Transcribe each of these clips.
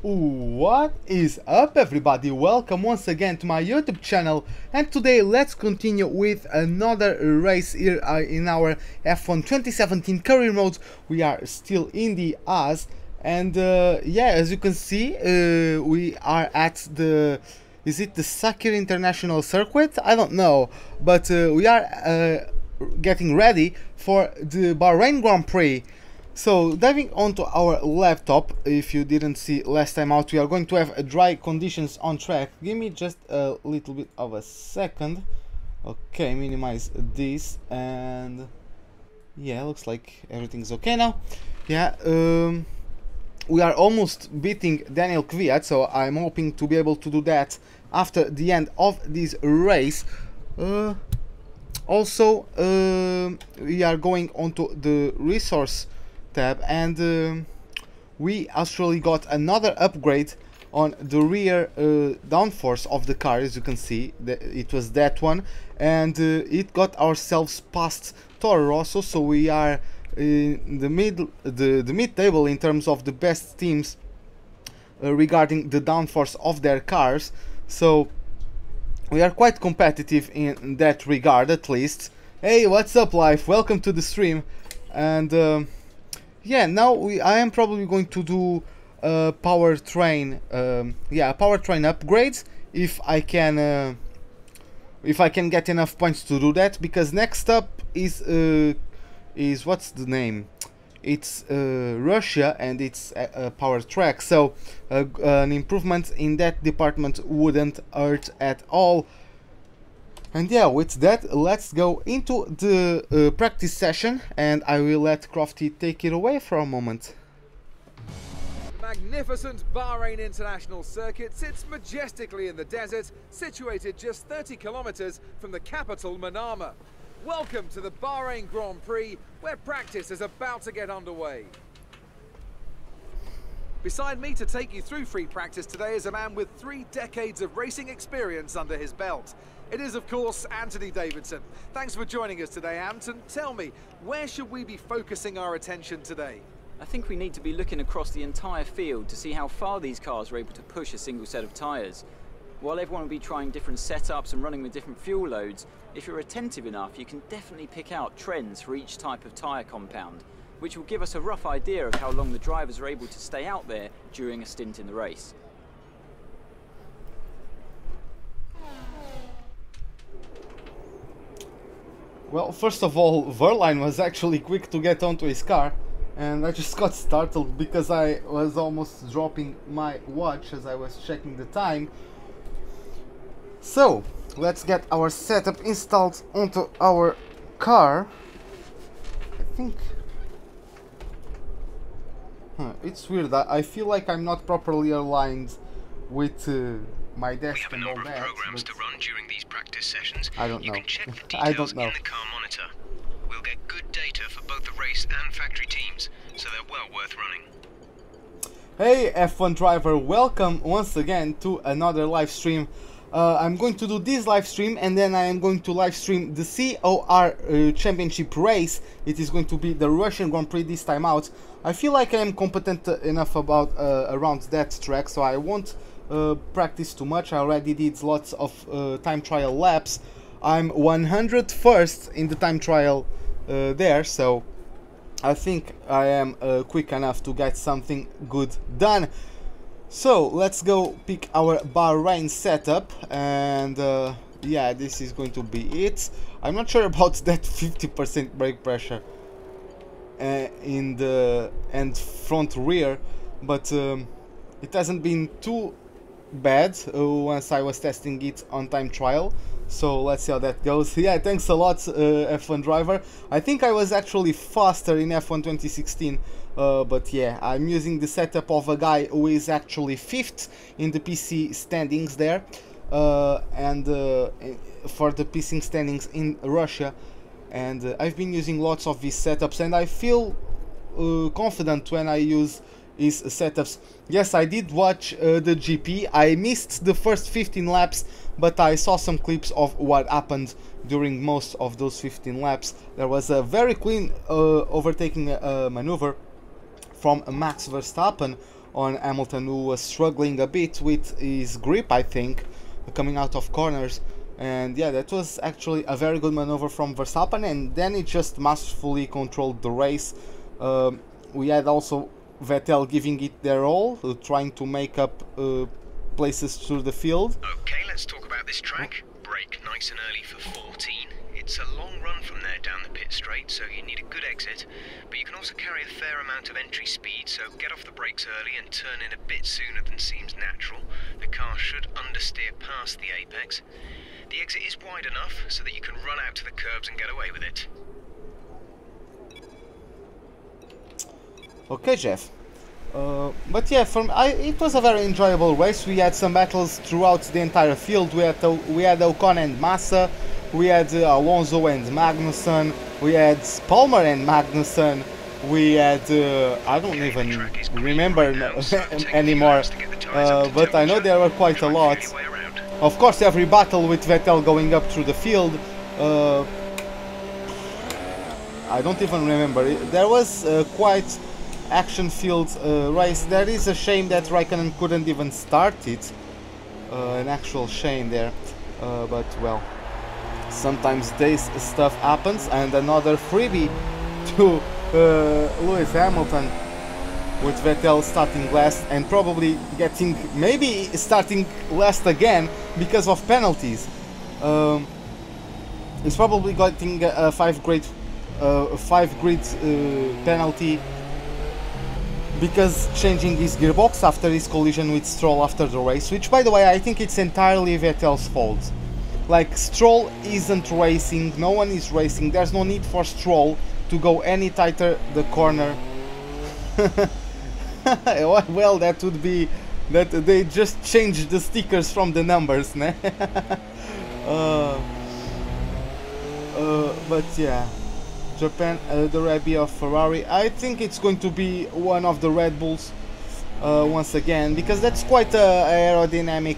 What is up, everybody? Welcome once again to my YouTube channel, and today let's continue with another race here in our F1 2017 career mode. We are still in the Haas, and yeah, as you can see, we are at the... is it the Sakir International Circuit? I don't know, but we are getting ready for the Bahrain Grand Prix. So, diving onto our laptop, if you didn't see last time out, we are going to have dry conditions on track. Give me just a little bit of a second. Okay, minimize this, and yeah, looks like everything's okay now. Yeah, we are almost beating Daniel Kvyat, so I'm hoping to be able to do that after the end of this race. Also, we are going onto the resource tab, and we actually got another upgrade on the rear downforce of the car. As you can see, it was that one, and it got ourselves past Toro Rosso, so we are in the mid table in terms of the best teams regarding the downforce of their cars. So we are quite competitive in that regard, at least. Hey, what's up, life? Welcome to the stream. And yeah, now I am probably going to do powertrain, powertrain upgrades if I can get enough points to do that. Because next up is what's the name? It's Russia, and it's a power track. So an improvement in that department wouldn't hurt at all. And yeah, with that, let's go into the practice session, and I will let Crofty take it away for a moment. Magnificent Bahrain International Circuit sits majestically in the desert, situated just 30 kilometers from the capital Manor. Welcome to the Bahrain Grand Prix, where practice is about to get underway. Beside me to take you through free practice today is a man with 3 decades of racing experience under his belt. It is, of course, Anthony Davidson. Thanks for joining us today, Anton. Tell me, where should we be focusing our attention today? I think we need to be looking across the entire field to see how far these cars are able to push a single set of tyres. While everyone will be trying different setups and running with different fuel loads, if you're attentive enough, you can definitely pick out trends for each type of tyre compound, which will give us a rough idea of how long the drivers are able to stay out there during a stint in the race. Well, first of all, Verline was actually quick to get onto his car, and I just got startled because I was almost dropping my watch as I was checking the time. So, let's get our setup installed onto our car. I think... it's weird, I feel like I'm not properly aligned with my desk and all that. We have a number of programs to run during these practice sessions. I don't know. You can check the I details don't know. in the car monitor. We'll get good data for both the race and factory teams, so they're well worth running. Hey F1 driver, welcome once again to another live stream. I'm going to do this live stream, and then I am going to live stream the COR championship race. It is going to be the Russian Grand Prix this time out. I feel like I am competent enough about around that track, so I won't practice too much. I already did lots of time trial laps. I'm 101st in the time trial there, so I think I am quick enough to get something good done. So let's go pick our Bahrain setup, and yeah, this is going to be it. I'm not sure about that 50% brake pressure in the front rear, but it hasn't been too bad once I was testing it on time trial. So let's see how that goes. Yeah, thanks a lot, F1 driver. I think I was actually faster in F1 2016, but yeah, I'm using the setup of a guy who is actually 5th in the PC standings there, and for the PC standings in Russia. And I've been using lots of these setups, and I feel confident when I use his setups. Yes, I did watch the GP. I missed the first 15 laps, but I saw some clips of what happened during most of those 15 laps. There was a very clean overtaking maneuver from Max Verstappen, on Hamilton, who was struggling a bit with his grip, I think, coming out of corners. And yeah, that was actually a very good maneuver from Verstappen, and then it just masterfully controlled the race. We had also Vettel giving it their all, trying to make up places through the field. Okay, let's talk about this track. Brake nice and early for 14. It's a long run from there down the pit straight, so you need a good exit, but you can also carry a fair amount of entry speed, so get off the brakes early and turn in a bit sooner than seems natural. The car should understeer past the apex. The exit is wide enough so that you can run out to the curbs and get away with it. Okay, Jeff. But yeah, it was a very enjoyable race. We had some battles throughout the entire field. We had Ocon and Massa, we had Alonso and Magnussen, we had Palmer and Magnussen, we had I don't even remember anymore, but I know there were quite a lot. Of course, every battle with Vettel going up through the field. I don't even remember. There was quite action-filled race. There is a shame that Raikkonen couldn't even start it. An actual shame there. But well, sometimes this stuff happens. And another freebie to Lewis Hamilton, with Vettel starting last and probably maybe starting last again because of penalties. He's probably getting a 5-grid penalty because changing his gearbox after his collision with Stroll after the race, which by the way I think it's entirely Vettel's fault. Like, Stroll isn't racing, no one is racing, there's no need for Stroll to go any tighter the corner. Well, that would be that they just changed the stickers from the numbers, né? But yeah, Japan, the Rebbe of Ferrari. I think it's going to be one of the Red Bulls once again, because that's quite a aerodynamic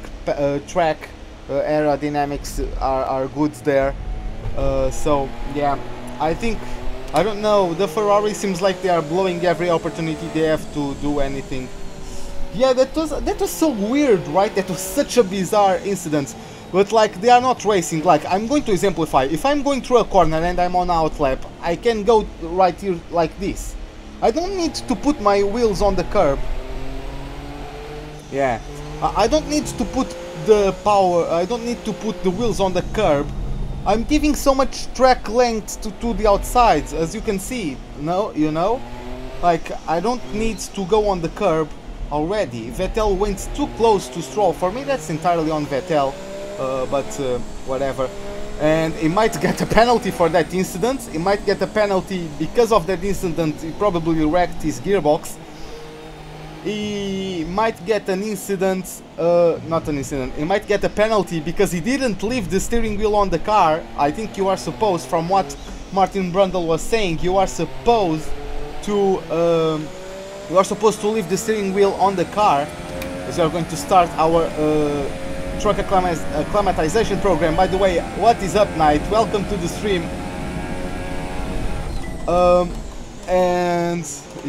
track. Aerodynamics are good there. So yeah, I don't know, the Ferrari seems like they are blowing every opportunity they have to do anything. Yeah, that was so weird, right? That was such a bizarre incident. But like, they are not racing. Like, I'm going to exemplify. If I'm going through a corner and I'm on outlap, I can go right here like this. I don't need to put my wheels on the curb. Yeah, I don't need to put the power, I don't need to put the wheels on the curb. I'm giving so much track length to the outsides, as you can see. No, you know, like, I don't need to go on the curb already. Vettel went too close to Stroll. For me, that's entirely on Vettel, but whatever. And he might get a penalty for that incident. He might get a penalty because of that incident. He probably wrecked his gearbox. He might get an incident, not an incident, he might get a penalty because he didn't leave the steering wheel on the car. I think you are supposed, from what Martin Brundle was saying, you are supposed to leave the steering wheel on the car, as we are going to start our truck acclimatization program. By the way, what is up, Knight? Welcome to the stream. And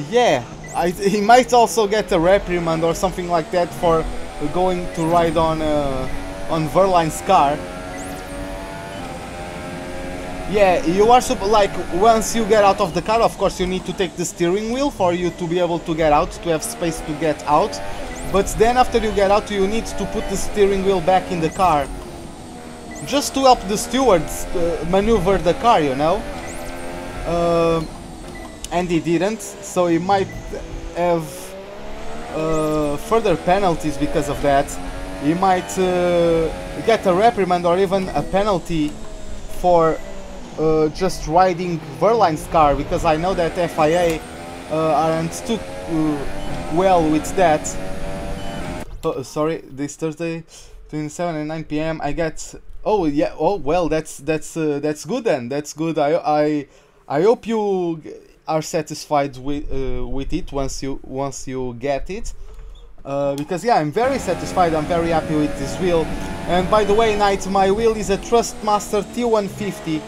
yeah, he might also get a reprimand or something like that for going to ride on Verline's car. Yeah, you are like, once you get out of the car, of course you need to take the steering wheel for you to be able to get out, to have space to get out. But then after you get out, you need to put the steering wheel back in the car, just to help the stewards maneuver the car, you know. And he didn't, so he might have further penalties because of that. He might get a reprimand or even a penalty for just riding Verline's car, because I know that FIA aren't too well with that. Sorry, this Thursday between 7 and 9 p.m. I get. Oh yeah. Oh well, that's good then. That's good. I hope you are satisfied with it once you get it, because yeah, I'm very satisfied. I'm very happy with this wheel. And by the way, Knight, my wheel is a Thrustmaster T150.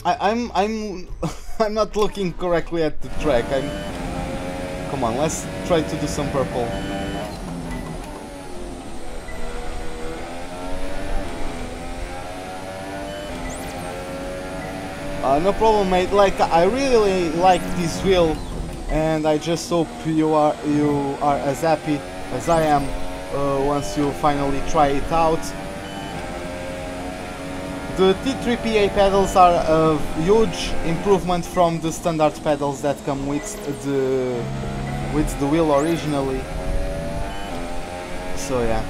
I'm I'm not looking correctly at the track. Come on, let's try to do some purple. No problem, mate. Like, I really like this wheel, and I just hope you are as happy as I am once you finally try it out. The T3PA pedals are a huge improvement from the standard pedals that come with the wheel originally. So yeah.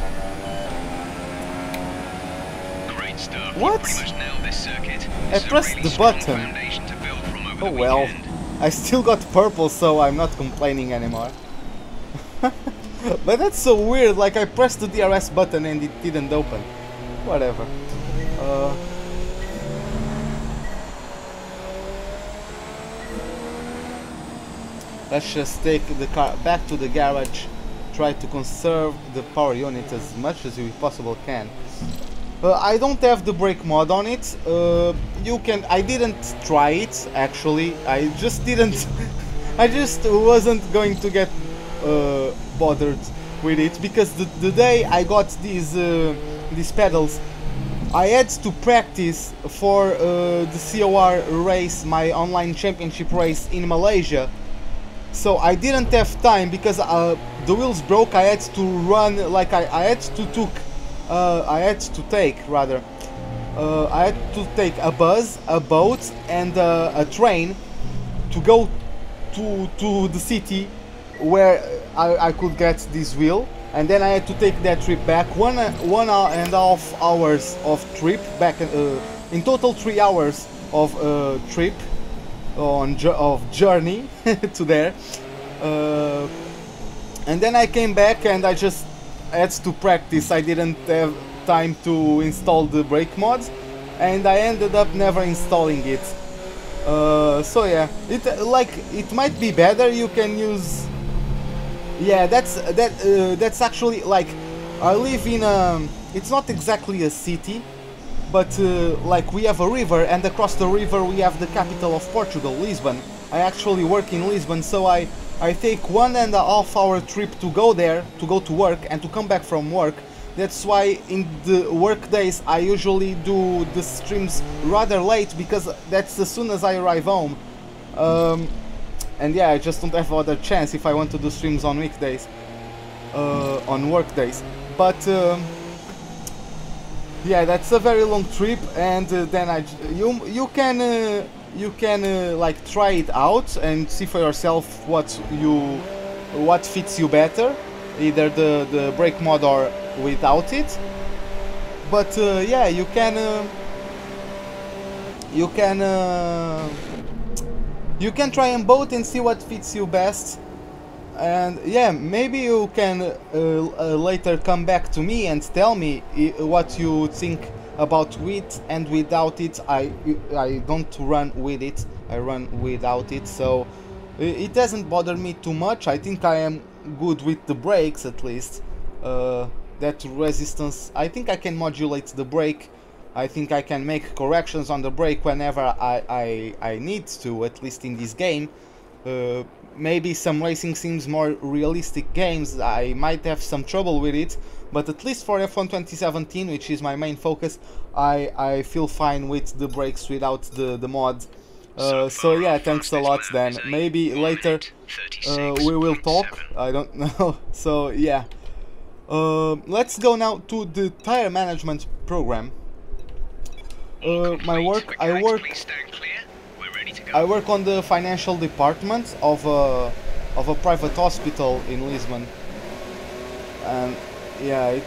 Great stuff. What? You pretty much nailed this circuit. I pressed the button. Oh well. I still got purple, so I'm not complaining anymore. But that's so weird, like I pressed the DRS button and it didn't open. Whatever. Let's just take the car back to the garage, try to conserve the power unit as much as we possibly can. I don't have the brake mod on it. I didn't try it actually. I just didn't. I just wasn't going to get bothered with it because the day I got these pedals, I had to practice for the COR race, my online championship race in Malaysia. So I didn't have time because the wheels broke. I had to run, like I had to take a bus, a boat, and a train to go to the city where I could get this wheel, and then I had to take that trip back. One and a half hours of trip back, in total 3 hours of trip of journey to there, and then I came back and I just had to practice. I didn't have time to install the brake mods, and I ended up never installing it. So yeah, it might be better. You can use. Yeah, that's actually, like, I live in it's not exactly a city, but like we have a river, and across the river we have the capital of Portugal, Lisbon. I actually work in Lisbon, so I take 1.5 hour trip to go there, to go to work and to come back from work. That's why in the work days I usually do the streams rather late, because that's as soon as I arrive home. And yeah, I just don't have other chance if I want to do streams on weekdays, on work days. But yeah, that's a very long trip, and then you can like try it out and see for yourself what fits you better, either the brake mod or without it. But yeah, you can try them both and see what fits you best. And yeah, maybe you can later come back to me and tell me what you think about with and without it. I don't run with it, I run without it, so it doesn't bother me too much. I think I am good with the brakes, at least. That resistance, I think I can modulate the brake. I think I can make corrections on the brake whenever I need to, at least in this game. Maybe some racing sims, more realistic games, I might have some trouble with it, but at least for F1 2017, which is my main focus, I feel fine with the brakes without the mod. So yeah, thanks a lot then. Maybe later we will talk, I don't know. So yeah, let's go now to the tire management program. I work on the financial department of a private hospital in Lisbon, and yeah,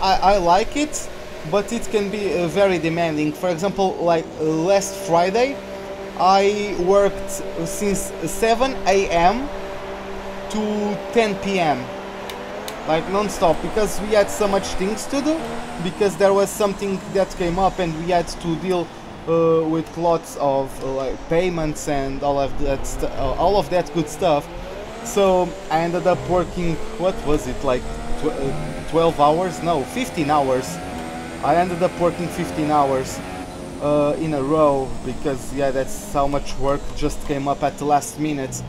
I like it, but it can be very demanding. For example, like last Friday, I worked since 7 AM to 10 PM, like non-stop, because we had so much things to do, because there was something that came up and we had to deal with lots of like payments and all of that good stuff. So I ended up working, what was it, like 12 hours? No, 15 hours. I ended up working 15 hours in a row, because yeah, that's how much work just came up at the last minute.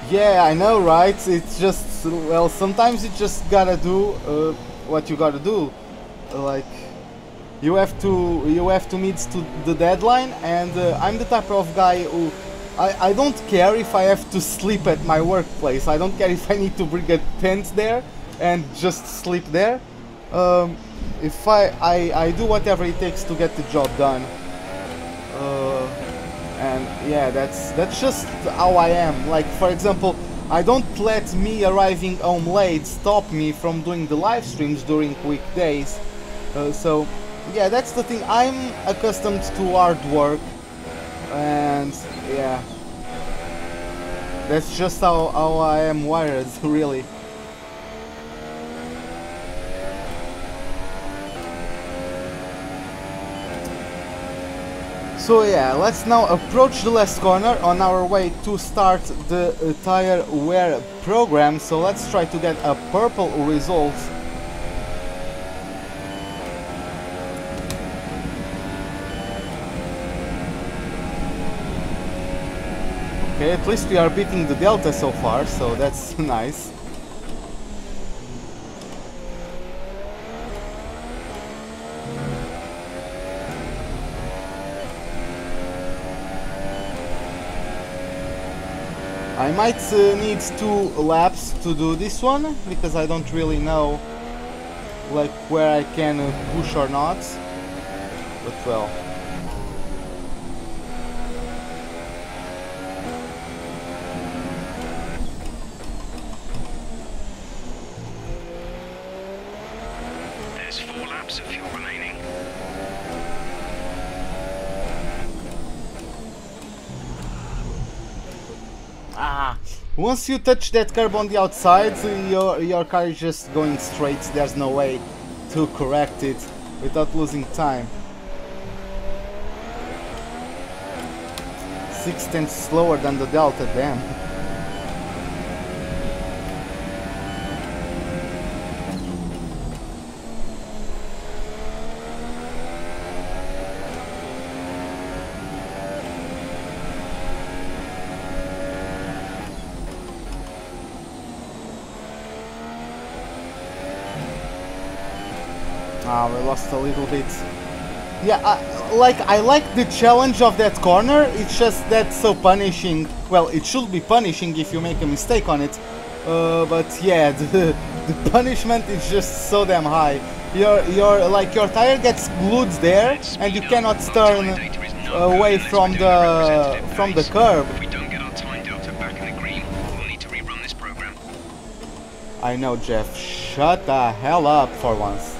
Yeah, I know, right? It's just, well, sometimes you just gotta do what you gotta do. Like, you have to meet to the deadline, and I'm the type of guy who I don't care if I have to sleep at my workplace. I don't care if I need to bring a tent there and just sleep there. If I do whatever it takes to get the job done. And yeah, that's just how I am. Like, for example, I don't let me arriving home late stop me from doing the live streams during weekdays. So yeah, that's the thing. I'm accustomed to hard work, and yeah, that's just how I am wired, really. So yeah, let's now approach the last corner on our way to start the tire wear program. So let's try to get a purple result. Okay, at least we are beating the Delta so far, so that's nice. I might need 2 laps to do this one, because I don't really know like where I can push or not, but well. There's 4 laps of fuel remaining. Once you touch that curb on the outside, your car is just going straight. There's no way to correct it without losing time. 6/10 slower than the Delta, damn. We lost a little bit. Yeah, I like the challenge of that corner. It's just that's so punishing. Well, it should be punishing if you make a mistake on it. But yeah, the punishment is just so damn high. Your tire gets glued there, and you cannot turn away from the curb. If we don't get our time delta back in the green, we'll need to rerun this program. I know, Jeff. Shut the hell up for once.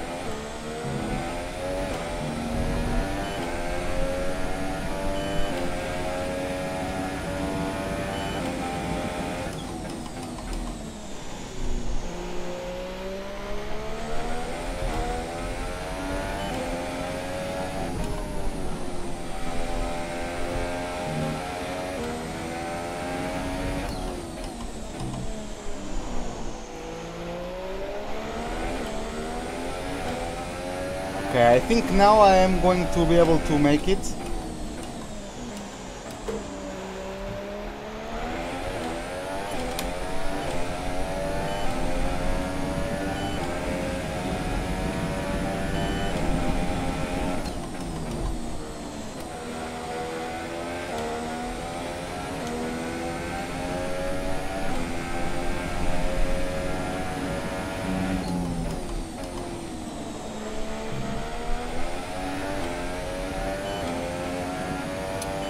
Okay, I think now I am going to be able to make it.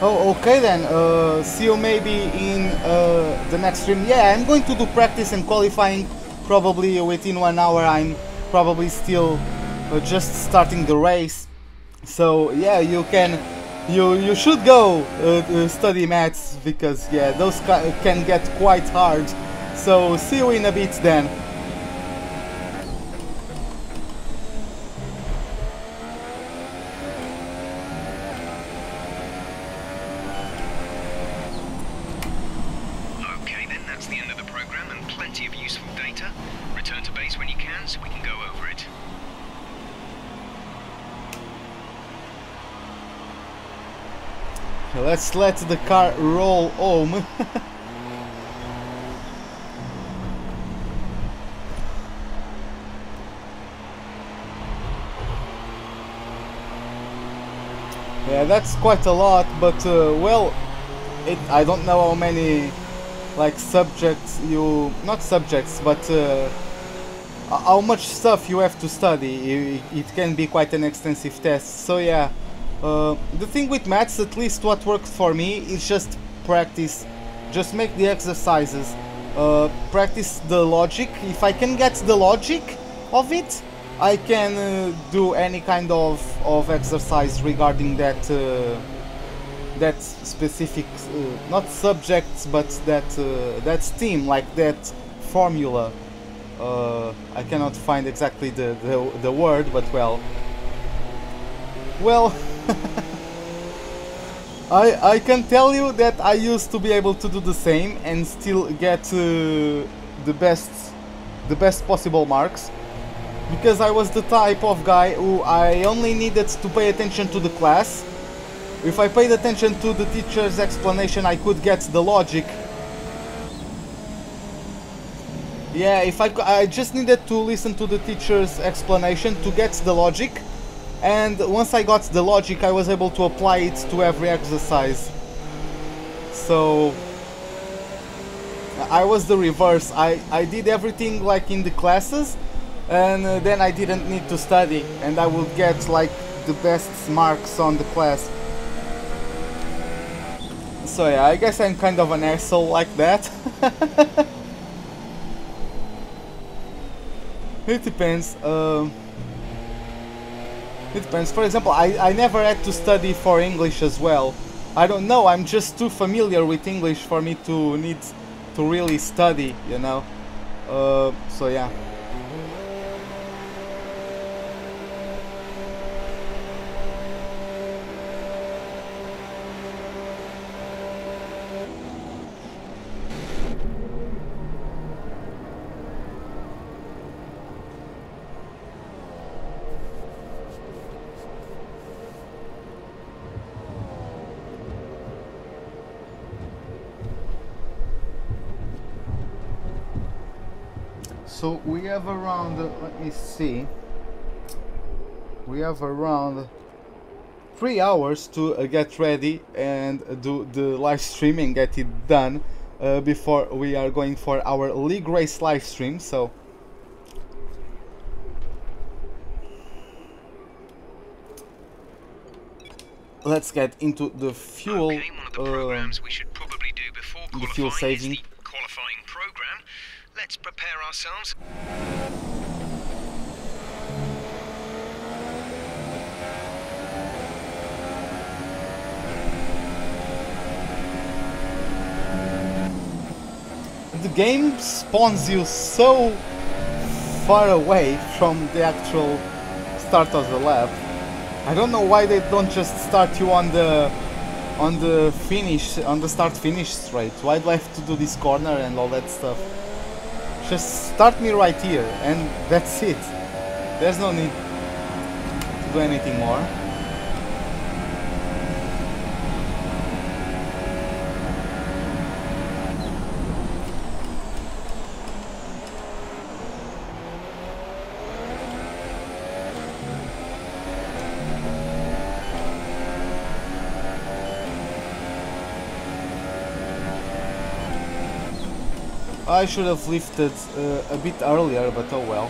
Oh, okay then. See you maybe in the next stream. Yeah, I'm going to do practice and qualifying probably within 1 hour. I'm probably still just starting the race. So yeah, you should go study maths, because yeah, those can get quite hard. So see you in a bit then. plenty of useful data. Return to base when you can so we can go over it. Let's let the car roll home. Yeah, that's quite a lot, but well, I don't know how many like subjects you, not subjects, but how much stuff you have to study. It can be quite an extensive test. So yeah, the thing with maths, at least what worked for me, is just practice. Just make the exercises, practice the logic. If I can get the logic of it, I can do any kind of exercise regarding that that specific, not subjects, but that theme, like that formula. I cannot find exactly the word, but well, I can tell you that I used to be able to do the same and still get the best possible marks. Because I was the type of guy who I only needed to pay attention to the class. If I paid attention to the teacher's explanation, I could get the logic. Yeah, if I just needed to listen to the teacher's explanation to get the logic, and once I got the logic, I was able to apply it to every exercise. So I was the reverse. I did everything like in the classes, and then I didn't need to study, and I would get like the best marks on the class. So yeah, I guess I'm kind of an asshole like that. It depends. It depends. For example, I never had to study for English as well. I don't know, I'm just too familiar with English for me to need to really study, you know. So yeah. So we have around, let me see, we have around 3 hours to get ready and do the live stream and get it done before we are going for our league race live stream. So let's get into the fuel. Okay, one of the programs we should probably do before the fuel qualifying is saving. the qualifying program. Let's prepare ourselves. The game spawns you so far away from the actual start of the lap. I don't know why they don't just start you on the finish, on the start finish straight. Why do I have to do this corner and all that stuff? Just start me right here and that's it. There's no need to do anything more. I should have lifted a bit earlier, but oh well.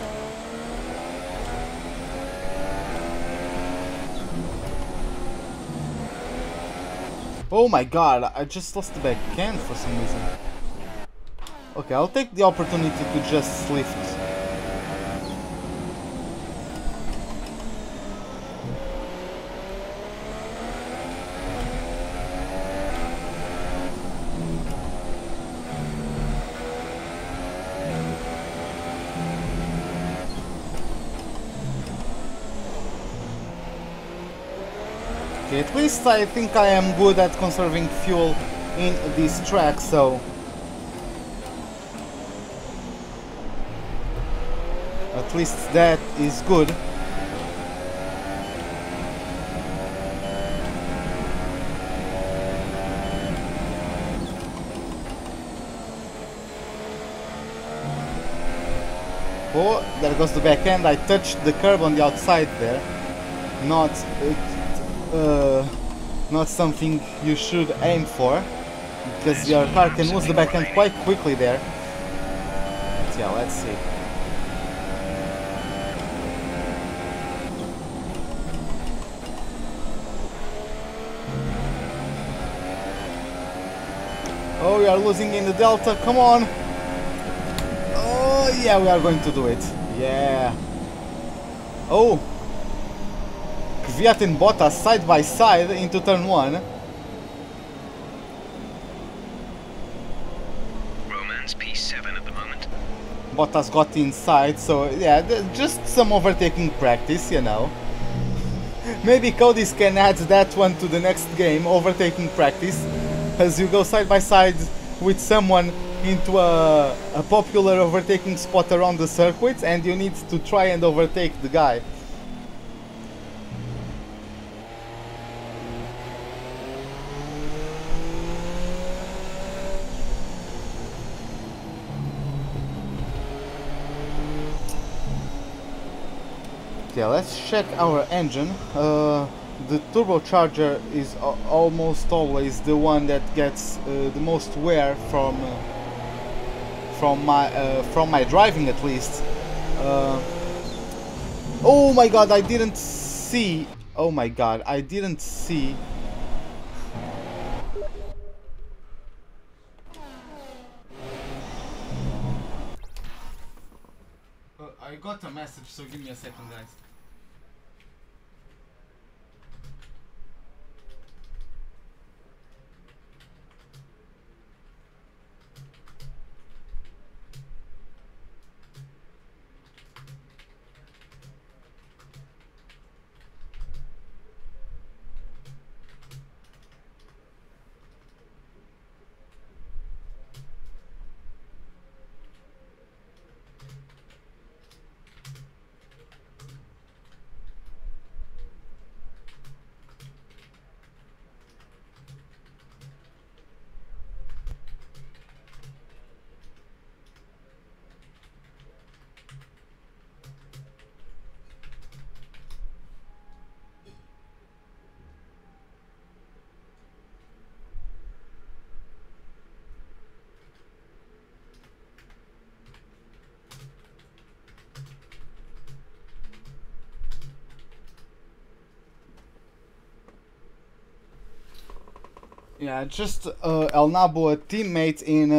Oh my god, I just lost the back end for some reason. Okay, I'll take the opportunity to just lift. At least I think I am good at conserving fuel in this track, so at least that is good. Oh, there goes the back end. I touched the curb on the outside there. Not something you should aim for, because your car can lose the back end quite quickly there. But yeah, let's see. Oh, we are losing in the delta. Come on. Oh, yeah, we are going to do it. Yeah. Oh. Kvyat and Bottas side by side into turn 1. Roman's P7 at the moment. Bottas got inside, so yeah, just some overtaking practice, you know. Maybe Codys can add that one to the next game, overtaking practice, as you go side by side with someone into a popular overtaking spot around the circuit, and you need to try and overtake the guy. Yeah, let's check our engine. The turbocharger is almost always the one that gets the most wear from my driving, at least. Oh my god, I didn't see. Oh my god, I didn't see. I got a message, so give me a second, guys. Yeah, just El Nabo, a teammate in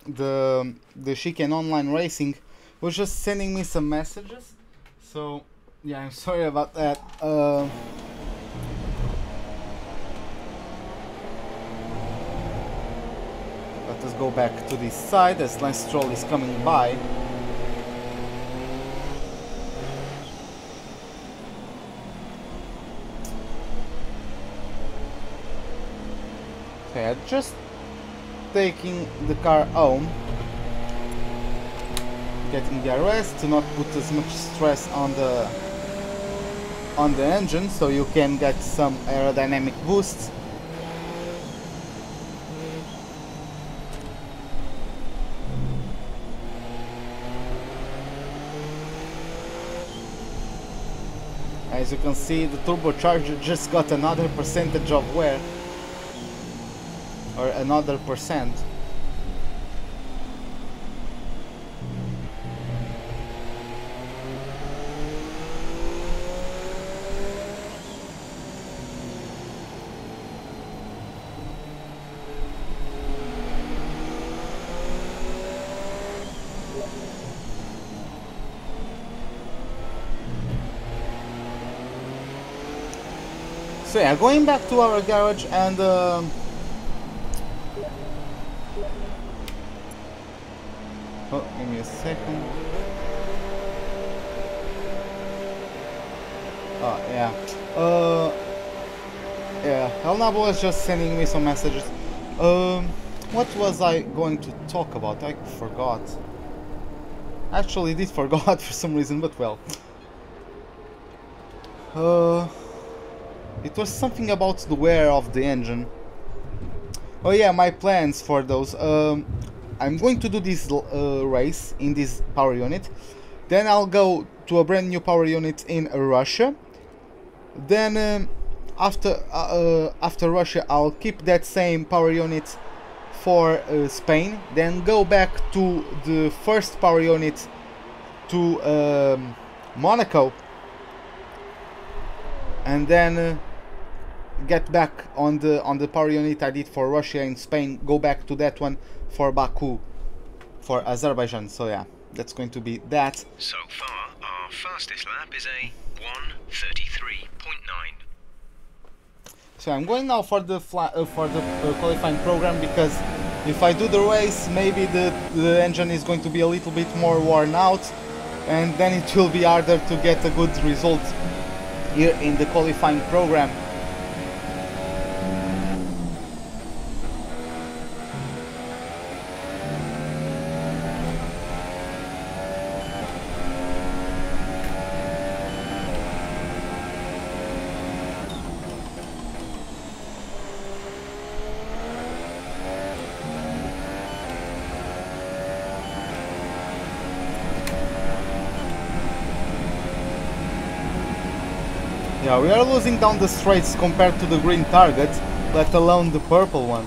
the Chicane Online Racing, was just sending me some messages. So yeah, I'm sorry about that. Let us go back to this side as Lance Stroll is coming by. Okay, just taking the car home, getting the RS to not put as much stress on the engine, so you can get some aerodynamic boosts. As you can see, the turbocharger just got another percentage of wear. Or another %. So yeah, going back to our garage and oh, give me a second. Oh, yeah. Yeah, El Nabo was just sending me some messages. What was I going to talk about? I forgot. Actually did forgot for some reason, but well. It was something about the wear of the engine. Oh yeah, my plans for those. I'm going to do this race in this power unit. Then I'll go to a brand new power unit in Russia. Then after Russia, I'll keep that same power unit for Spain. Then go back to the first power unit to Monaco. And then get back on the power unit I did for Russia and Spain. Go back to that one for Baku, for Azerbaijan. So yeah, that's going to be that. So far, our fastest lap is a 1:33.9. So I'm going now for the qualifying program, because if I do the race, maybe the engine is going to be a little bit more worn out, and then it will be harder to get a good result here in the qualifying program. Yeah, we are losing down the straights compared to the green target, let alone the purple one.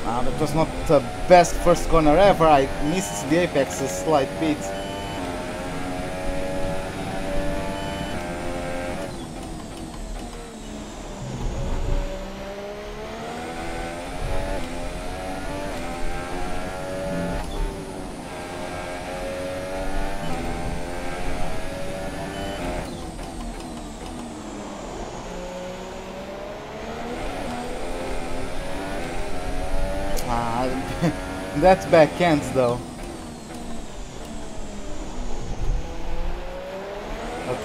That was not the best first corner ever. I missed the apex a slight bit. That's backhands though.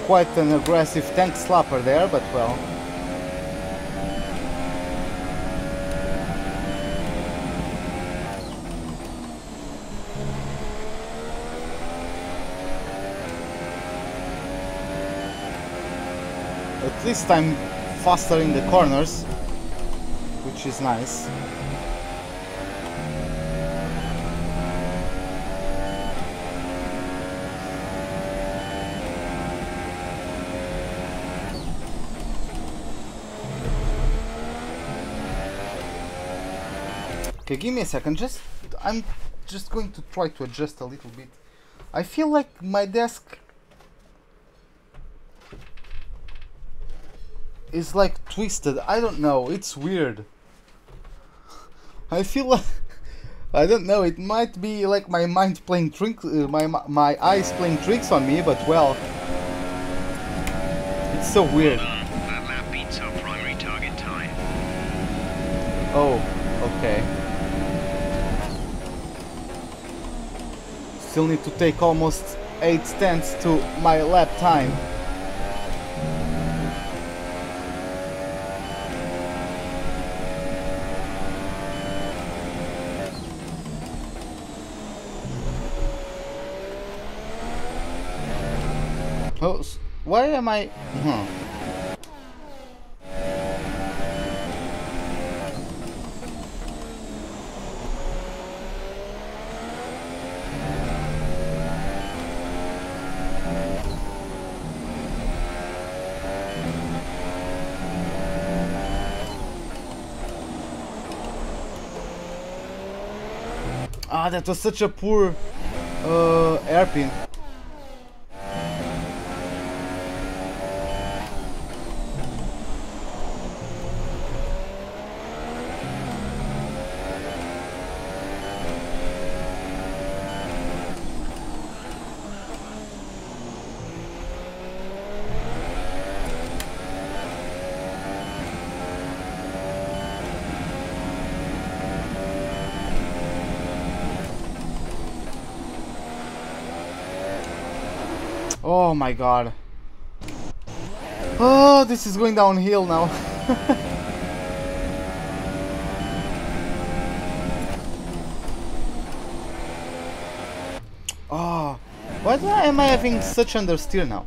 Quite an aggressive tank slapper there, but well. At least I'm faster in the corners, which is nice. Okay, give me a second, I'm just going to try to adjust a little bit. I feel like my desk is like twisted. I don't know, it's weird. I feel like, I don't know, it might be like my mind playing tricks, my eyes playing tricks on me, but well, it's so weird. That lap beats our primary target time. Oh, okay. Still need to take almost 8/10 to my lap time. Oh, why am I? Ah, that was such a poor airpin. Oh my god. Oh, this is going downhill now. Why am I having such understeer now?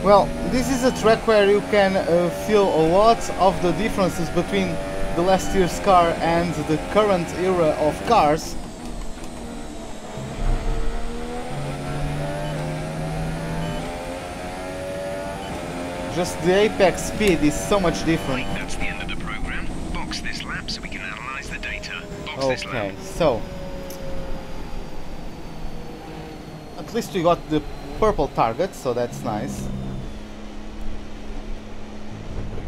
Well, this is a track where you can feel a lot of the differences between the last year's car and the current era of cars. Just the apex speed is so much different. Right, that's the end of the program. Box this lap so we can analyze the data. Box this lap. Okay, so at least we got the purple target, so that's nice.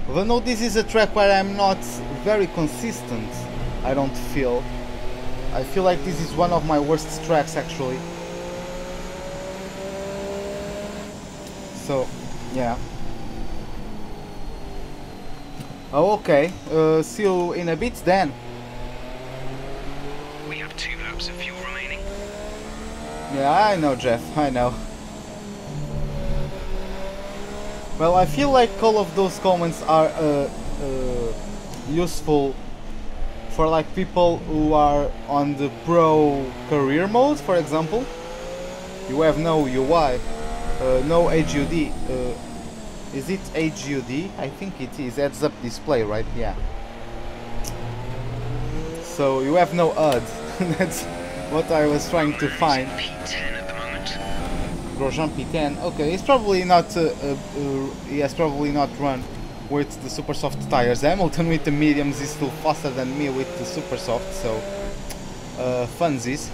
Even though this is a track where I'm not very consistent, I don't feel. I feel like this is one of my worst tracks actually. So, yeah. Oh, okay. See you in a bit then. We have 2 laps of fuel remaining. Yeah, I know, Jeff, I know. Well, I feel like all of those comments are useful for like people who are on the pro career mode, for example. You have no UI, no HUD. Is it HUD? I think it is. Heads up display, right? Yeah. So you have no HUD. That's what I was trying to find. P10 at the moment. Grosjean P10. Okay, it's probably not. He has probably not run with the super soft tires. Hamilton with the mediums is still faster than me with the super soft. So, funsies.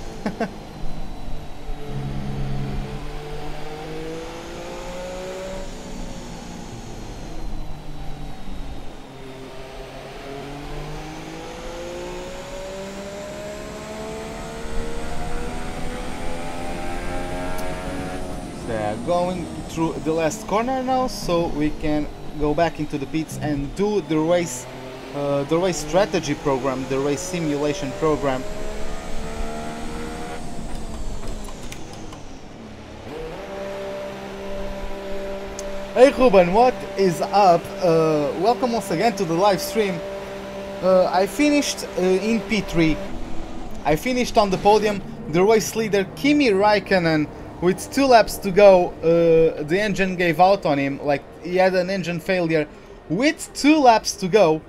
Going through the last corner now, so we can go back into the pits and do the race strategy program, the race simulation program. Hey Ruben, what is up? Welcome once again to the live stream. I finished in P3. I finished on the podium. The race leader Kimi Raikkonen, with 2 laps to go, the engine gave out on him. Like, he had an engine failure with 2 laps to go,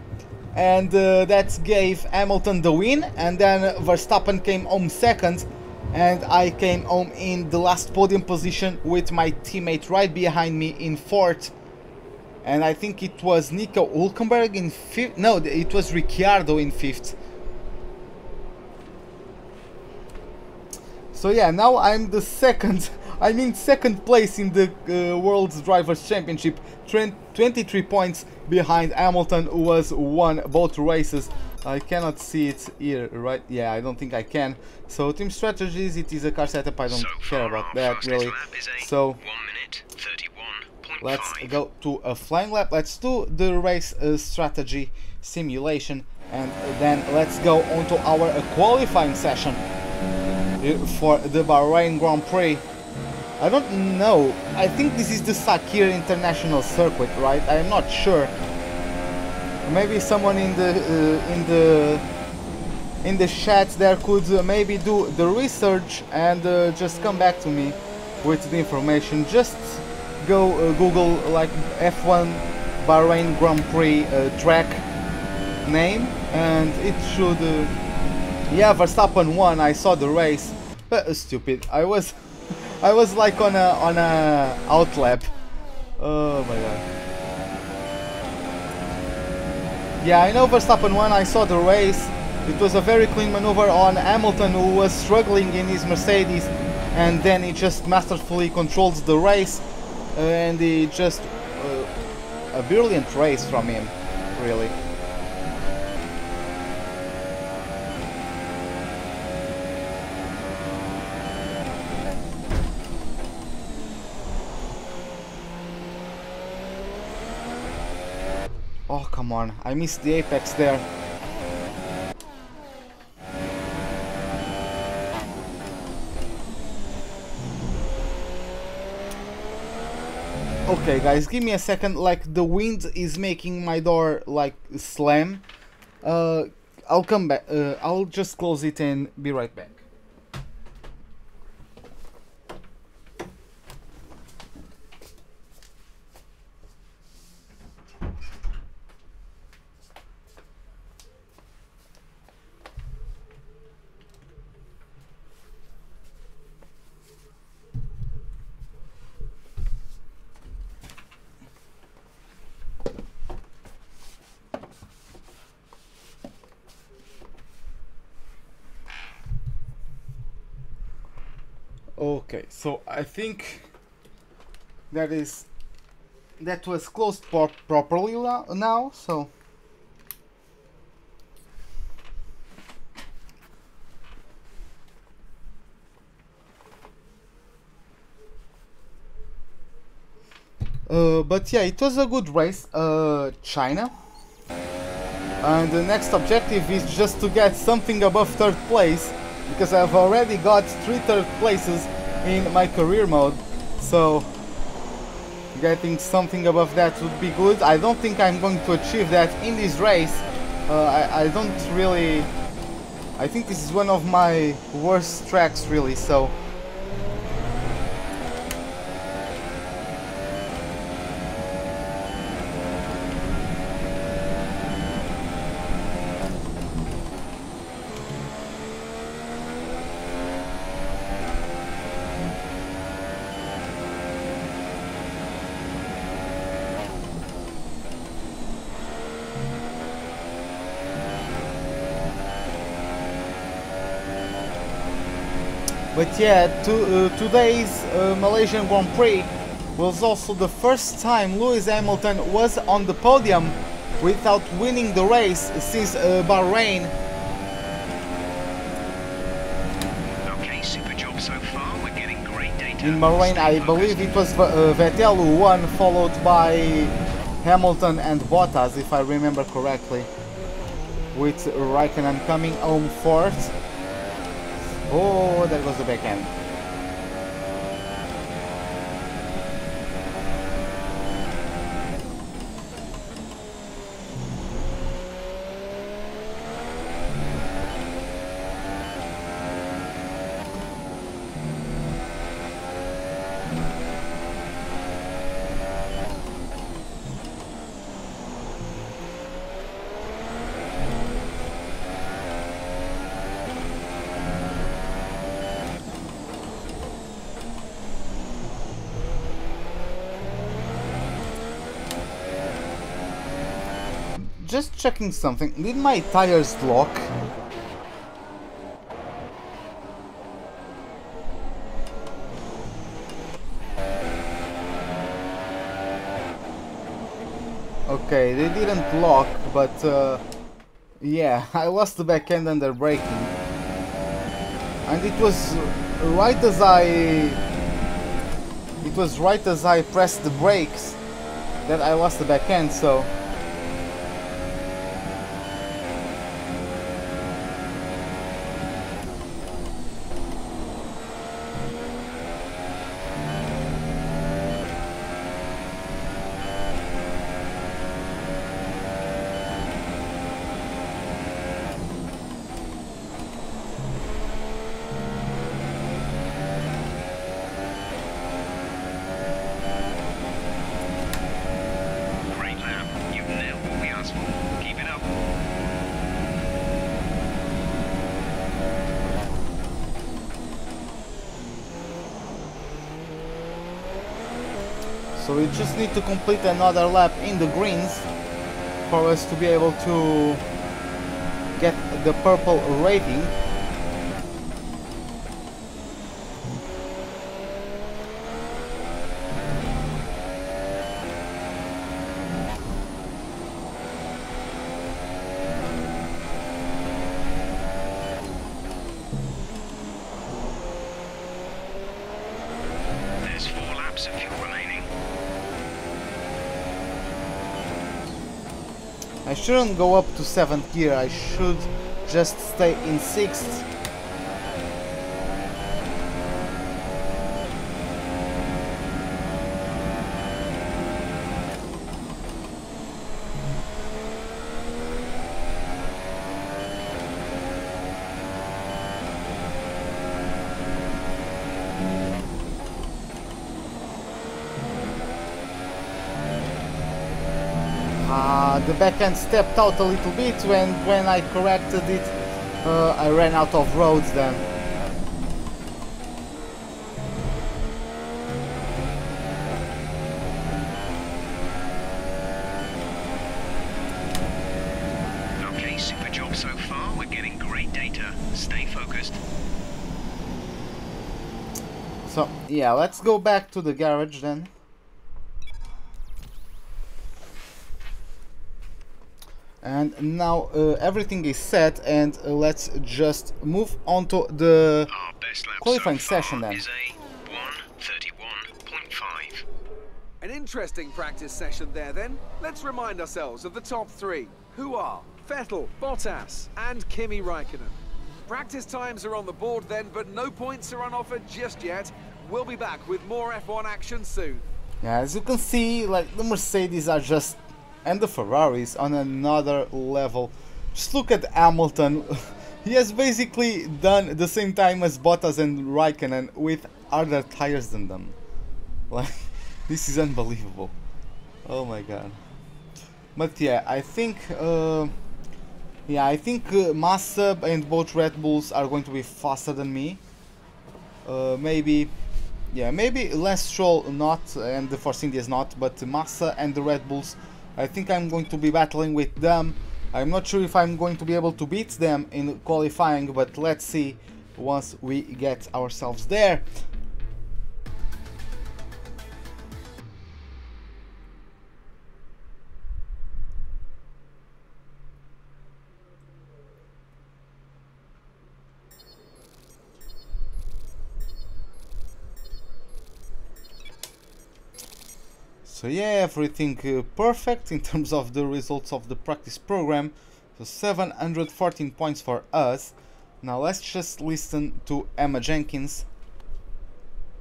and that gave Hamilton the win. And then Verstappen came home second, and I came home in the last podium position with my teammate right behind me in 4th. And I think it was Nico Hülkenberg in 5th. No, it was Ricciardo in 5th. So yeah, now I'm the second. I'm in 2nd place in the World Drivers' Championship, 23 points behind Hamilton, who has won both races. I cannot see it here, right? Yeah, I don't think I can. So team strategies, it is a car setup. I don't care about that really. So 1 minute 31.5. let's go to a flying lap. Let's do the race strategy simulation, and then let's go on to our qualifying session for the Bahrain Grand Prix. I don't know. I think this is the Sakir International Circuit, right? I'm not sure. Maybe someone in the chat there could maybe do the research and just come back to me with the information. Just go Google like F1 Bahrain Grand Prix track name, and it should. Yeah, Verstappen won. I saw the race. Stupid. I was like on a outlap. Oh my god. Yeah, I know Verstappen won. I saw the race. It was a very clean maneuver on Hamilton, who was struggling in his Mercedes, and then he just masterfully controls the race, and he just a brilliant race from him, really. Oh, come on. I missed the apex there. Okay guys, give me a second, like the wind is making my door like slam. I'll come back, I'll just close it and be right back. Okay, so I think that was closed properly now, so but yeah, it was a good race, China, and the next objective is just to get something above third place, because I've already got 3 third places in my career mode, so getting something above that would be good. I don't think I'm going to achieve that in this race. I don't really... I think this is one of my worst tracks really, so... But yeah, today's Malaysian Grand Prix was also the first time Lewis Hamilton was on the podium without winning the race since Bahrain. Okay, super job so far. We're getting great data. In Bahrain, I believe it was Vettel who won, followed by Hamilton and Bottas, if I remember correctly, with Raikkonen coming home fourth. Oh, that was the back end. Just checking something. Did my tires lock? Okay, they didn't lock, but yeah, I lost the back end under braking. And it was right as I pressed the brakes that I lost the back end, so so we just need to complete another lap in the greens for us to be able to get the purple rating. There's 4 laps of fuel remaining. I shouldn't go up to 7th gear, I should just stay in 6th. The backhand stepped out a little bit, when I corrected it, I ran out of roads then. Okay, super job so far. We're getting great data. Stay focused. So, yeah, let's go back to the garage then. And now everything is set, and let's just move on to the Our best lap qualifying so far session then. is a 1:31.5. An interesting practice session there then. Let's remind ourselves of the top three, who are Vettel, Bottas and Kimi Raikkonen. Practice times are on the board then, but no points are on offer just yet. We'll be back with more F1 action soon. Yeah, as you can see, like, the Mercedes are just, and the Ferraris, on another level. Just look at Hamilton. He has basically done the same time as Bottas and Raikkonen with other tires than them. Like, this is unbelievable. Oh my god. But yeah, I think Massa and both Red Bulls are going to be faster than me. Maybe Lance Stroll not, and the Force India's not, but Massa and the Red Bulls, I think I'm going to be battling with them. I'm not sure if I'm going to be able to beat them in qualifying, but let's see once we get ourselves there. So yeah, everything perfect in terms of the results of the practice program. So 714 points for us. Now let's just listen to Emma Jenkins.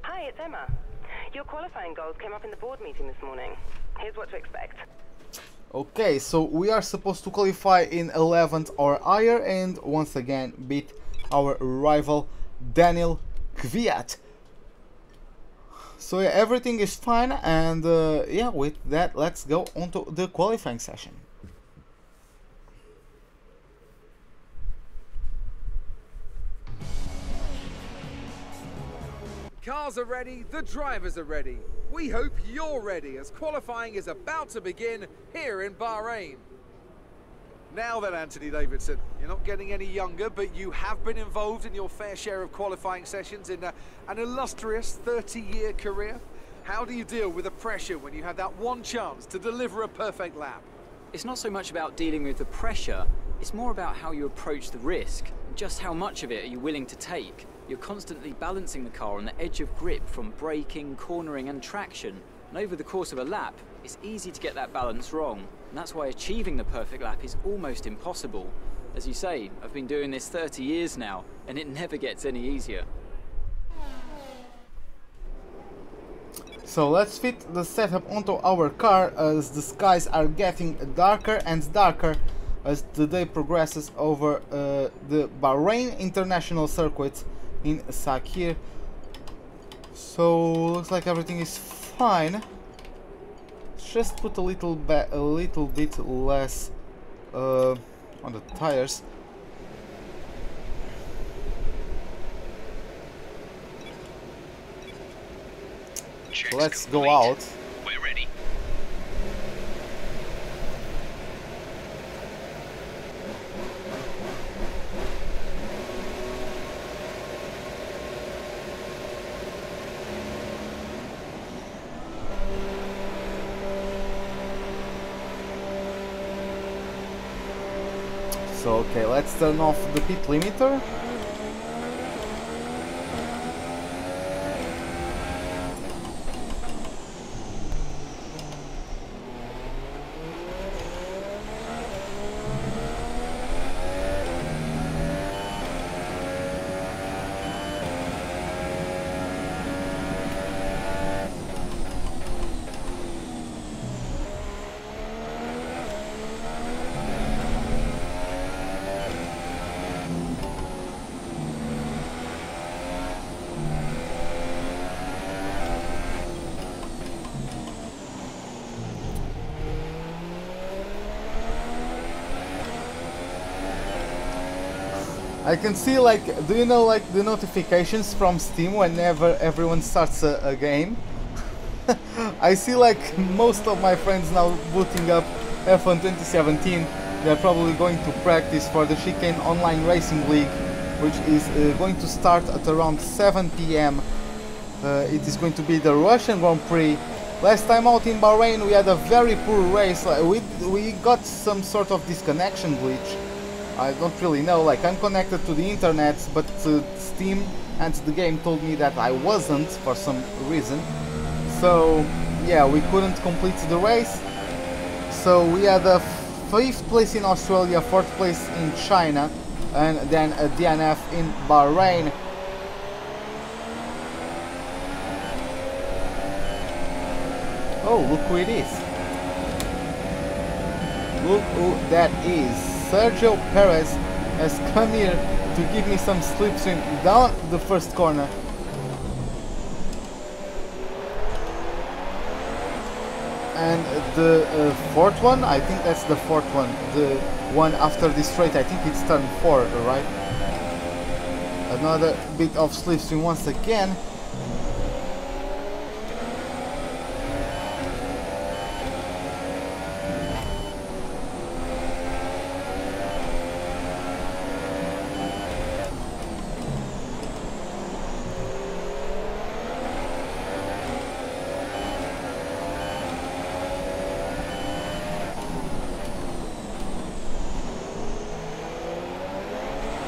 Hi, it's Emma. Your qualifying goals came up in the board meeting this morning. Here's what to expect. Okay, so we are supposed to qualify in 11th or higher and once again beat our rival Daniel Kvyat. So yeah, everything is fine, and yeah, with that, let's go on to the qualifying session. Cars are ready, the drivers are ready. We hope you're ready as qualifying is about to begin here in Bahrain. Now then, Anthony Davidson, you're not getting any younger, but you have been involved in your fair share of qualifying sessions in an illustrious 30-year career. How do you deal with the pressure when you have that one chance to deliver a perfect lap? It's not so much about dealing with the pressure, it's more about how you approach the risk. Just how much of it are you willing to take? You're constantly balancing the car on the edge of grip from braking, cornering and traction. And over the course of a lap, it's easy to get that balance wrong. And that's why achieving the perfect lap is almost impossible. As you say, I've been doing this 30 years now, and it never gets any easier. So let's fit the setup onto our car as the skies are getting darker and darker as the day progresses over the Bahrain International Circuit in Sakir. So looks like everything is fine. Just put a little bit less on the tires. Checks Let's complete. go out. We're ready. So okay, let's turn off the pit limiter. I can see, like, do you know, like, the notifications from Steam whenever everyone starts a game? I see, like, most of my friends now booting up F1 2017. They're probably going to practice for the Chicane Online Racing League, which is going to start at around 7 PM. It is going to be the Russian Grand Prix. Last time out in Bahrain we had a very poor race. We got some sort of disconnection glitch. I don't really know, like, I'm connected to the internet, but Steam and the game told me that I wasn't for some reason. So yeah, we couldn't complete the race. So we had a 5th place in Australia, 4th place in China, and then a DNF in Bahrain. Oh, look who it is. Look who that is. Sergio Perez has come here to give me some slipstream down the first corner. And the 4th one, I think that's the 4th one. The one after this straight, I think it's turn 4, right? Another bit of slipstream once again.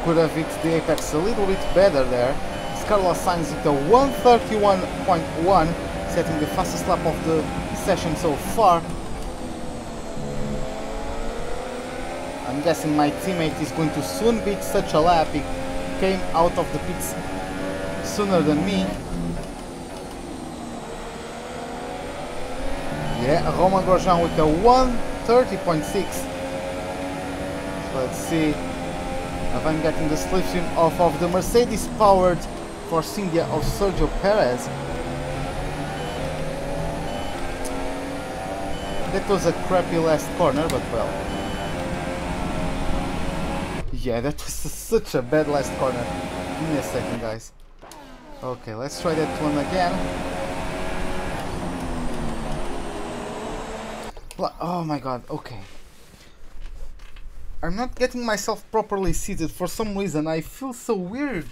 Could have hit the apex a little bit better there. Carlos Sainz hit a 131.1, setting the fastest lap of the session so far. I'm guessing my teammate is going to soon beat such a lap. He came out of the pits sooner than me. Yeah, Romain Grosjean with a 130.6. Let's see if I'm getting the slipstream off of the Mercedes-powered Force India of Sergio Perez. That was a crappy last corner, but well. Yeah, that was such a bad last corner. Give me a second, guys. Okay, let's try that one again. Oh my god, okay. I'm not getting myself properly seated for some reason. I feel so weird.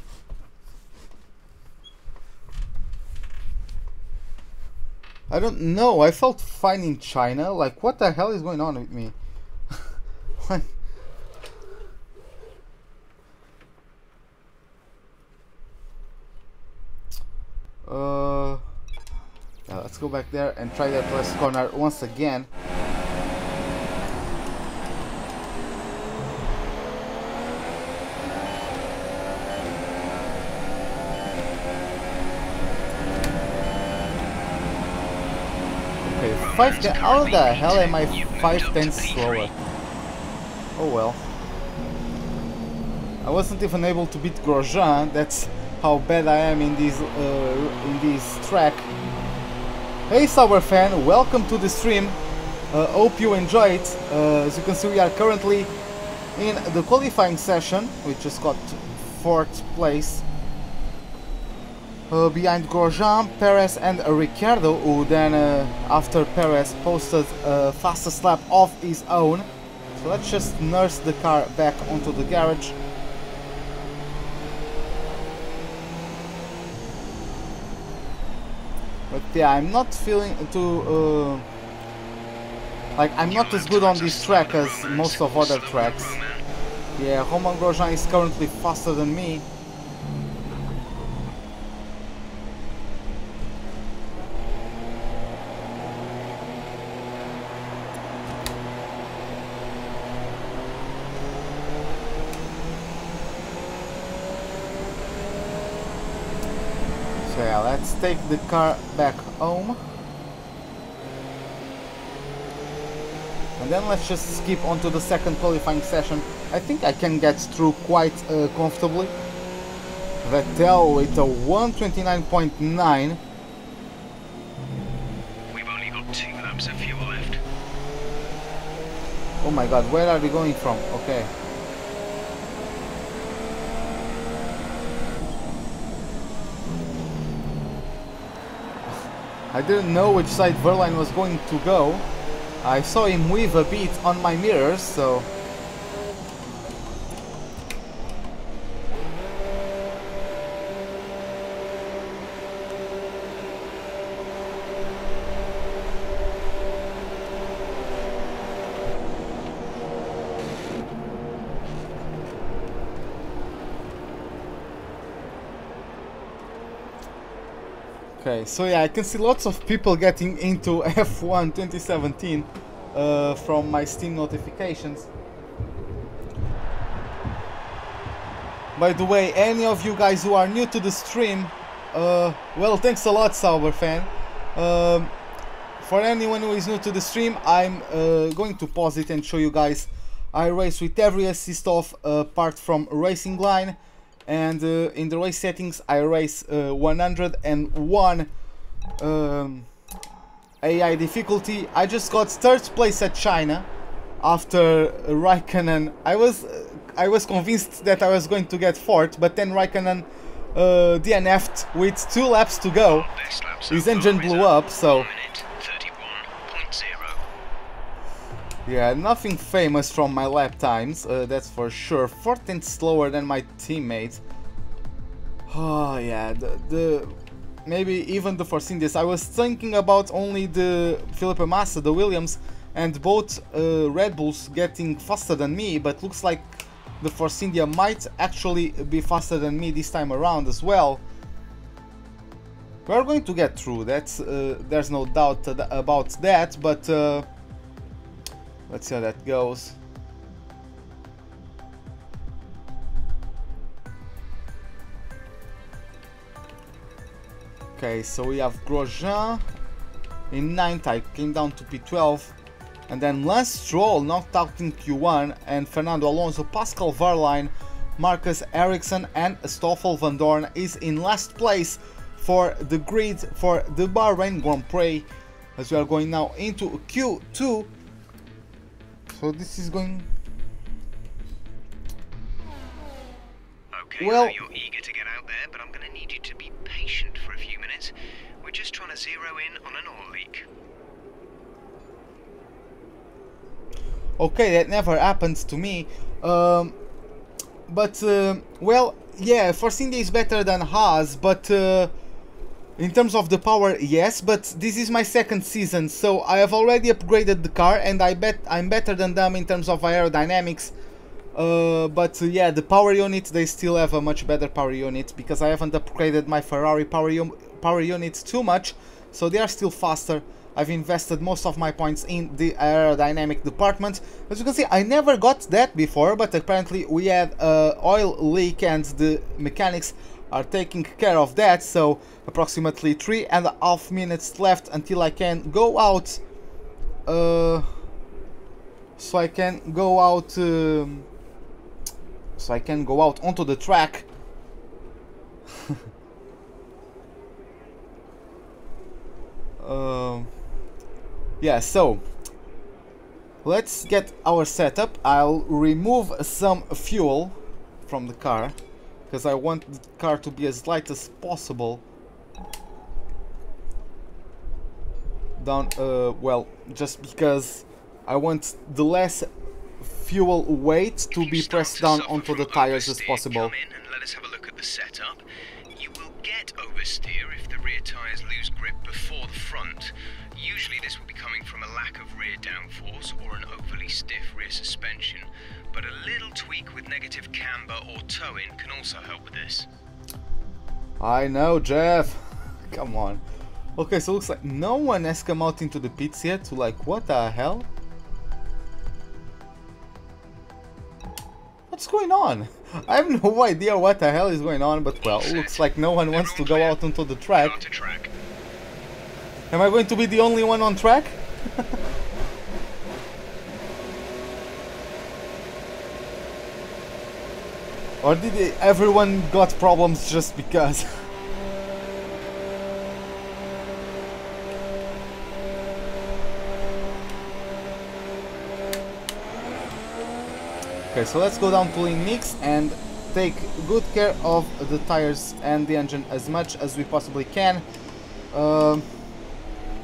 I don't know. I felt fine in China. Like, what the hell is going on with me? Like, yeah, let's go back there and try that last corner once again. How the hell am I 5 tenths slower? Oh well. I wasn't even able to beat Grosjean. That's how bad I am in this track. Hey Sauber fan, welcome to the stream. Hope you enjoy it. As you can see, we are currently in the qualifying session. We just got 4th place. Behind Grosjean, Perez and Ricciardo, who then after Perez posted a fastest lap of his own. So let's just nurse the car back onto the garage. But yeah, I'm not feeling too like, I'm not as good on this track as most of other tracks. Yeah, Romain Grosjean is currently faster than me. So yeah, let's take the car back home. And then let's just skip onto the second qualifying session. I think I can get through quite comfortably. Vettel with a 129.9. We've only got 2 laps of fuel left. Oh my god, where are we going from? Okay. I didn't know which side Verline was going to go. I saw him weave a bit on my mirrors, so... Okay, so yeah, I can see lots of people getting into F1 2017 from my Steam notifications. By the way, any of you guys who are new to the stream, well, thanks a lot, Sauberfan. For anyone who is new to the stream, I'm going to pause it and show you guys. I race with every assist off apart from racing line. And in the race settings I race 101 AI difficulty. I just got third place at China after Raikkonen. I was convinced that I was going to get fourth, but then Raikkonen DNF'd with 2 laps to go. His engine blew up, so... Yeah, nothing famous from my lap times, that's for sure. 4/10 slower than my teammate. Oh yeah, maybe even the Force Indies. I was thinking about only the Felipe Massa, the Williams, and both Red Bulls getting faster than me, but looks like the Force India might actually be faster than me this time around as well. We're going to get through, that's there's no doubt about that, but let's see how that goes. Okay, so we have Grosjean in 9th, I came down to P12, and then Lance Stroll knocked out in Q1, and Fernando Alonso, Pascal Wehrlein, Marcus Ericsson and Stoffel Van Dorn is in last place for the grid for the Bahrain Grand Prix, as we are going now into Q2. So this is going... Okay, well, you're eager to get out there, but I'm going to need you to be patient for a few minutes. We're just trying to zero in on an oil leak. Okay, that never happens to me. Well, yeah, Force India is better than Haas, but in terms of the power, yes, but this is my second season, so I have already upgraded the car, and I bet I'm better than them in terms of aerodynamics. But yeah, the power unit, they still have a much better power unit, because I haven't upgraded my Ferrari power units too much, so they are still faster. I've invested most of my points in the aerodynamic department. As you can see, I never got that before, but apparently we had oil leak and the mechanics are taking care of that, so approximately 3.5 minutes left until I can go out. So I can go out onto the track. Yeah, so let's get our setup. I'll remove some fuel from the car, because I want the car to be as light as possible. Down, well, just because I want the less fuel weight to be pressed down onto the tires as possible. Come in and let us have a look at the setup. You will get oversteer if the rear tires lose grip before the front. Usually this will be coming from a lack of rear downforce or an overly stiff rear suspension, but a little tweak with negative camber or toe-in can also help with this. I know, Jeff. Come on. Okay, so it looks like no one has come out into the pits yet, to like, what the hell? What's going on? I have no idea what the hell is going on, but well, it looks like no one wants to go out onto the track. Am I going to be the only one on track? Or did everyone got problems just because? Okay, so let's go down to lean mix and take good care of the tires and the engine as much as we possibly can.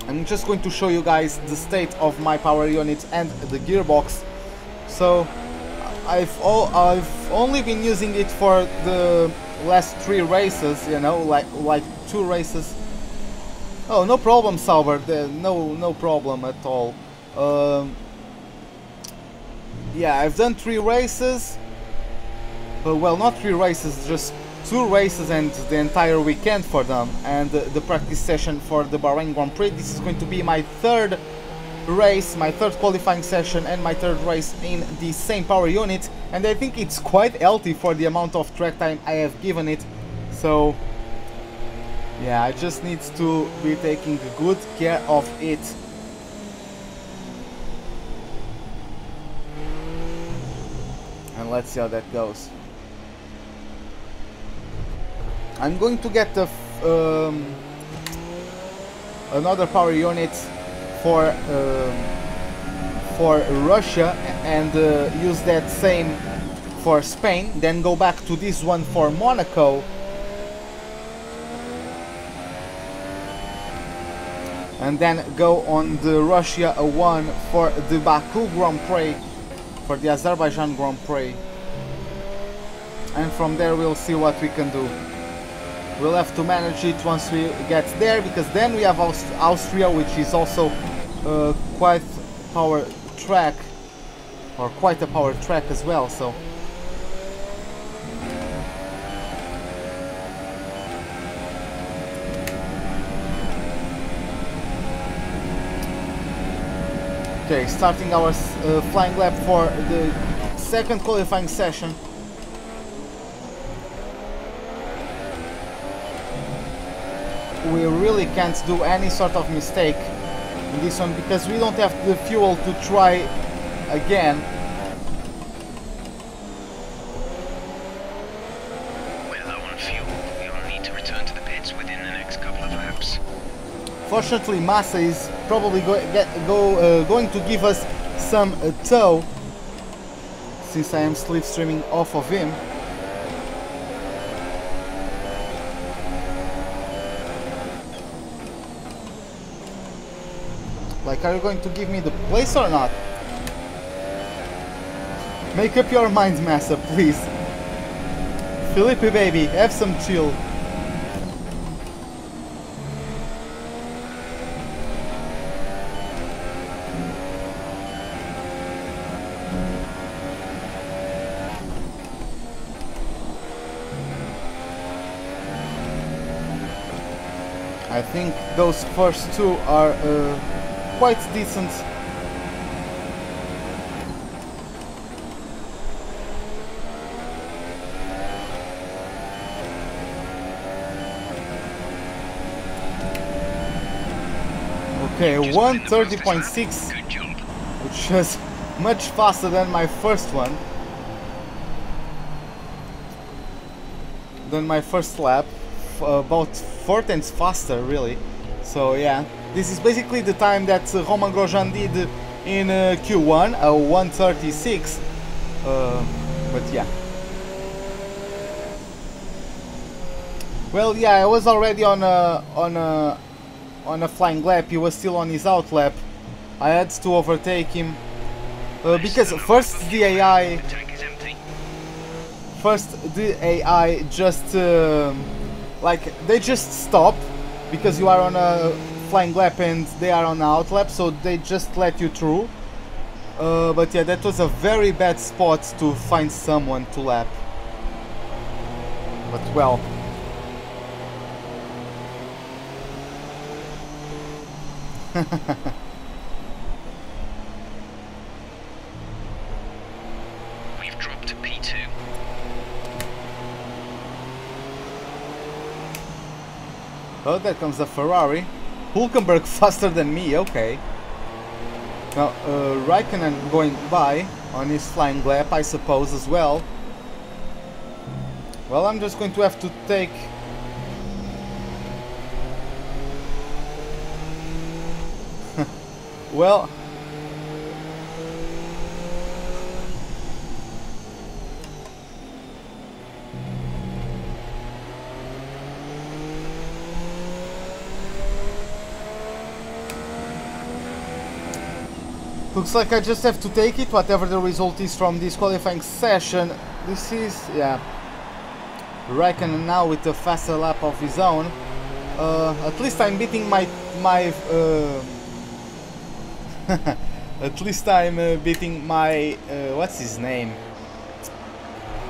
I'm just going to show you guys the state of my power unit and the gearbox. So I've only been using it for the last 3 races, you know, like 2 races. Oh, no problem, Sauber. No problem at all. Yeah, I've done 3 races. Well, not 3 races, just 2 races and the entire weekend for them, and the practice session for the Bahrain Grand Prix. This is going to be my 3rd race, my 3rd qualifying session, and my 3rd race in the same power unit, and I think it's quite healthy for the amount of track time I have given it. So yeah, I just need to be taking good care of it. And let's see how that goes. I'm going to get the another power unit for Russia and use that same for Spain, then go back to this one for Monaco, and then go on the Russia one for the Baku Grand Prix, for the Azerbaijan Grand Prix, and from there we'll see what we can do. We'll have to manage it once we get there, because then we have Austria, which is also quite power track, or quite a power track as well. So okay, starting our flying lap for the 2nd qualifying session. We really can't do any sort of mistake in this one, because we don't have the fuel to try again. We're low on fuel. We'll need to return to the pits within the next couple of laps. Fortunately, Massa is probably going to give us some tow, since I am slipstreaming off of him. Like, are you going to give me the place or not? Make up your mind, Massa, please. Felipe, baby, have some chill. I think those first 2 are quite decent. Okay, 1:30.6, which is much faster than my first one, than my first lap, about 4 tenths faster, really. So yeah, this is basically the time that Romain Grosjean did in Q1, 1:36. But yeah. Well, yeah, I was already on a flying lap. He was still on his out lap. I had to overtake him because first the AI just like, they just stop because you are on a flying lap and they are on an out lap, so they just let you through. But yeah, that was a very bad spot to find someone to lap. But well. We've dropped to P2. Oh, there comes a Ferrari. Hulkenberg faster than me, okay. Now, Raikkonen going by on his flying lap, I suppose, as well. Well, I'm just going to have to take... well... Looks like I just have to take it, whatever the result is from this qualifying session. This is, yeah, Raikkonen now with a faster lap of his own. At least I'm beating my at least I'm beating my what's his name?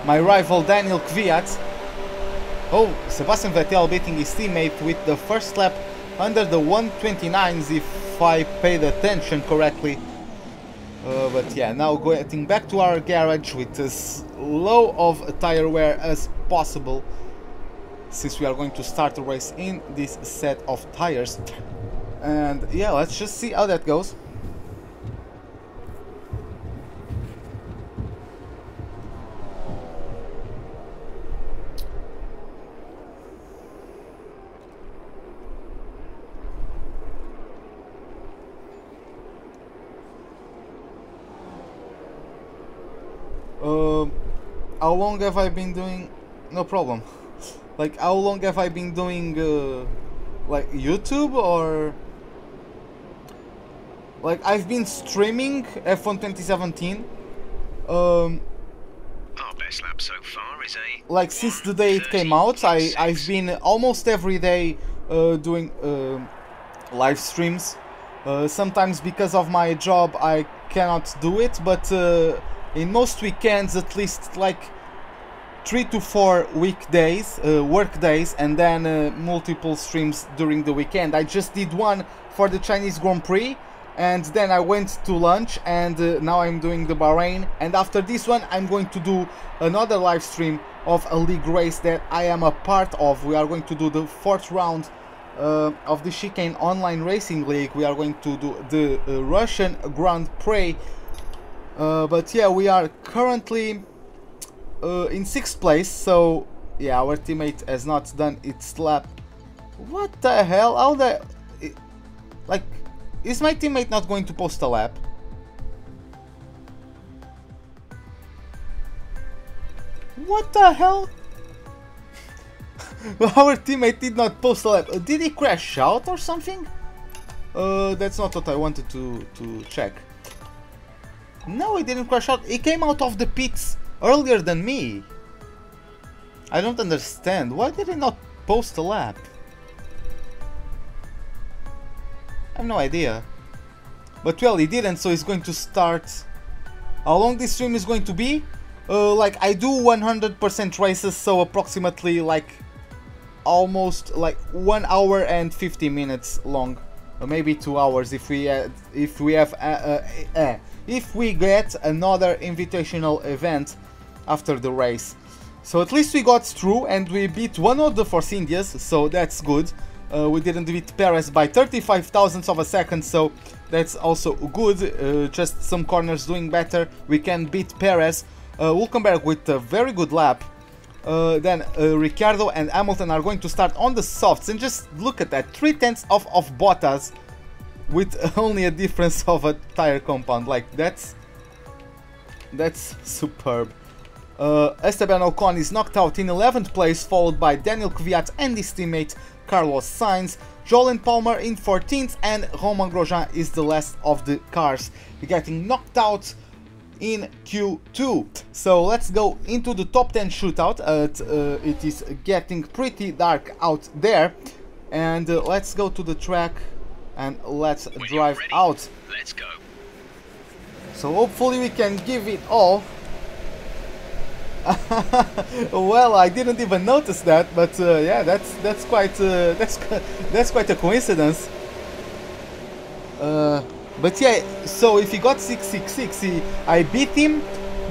My rival Daniel Kvyat. Oh, Sebastian Vettel beating his teammate with the first lap under the 129s, if I paid attention correctly. But yeah, now getting back to our garage with as low of a tire wear as possible, since we are going to start the race in this set of tires. And yeah, let's just see how that goes. How long have I been doing? No problem. Like, how long have I been doing like YouTube, or like I've been streaming F1 2017 Our best lap so far is a like since the day it came out. I've been almost every day doing live streams. Sometimes because of my job I cannot do it, but in most weekends, at least like 3 to 4 weekdays, work days, and then multiple streams during the weekend. I just did one for the Chinese Grand Prix, and then I went to lunch, and now I'm doing the Bahrain. And after this one, I'm going to do another live stream of a league race that I am a part of. We are going to do the 4th round of the Chicane Online Racing League. We are going to do the Russian Grand Prix. But yeah, we are currently in 6th place, so yeah, our teammate has not done its lap. What the hell? How the... like, is my teammate not going to post a lap? What the hell? Our teammate did not post a lap. Did he crash out or something? That's not what I wanted to check. No, he didn't crash out. He came out of the pits earlier than me. I don't understand. Why did he not post a lap? I have no idea. But well, he didn't, so he's going to start. How long this stream is going to be? Like, I do 100% races, so approximately like almost like 1 hour and 50 minutes long. Maybe 2 hours if we get another invitational event after the race. So at least we got through and we beat one of the Force Indias, so that's good. We didn't beat Perez by 35 thousandths of a second, so that's also good. Just some corners doing better, we can beat Perez. We'll come back with a very good lap. Then Ricciardo and Hamilton are going to start on the softs, and just look at that, 3/10 of Bottas with only a difference of a tire compound. Like, that's superb. Esteban Ocon is knocked out in 11th place, followed by Daniel Kvyat and his teammate Carlos Sainz. Jolyon Palmer in 14th, and Romain Grosjean is the last of the cars, getting knocked out in Q2. So let's go into the top 10 shootout. It is getting pretty dark out there, and let's go to the track and let's drive out. Let's go. So hopefully we can give it all. Well, I didn't even notice that, but yeah, that's quite a coincidence. But yeah, so if he got 666, I beat him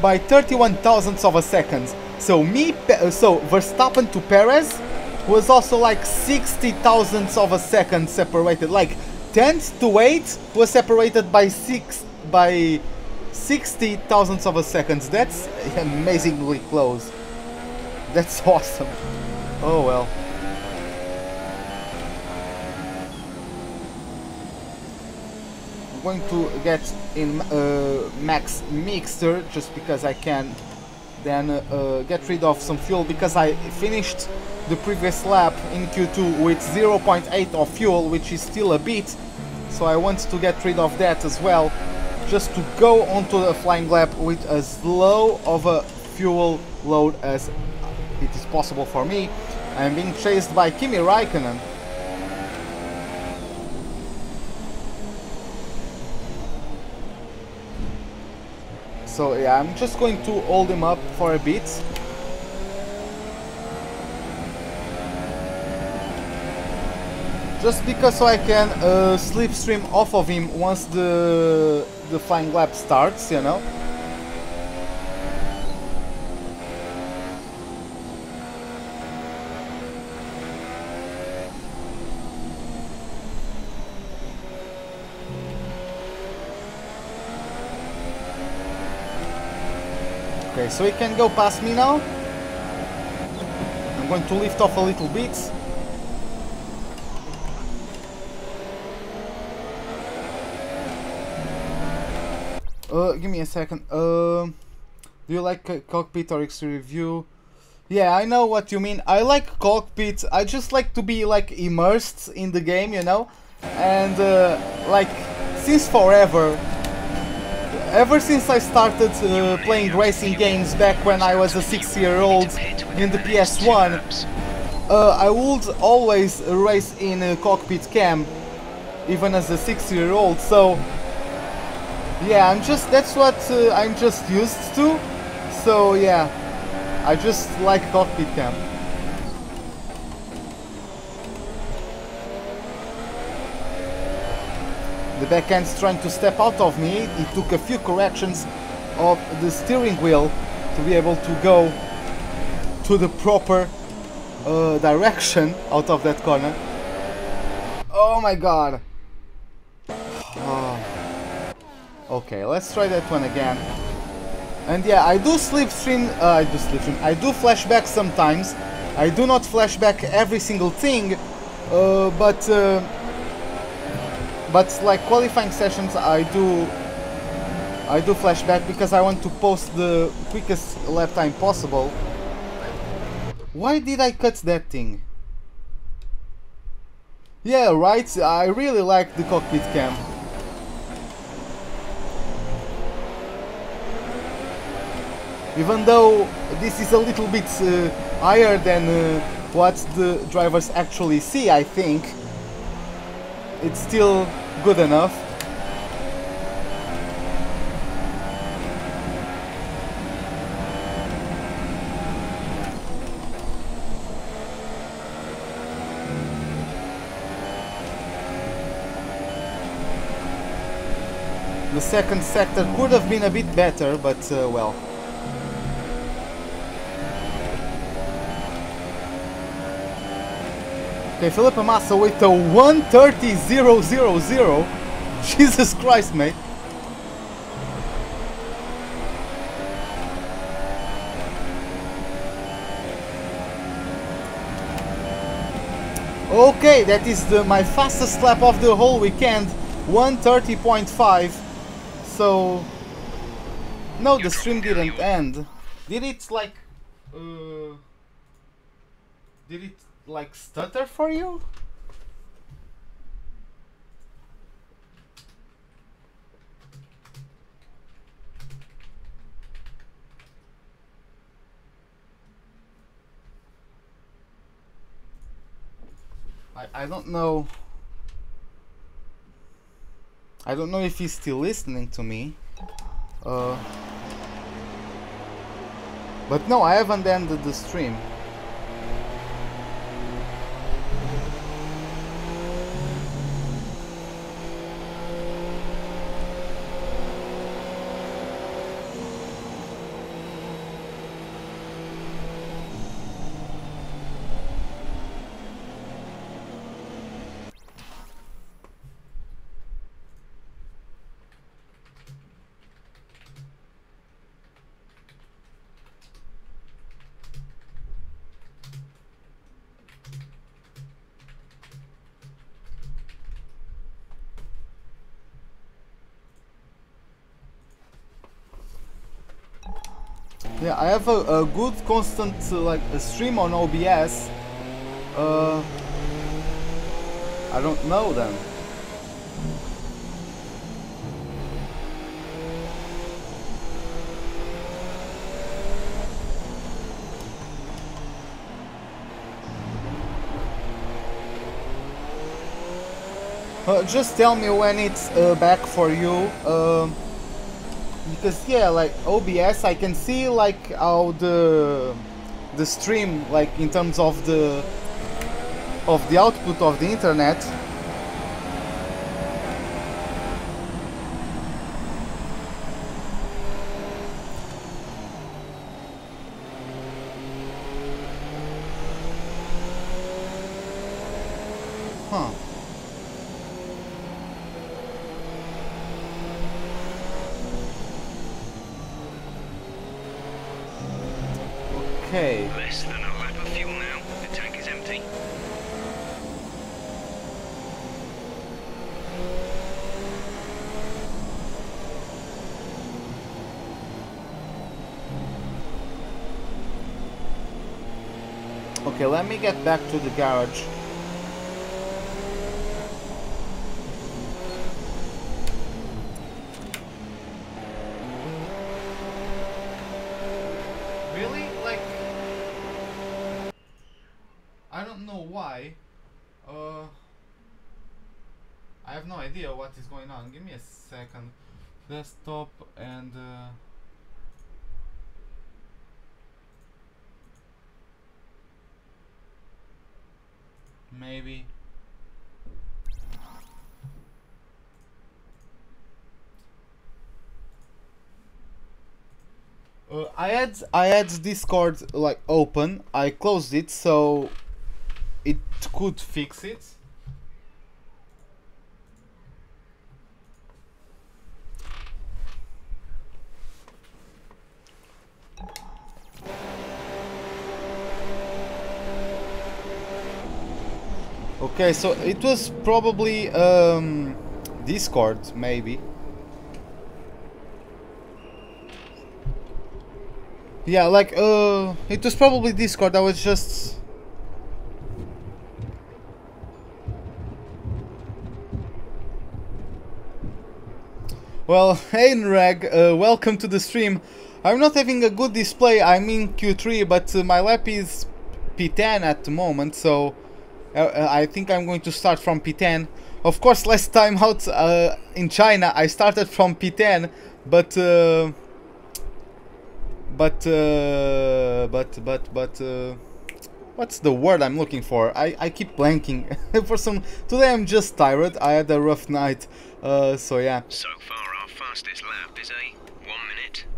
by 31 thousandths of a second. So Verstappen to Perez was also like 60 thousandths of a second separated. Like 10th to 8th was separated by 60 thousandths of a second. That's amazingly close. That's awesome. Oh well. I'm going to get in max mixture just because I can. Then get rid of some fuel, because I finished the previous lap in Q2 with 0.8 of fuel, which is still a bit. So I want to get rid of that as well, just to go onto the flying lap with as low of a fuel load as it is possible for me. I'm being chased by Kimi Raikkonen. So yeah, I'm just going to hold him up for a bit. Just because so I can slipstream off of him once the flying lap starts, you know. Okay, so he can go past me now. I'm going to lift off a little bit. Give me a second. Do you like cockpit or exterior view? Yeah, I know what you mean. I like cockpit. I just like to be like immersed in the game, you know. And like since forever, ever since I started playing racing games back when I was a 6-year-old in the PS1, I would always race in a cockpit cam, even as a 6-year-old. So yeah, that's what I'm just used to. So yeah, I just like cockpit cam. The backend's trying to step out of me. It took a few corrections of the steering wheel to be able to go to the proper direction out of that corner. Oh my god. Oh. Okay, let's try that one again. And yeah, I do slipstream. I do flashback sometimes. I do not flashback every single thing, but like qualifying sessions, I do flashback because I want to post the quickest lap time possible. Why did I cut that thing? Yeah, right. I really like the cockpit cam. Even though this is a little bit higher than what the drivers actually see, I think it's still good enough. The second sector could have been a bit better, but well. Okay, Felipe Massa with a 1:30.000. Jesus Christ, mate. Okay, that is my fastest lap of the whole weekend, 1:30.5. So no, the stream didn't end. Did it like stutter for you? I don't know. I don't know if he's still listening to me. But no, I haven't ended the stream. Yeah, I have a good constant like a stream on OBS. I don't know then. Just tell me when it's back for you. Because yeah, like OBS, I can see like how the stream, like in terms of the output of the internet. Huh. Okay. Less than a lap of fuel now. The tank is empty. Okay, let me get back to the garage. Really? Like, I don't know why. I have no idea what is going on. Give me a second. Desktop and maybe. I had Discord like open. I closed it, so it could fix it. Okay, so it was probably Discord, maybe. Yeah, like it was probably Discord. I was just well, hey Nreg, welcome to the stream. I'm not having a good display. I'm in Q3, but my lap is P10 at the moment, so I think I'm going to start from P10. Of course, last time out in China, I started from P10, but what's the word I'm looking for? I keep blanking. Today I'm just tired. I had a rough night, so yeah. So far, our fastest lap is a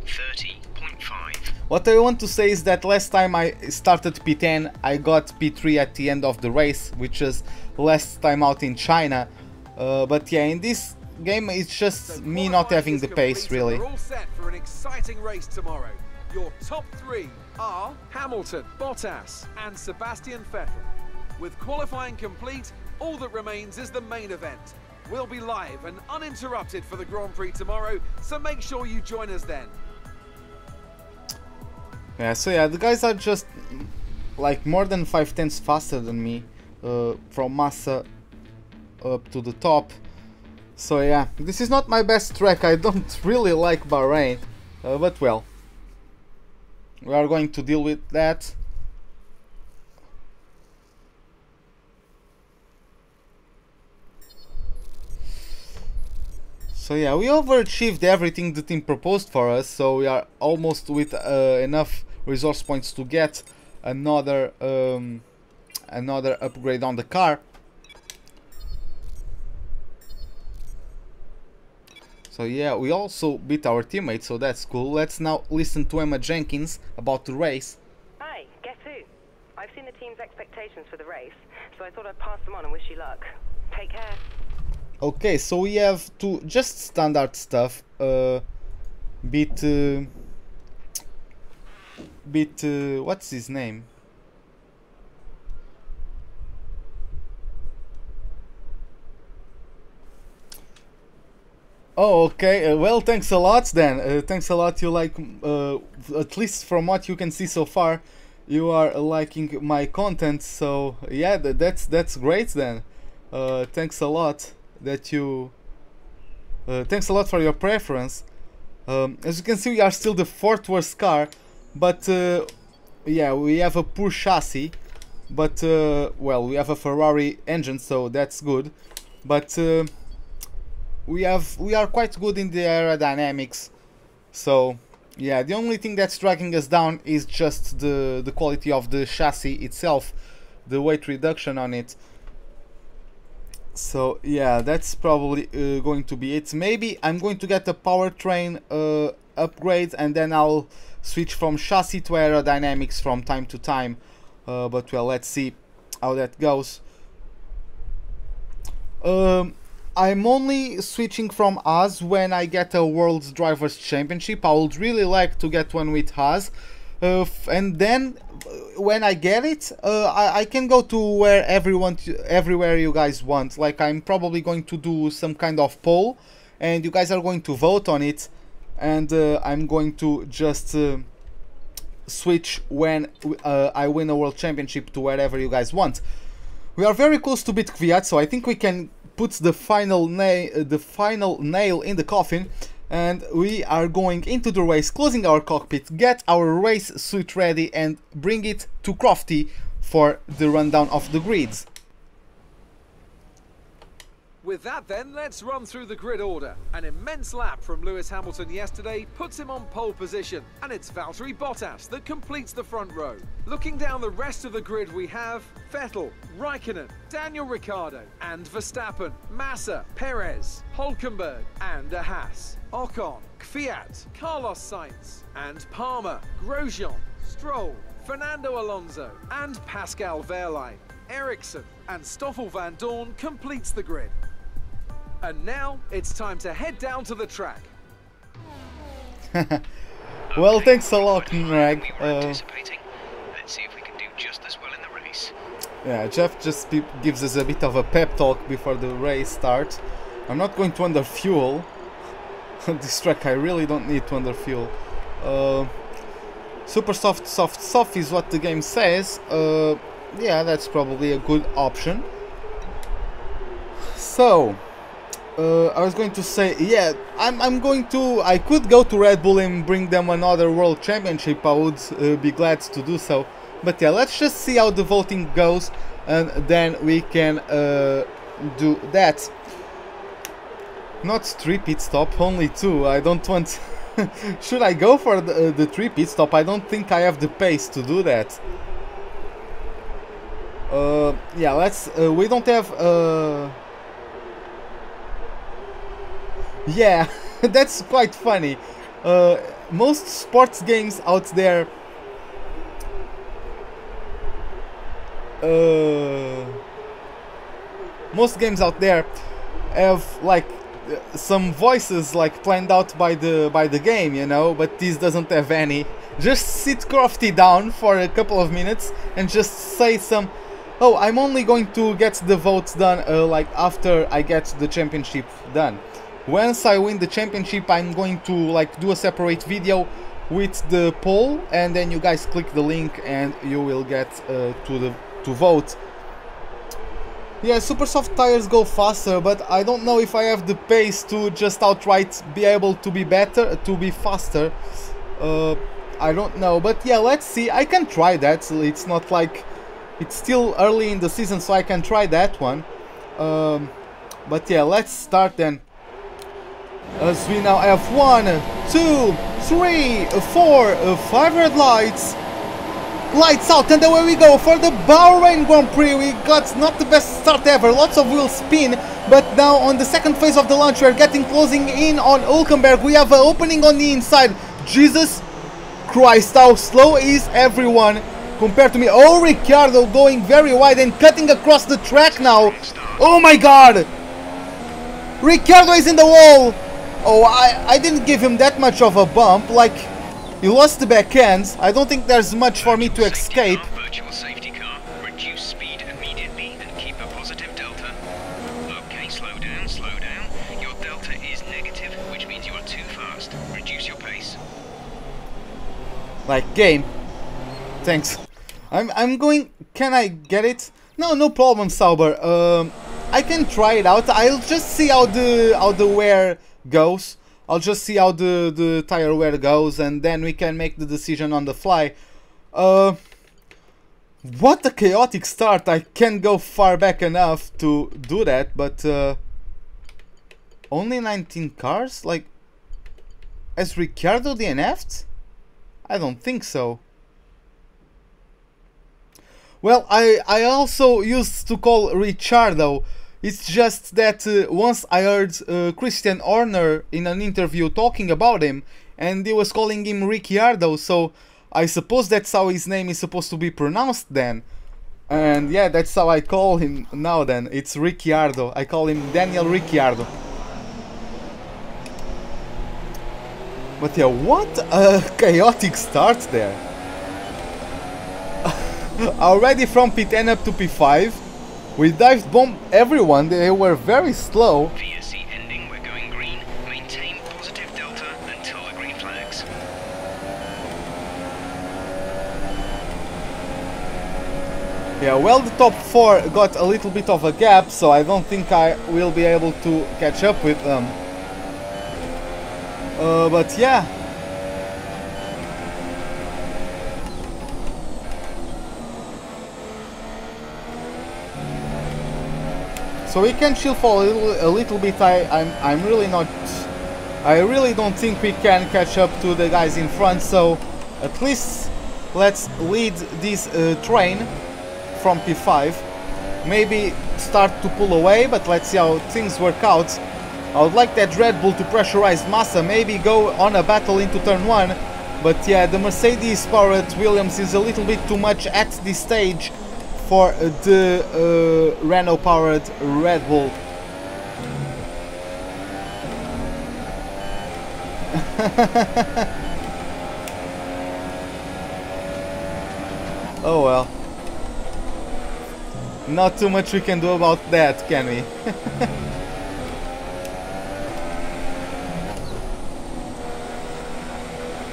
1:30.5. What I want to say is that last time I started P10, I got P3 at the end of the race, which is last time out in China. But yeah, in this game, it's just me not having the pace, really. We're all set for an exciting race tomorrow. Your top three are Hamilton, Bottas and Sebastian Vettel. With qualifying complete, all that remains is the main event. We'll be live and uninterrupted for the Grand Prix tomorrow, so make sure you join us then. Yeah, so yeah, the guys are just like more than 5/10 faster than me, from Massa up to the top. So yeah, this is not my best track. I don't really like Bahrain, but well, we are going to deal with that. So yeah, we overachieved everything the team proposed for us, so we are almost with enough resource points to get another another upgrade on the car. So yeah, we also beat our teammates, so that's cool. Let's now listen to Emma Jenkins about the race. Hi, guess who? I've seen the team's expectations for the race, so I thought I'd pass them on and wish you luck. Take care. Okay, so we have to just standard stuff. Beat what's his name? Oh, okay. Well, thanks a lot then. Thanks a lot. You like, at least from what you can see so far, you are liking my content. So yeah, that's great then. Thanks a lot that you. Thanks a lot for your preference. As you can see, we are still the 4th worst car, but yeah, we have a poor chassis. But well, we have a Ferrari engine, so that's good. but we are quite good in the aerodynamics. So yeah, the only thing that's dragging us down is just the quality of the chassis itself, the weight reduction on it. So yeah, that's probably going to be it. Maybe I'm going to get a powertrain upgrade, and then I'll switch from chassis to aerodynamics from time to time. But well, let's see how that goes. I'm only switching from Haas when I get a World Drivers' Championship. I would really like to get one with Haas. And then when I get it, I can go to where everywhere you guys want. Like, I'm probably going to do some kind of poll, and you guys are going to vote on it, and I'm going to just switch when I win a World Championship to wherever you guys want. We are very close to beat Kvyat, so I think we can put the final nail in the coffin. And we are going into the race, closing our cockpit, get our race suit ready, and bring it to Crofty for the rundown of the grids. With that then, let's run through the grid order. An immense lap from Lewis Hamilton yesterday puts him on pole position, and it's Valtteri Bottas that completes the front row. Looking down the rest of the grid, we have Vettel, Raikkonen, Daniel Ricciardo, and Verstappen, Massa, Perez, Hülkenberg, and a Haas. Ocon, Kvyat, Carlos Sainz, and Palmer, Grosjean, Stroll, Fernando Alonso, and Pascal Wehrlein. Ericsson and Stoffel van Dorn completes the grid. And now it's time to head down to the track. Well, thanks a lot, Greg. Let's see if we can do just as well in the race. Yeah, Jeff just gives us a bit of a pep talk before the race starts. I'm not going to under fuel. This track I really don't need to under fuel. Super soft is what the game says. Yeah, that's probably a good option. So I was going to say, yeah, I could go to Red Bull and bring them another World Championship. I would be glad to do so. But yeah, let's just see how the voting goes, and then we can do that. Not 3 pit stop, only 2. I don't want... Should I go for the 3 pit stop? I don't think I have the pace to do that. Yeah, let's... we don't have... Yeah, that's quite funny. Most sports games out there... most games out there have, like, some voices like planned out by the game, you know, but this doesn't have any. Just sit Crofty down for a couple of minutes and just say some, oh, I'm only going to get the votes done like after I get the championship done. Once I win the championship, I'm going to like do a separate video with the poll, and then you guys click the link and you will get to vote. Yeah, super soft tires go faster, but I don't know if I have the pace to just outright be able to be faster. I don't know, but yeah, let's see. I can try that. It's not like it's still early in the season, so I can try that one. But yeah, let's start then. As we now have 1, 2, 3, 4, 5 red lights. Lights out, and away we go for the Bahrain Grand Prix. We got not the best start ever, lots of wheel spin, but now on the second phase of the launch we're closing in on Hülkenberg. We have an opening on the inside. Jesus Christ, how slow is everyone compared to me. Oh, Ricciardo going very wide and cutting across the track now. Oh my god, Ricciardo is in the wall. Oh, I didn't give him that much of a bump, like... He lost the back end. I don't think there's much for me to escape. Virtual safety car. Reduce speed immediately and keep a positive delta. Okay, slow down, slow down. Your delta is negative, which means you are too fast. Reduce your pace. Like, game. Thanks. I'm going... Can I get it? No problem, Sauber. I can try it out. I'll just see how the wear goes. I'll just see how the tire wear goes, and then we can make the decision on the fly. What a chaotic start. I can't go far back enough to do that, but only 19 cars? Like, has Ricciardo DNF'd? I don't think so. Well, I also used to call Ricciardo. It's just that once I heard Christian Horner in an interview talking about him, and he was calling him Ricciardo, so I suppose that's how his name is supposed to be pronounced then. And yeah, that's how I call him now then. It's Ricciardo. I call him Daniel Ricciardo. But yeah, what a chaotic start there. Already from P10 up to P5. We dive bombed everyone. They were very slow. VSC ending, we're going green. Maintain positive delta until the green flags. Yeah, well, the top 4 got a little bit of a gap, so I don't think I will be able to catch up with them. But yeah. So we can chill for a little bit. I'm really not. I really don't think we can catch up to the guys in front. So at least let's lead this train from P5. Maybe start to pull away, but let's see how things work out. I would like that Red Bull to pressurize Massa, maybe go on a battle into turn 1. But yeah, the Mercedes powered Williams is a little bit too much at this stage for the Renault powered Red Bull. Oh well. Not too much we can do about that, can we?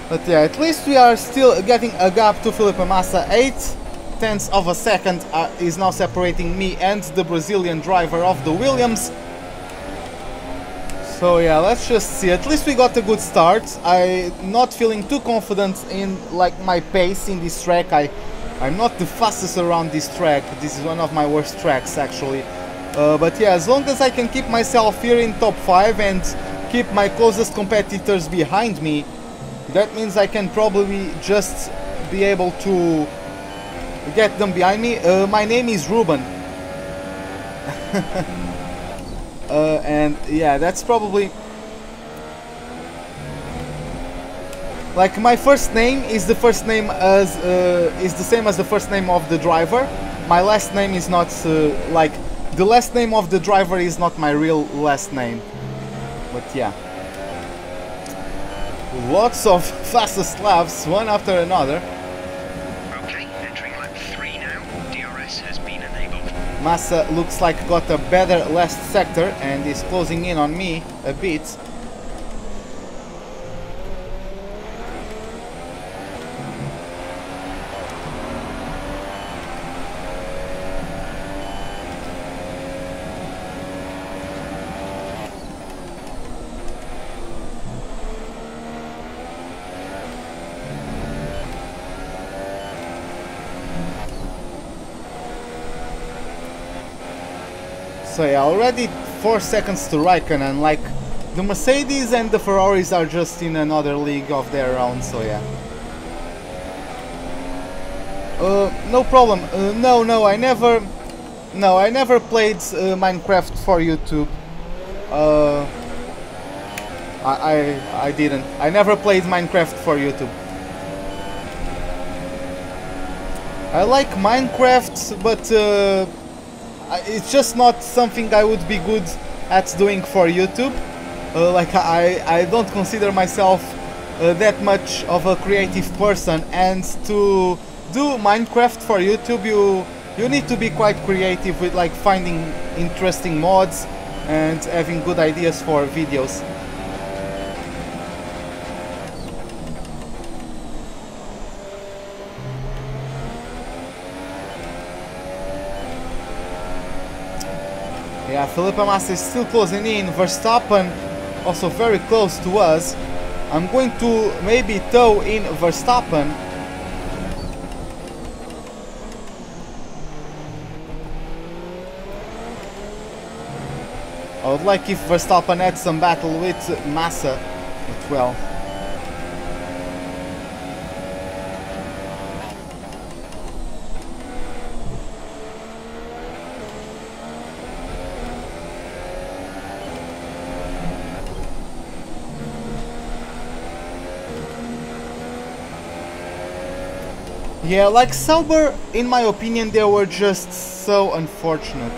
But yeah, at least we are still getting a gap to Felipe Massa. 0.8 of a second is now separating me and the Brazilian driver of the Williams. So yeah, let's just see. At least we got a good start. I'm not feeling too confident in like my pace in this track. I'm not the fastest around this track. This is one of my worst tracks actually. But yeah, as long as I can keep myself here in top 5 and keep my closest competitors behind me, that means I can probably just be able to get them behind me. My name is Ruben. And yeah, that's probably like my first name is the first name as is the same as the first name of the driver. My last name is not like the last name of the driver is not my real last name. But yeah, lots of fastest laps, one after another. Okay, entering lap 3 now. DRS has been enabled. Massa looks like got a better last sector and is closing in on me a bit. So yeah, already 4 seconds to Raikkonen. Like the Mercedes and the Ferraris are just in another league of their own. So yeah. No problem. No, I never played Minecraft for YouTube. I didn't. I never played Minecraft for YouTube. I like Minecraft, but it's just not something I would be good at doing for YouTube. Like I don't consider myself that much of a creative person, and to do Minecraft for YouTube you need to be quite creative with like finding interesting mods and having good ideas for videos. Yeah, Felipe Massa is still closing in. Verstappen also very close to us. I'm going to maybe tow in Verstappen. I would like if Verstappen had some battle with Massa, but well. Yeah, like Sauber, in my opinion, they were just so unfortunate.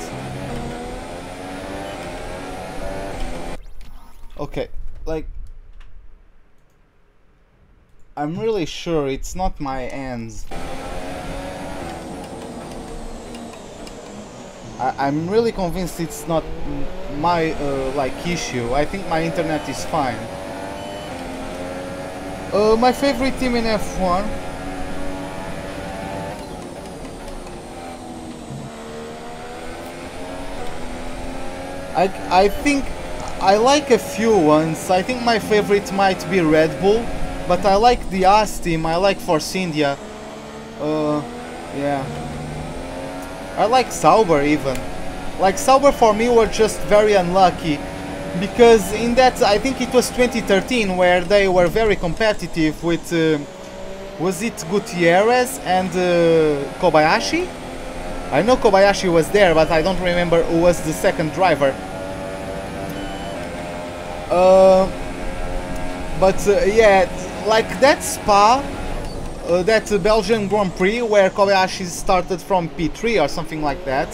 Okay, like, I'm really sure it's not my hands. I'm really convinced it's not my like issue. I think my internet is fine. My favorite team in F1. I think I like a few ones. I think my favorite might be Red Bull, but I like the Haas team. I like Force India. Yeah. I like Sauber even. Like Sauber for me were just very unlucky, because in that, I think it was 2013 where they were very competitive with was it Gutierrez and Kobayashi? I know Kobayashi was there, but I don't remember who was the second driver. Yeah, like that Spa, that Belgian Grand Prix where Kobayashi started from P3 or something like that.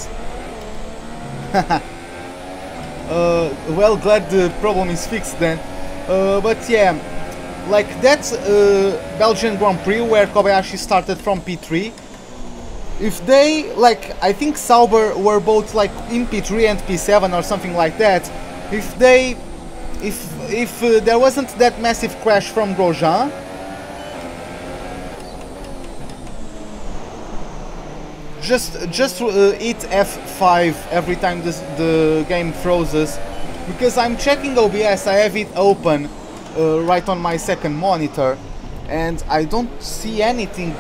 Well, glad the problem is fixed then. But yeah, like that Belgian Grand Prix where Kobayashi started from P3. If they, like, I think Sauber were both like in P3 and P7 or something like that. If they, if there wasn't that massive crash from Grosjean, just hit F5 every time the game freezes, because I'm checking OBS. I have it open right on my second monitor, and I don't see anything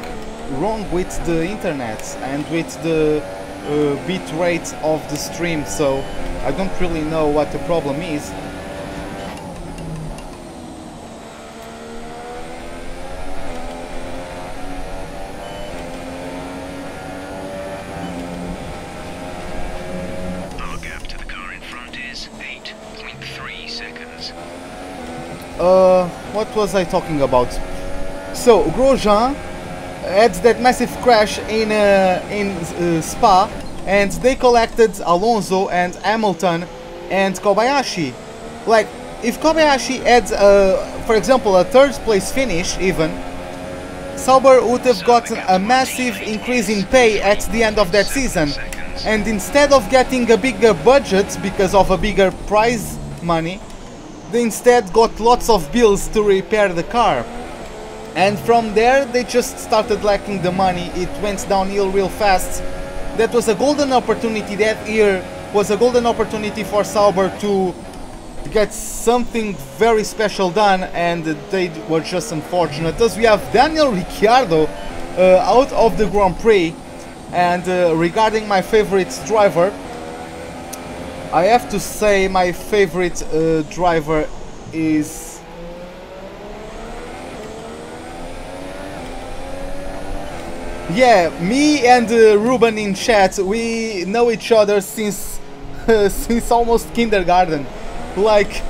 wrong with the internet and with the bit rate of the stream, so I don't really know what the problem is. Our gap to the car in front is 8.3 seconds. What was I talking about? So Grosjean had that massive crash in Spa, and they collected Alonso and Hamilton and Kobayashi. Like, if Kobayashi had, for example, a third place finish even, Sauber would have gotten a massive increase in pay at the end of that season, and instead of getting a bigger budget because of a bigger prize money, they instead got lots of bills to repair the car. And from there, they just started lacking the money. It went downhill real fast. That was a golden opportunity. That year was a golden opportunity for Sauber to get something very special done, and they were just unfortunate. Thus, we have Daniel Ricciardo out of the Grand Prix. And regarding my favorite driver, I have to say my favorite driver is... Yeah, me and Ruben in chat, we know each other since since almost kindergarten. Like,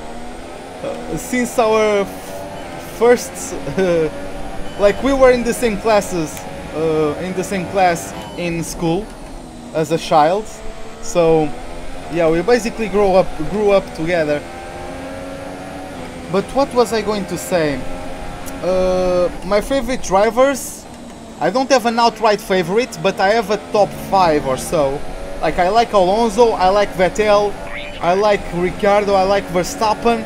since our first... like, we were in the same classes, in the same class in school as a child. So, yeah, we basically grew up together. But what was I going to say? My favorite drivers... I don't have an outright favorite, but I have a top 5 or so. Like, I like Alonso, I like Vettel, I like Ricciardo, I like Verstappen,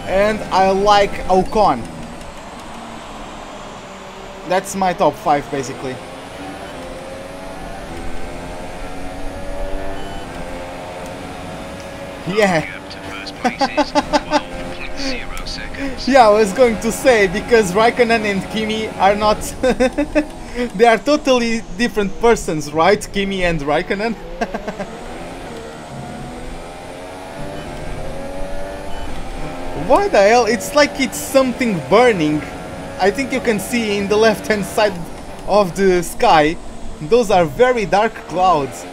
and I like Ocon. That's my top 5 basically. Yeah. Yeah, I was going to say, because Raikkonen and Kimi are not... they are totally different persons, right? Kimi and Raikkonen. What the hell? It's like it's something burning. I think you can see in the left hand side of the sky. Those are very dark clouds.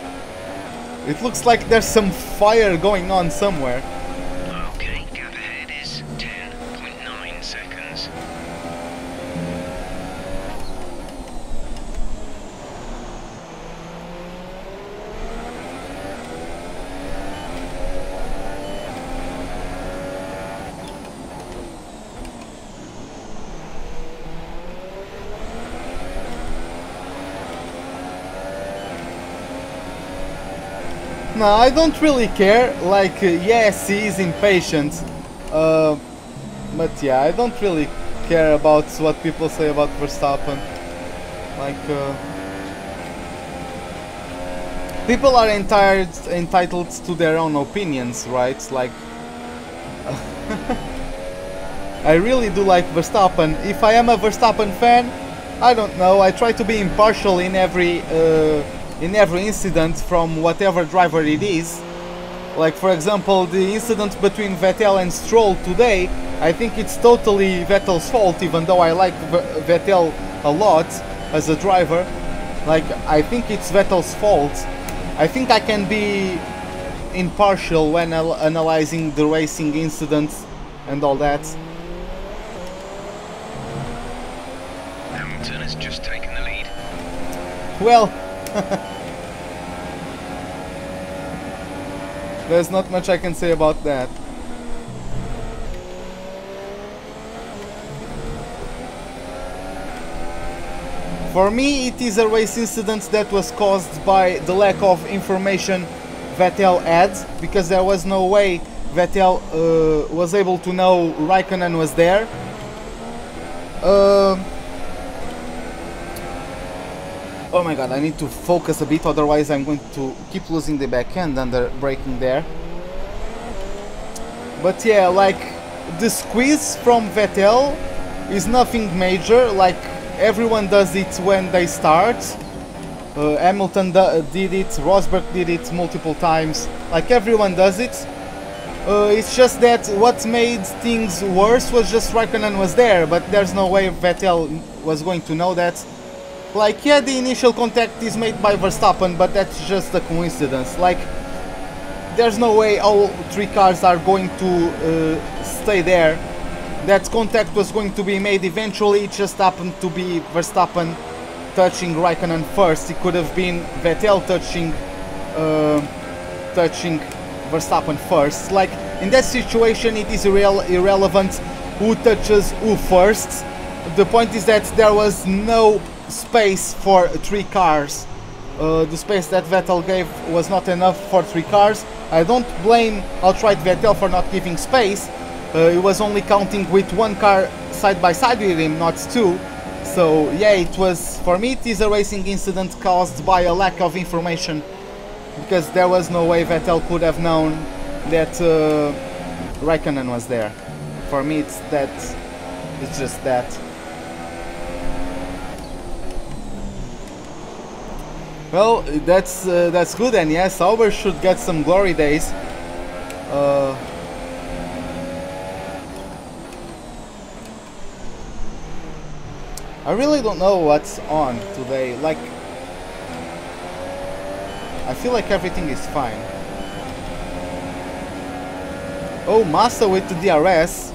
It looks like there's some fire going on somewhere. Okay, gap ahead is 10.9 seconds. No, I don't really care. Like, yes, he is impatient. But yeah, I don't really care about what people say about Verstappen. Like, people are entitled to their own opinions, right? Like, I really do like Verstappen. If I am a Verstappen fan, I don't know. I try to be impartial in every incident from whatever driver it is. Like, for example, the incident between Vettel and Stroll today, I think it's totally Vettel's fault, even though I like Vettel a lot as a driver. Like, I think it's Vettel's fault. I think I can be impartial when analyzing the racing incidents and all that. Hamilton has just taken the lead. Well, there's not much I can say about that. For me, it is a race incident that was caused by the lack of information Vettel had, because there was no way Vettel was able to know Raikkonen was there. Oh my god, I need to focus a bit, otherwise I'm going to keep losing the back end under braking there. But yeah, like, the squeeze from Vettel is nothing major. Like, everyone does it when they start. Hamilton did it, Rosberg did it multiple times. Like, everyone does it. It's just that what made things worse was just Raikkonen was there, but there's no way Vettel was going to know that. Like, yeah, the initial contact is made by Verstappen, but that's just a coincidence. Like, there's no way all three cars are going to stay there. That contact was going to be made eventually. It just happened to be Verstappen touching Raikkonen first. It could have been Vettel touching Verstappen first. Like, in that situation, it is irrelevant who touches who first. The point is that there was no space for three cars. The space that Vettel gave was not enough for three cars. I don't blame outright Vettel for not giving space. He was only counting with one car side by side with him, not two. So yeah, it was, for me, it is a racing incident caused by a lack of information, because there was no way Vettel could have known that Raikkonen was there. For me, it's just that. Well, that's good, and yes, Sauber should get some glory days. I really don't know what's on today. Like, I feel like everything is fine. Oh, Massa with the DRS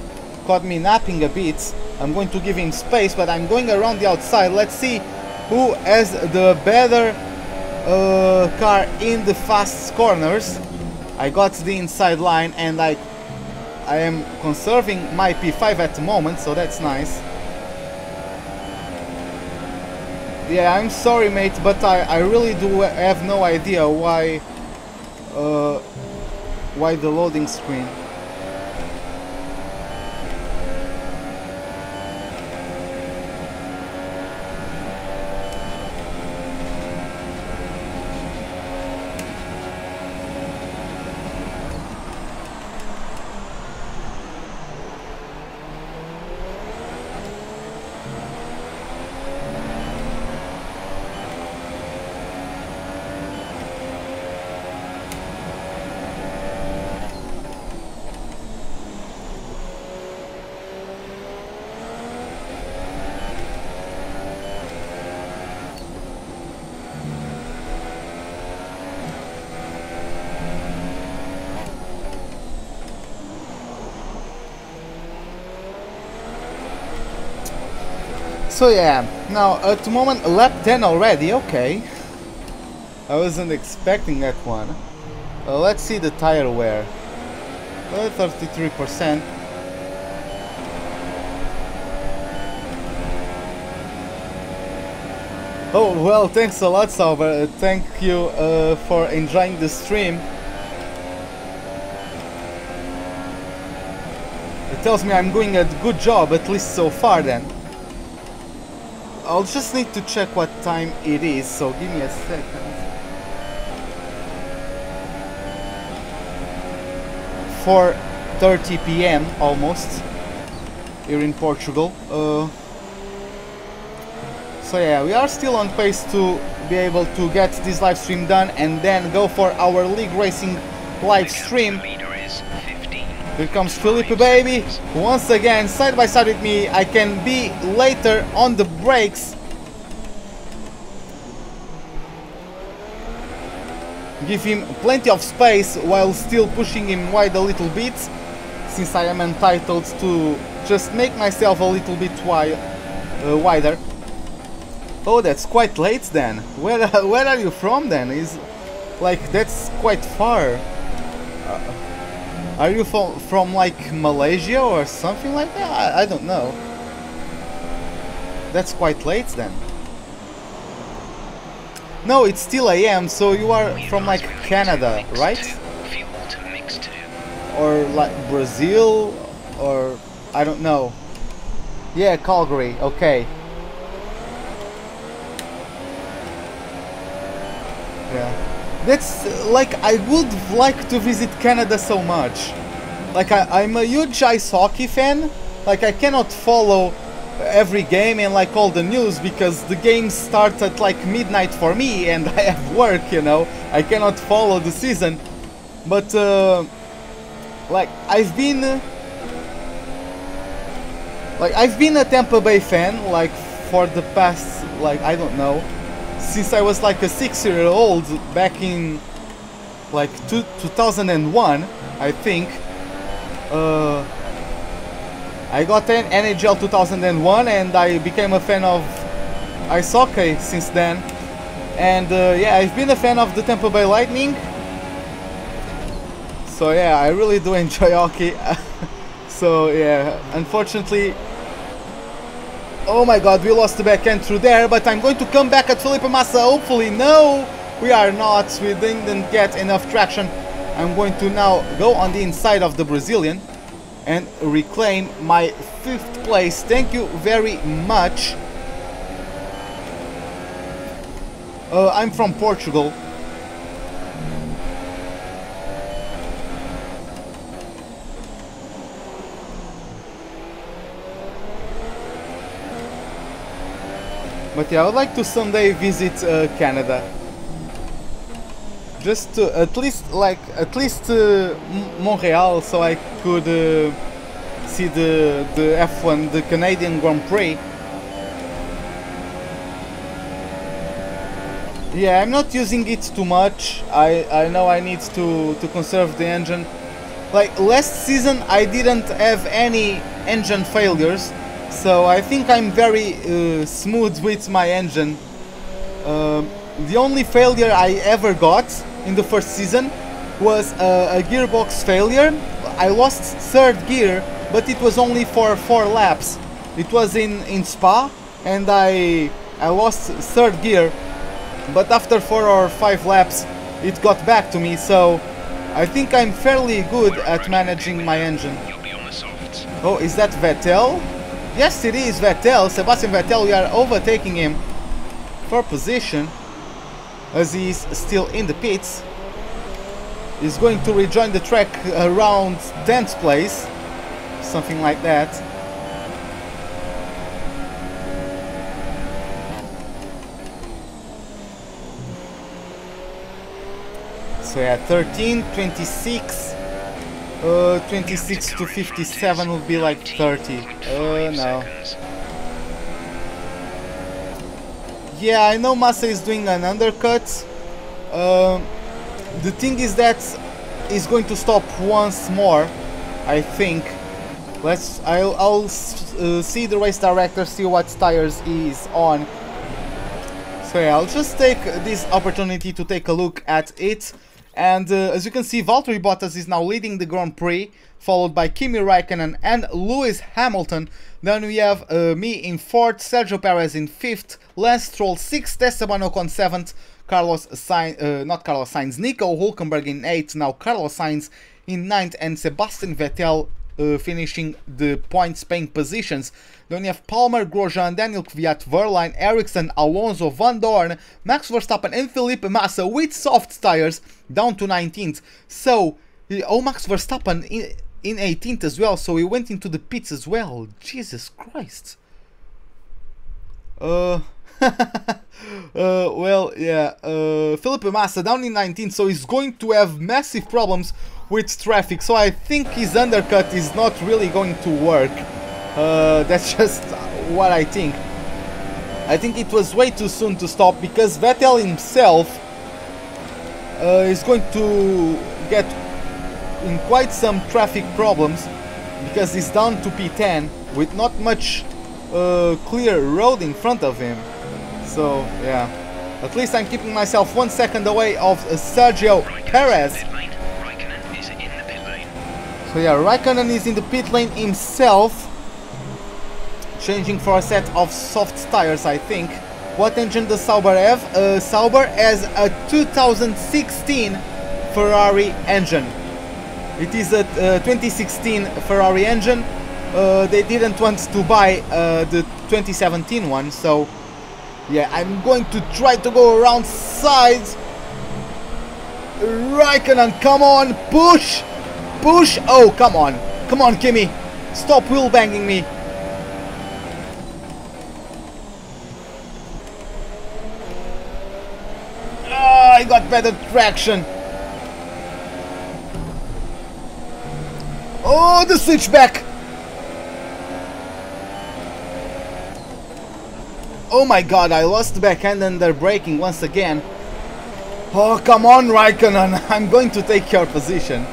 caught me napping a bit. I'm going to give him space, but I'm going around the outside. Let's see who has the better car in the fast corners. I got the inside line, and I am conserving my P5 at the moment, so that's nice. Yeah, I'm sorry, mate, but I really do have no idea why the loading screen. So yeah, now at the moment lap 10 already, okay. I wasn't expecting that one. Let's see the tire wear. 33%. Oh well, thanks a lot, Sauber. Thank you for enjoying the stream. It tells me I'm doing a good job, at least so far then. I'll just need to check what time it is, so give me a second. 4:30 p.m. almost here in Portugal. So yeah, we are still on pace to be able to get this live stream done and then go for our league racing live stream. Here comes Felipe, baby, once again side by side with me. I can be later on the brakes. Give him plenty of space while still pushing him wide a little bit, since I am entitled to just make myself a little bit wider. Oh, that's quite late then. Where are you from then? Is like that's quite far. Are you from like Malaysia or something like that? I don't know. That's quite late then. No, it's still AM, so you are from like Canada, right? Or like Brazil, or I don't know. Yeah, Calgary, okay. Yeah. That's like, I would like to visit Canada so much. Like I'm a huge ice hockey fan. Like I cannot follow every game and like all the news because the games start at like midnight for me and I have work, you know. I cannot follow the season. But like I've been a Tampa Bay fan like for the past, like I don't know, since I was like a 6-year-old back in like 2001, I think. I got an NHL 2001 and I became a fan of ice hockey since then. And yeah, I've been a fan of the Tampa Bay Lightning. So yeah, I really do enjoy hockey. So yeah, unfortunately, oh my god, we lost the backhand through there, but I'm going to come back at Felipe Massa, hopefully. No, we are not, we didn't get enough traction. I'm going to now go on the inside of the Brazilian and reclaim my 5th place. Thank you very much. I'm from Portugal. But yeah, I would like to someday visit Canada. Just to, at least Montreal, so I could see the F1, the Canadian Grand Prix. Yeah, I'm not using it too much. I know I need to conserve the engine. Like last season I didn't have any engine failures, so I think I'm very smooth with my engine. The only failure I ever got in the first season was a gearbox failure. I lost 3rd gear, but it was only for 4 laps. It was in Spa, and I lost 3rd gear, but after 4 or 5 laps it got back to me, so I think I'm fairly good at managing my engine. Oh, is that Vettel? Yes, it is Vettel, Sebastian Vettel. We are overtaking him for position, as he is still in the pits. He's going to rejoin the track around 10th place, something like that. So yeah, 13, 26, 26 to 57 would be like 30. No. Yeah, I know Massa is doing an undercut. The thing is that he's going to stop once more, I think. I'll see the race director, see what tires he's on. So yeah, I'll just take this opportunity to take a look at it. And as you can see, Valtteri Bottas is now leading the Grand Prix, followed by Kimi Raikkonen and Lewis Hamilton. Then we have me in 4th, Sergio Perez in 5th, Lance Stroll 6th, Esteban Ocon 7th, Nico Hülkenberg in 8th, now Carlos Sainz in 9th, and Sebastian Vettel finishing the points paying positions. Then you have Palmer, Grosjean, Daniel Kvyat, Verline, Ericsson, Alonso, Van Dorn, Max Verstappen and Felipe Massa with soft tires down to 19th. So, Max Verstappen in 18th as well, so he went into the pits as well. Jesus Christ. Well, yeah, Felipe Massa down in 19th, so he's going to have massive problems with traffic, so I think his undercut is not really going to work. That's just what I think. I think it was way too soon to stop, because Vettel himself is going to get in quite some traffic problems, because he's down to P10 with not much clear road in front of him. So yeah, at least I'm keeping myself 1 second away of Sergio Perez. So yeah, Raikkonen is in the pit lane himself, changing for a set of soft tires, I think. What engine does Sauber have? Sauber has a 2016 Ferrari engine. It is a 2016 Ferrari engine. They didn't want to buy the 2017 one, so yeah, I'm going to try to go around sides. Raikkonen, come on, push! Push! Oh, come on. Come on, Kimi. Stop wheel banging me. Ah, I got better traction. Oh, the switchback. Oh my god, I lost the backhand and they're braking once again. Oh, come on, Raikkonen. I'm going to take your position.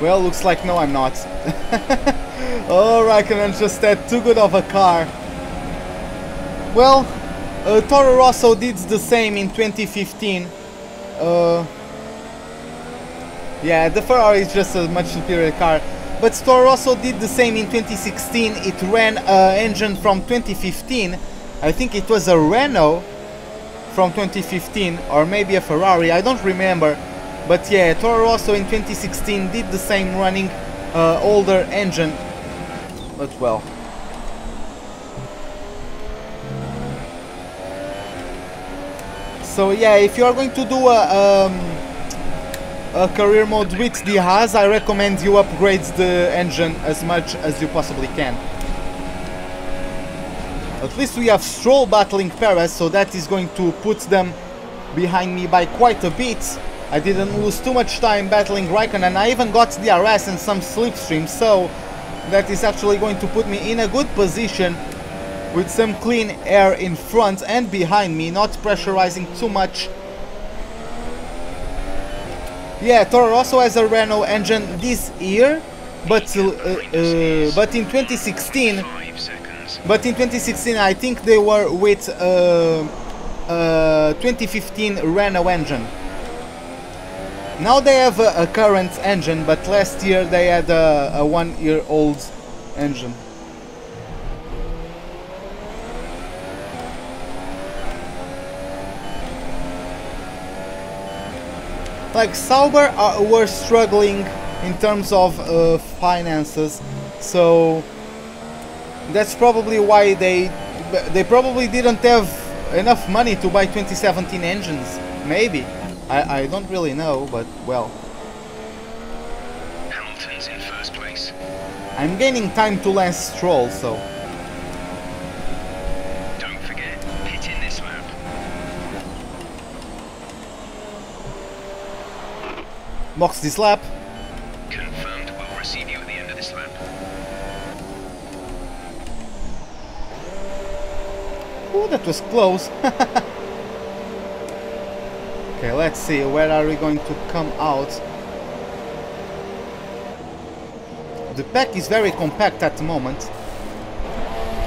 Well, looks like no, I'm not. Oh, Raikkonen just had too good of a car. Well, Toro Rosso did the same in 2015. Yeah, the Ferrari is just a much superior car. But Toro Rosso did the same in 2016. It ran an engine from 2015. I think it was a Renault from 2015, or maybe a Ferrari, I don't remember. But yeah, Toro Rosso in 2016 did the same, running older engine. But well. So yeah, if you are going to do a career mode with the Haas, I recommend you upgrade the engine as much as you possibly can. At least we have Stroll battling Perez, so that is going to put them behind me by quite a bit. I didn't lose too much time battling Raikkonen, and I even got DRS and some slipstream, so that is actually going to put me in a good position with some clean air in front and behind me, not pressurizing too much. Yeah, Toro Rosso has a Renault engine this year, but in 2016, I think they were with 2015 Renault engine. Now they have a current engine, but last year they had a 1-year-old engine. Like Sauber were struggling in terms of finances, so that's probably why they probably didn't have enough money to buy 2017 engines. Maybe. I don't really know, but well. Hamilton's in first place. I'm gaining time to Lance Stroll, so. Don't forget, pit in this lap. Box this lap. Confirmed, we'll receive you at the end of this lap. Oh, that was close. Okay, let's see, where are we going to come out? The pack is very compact at the moment.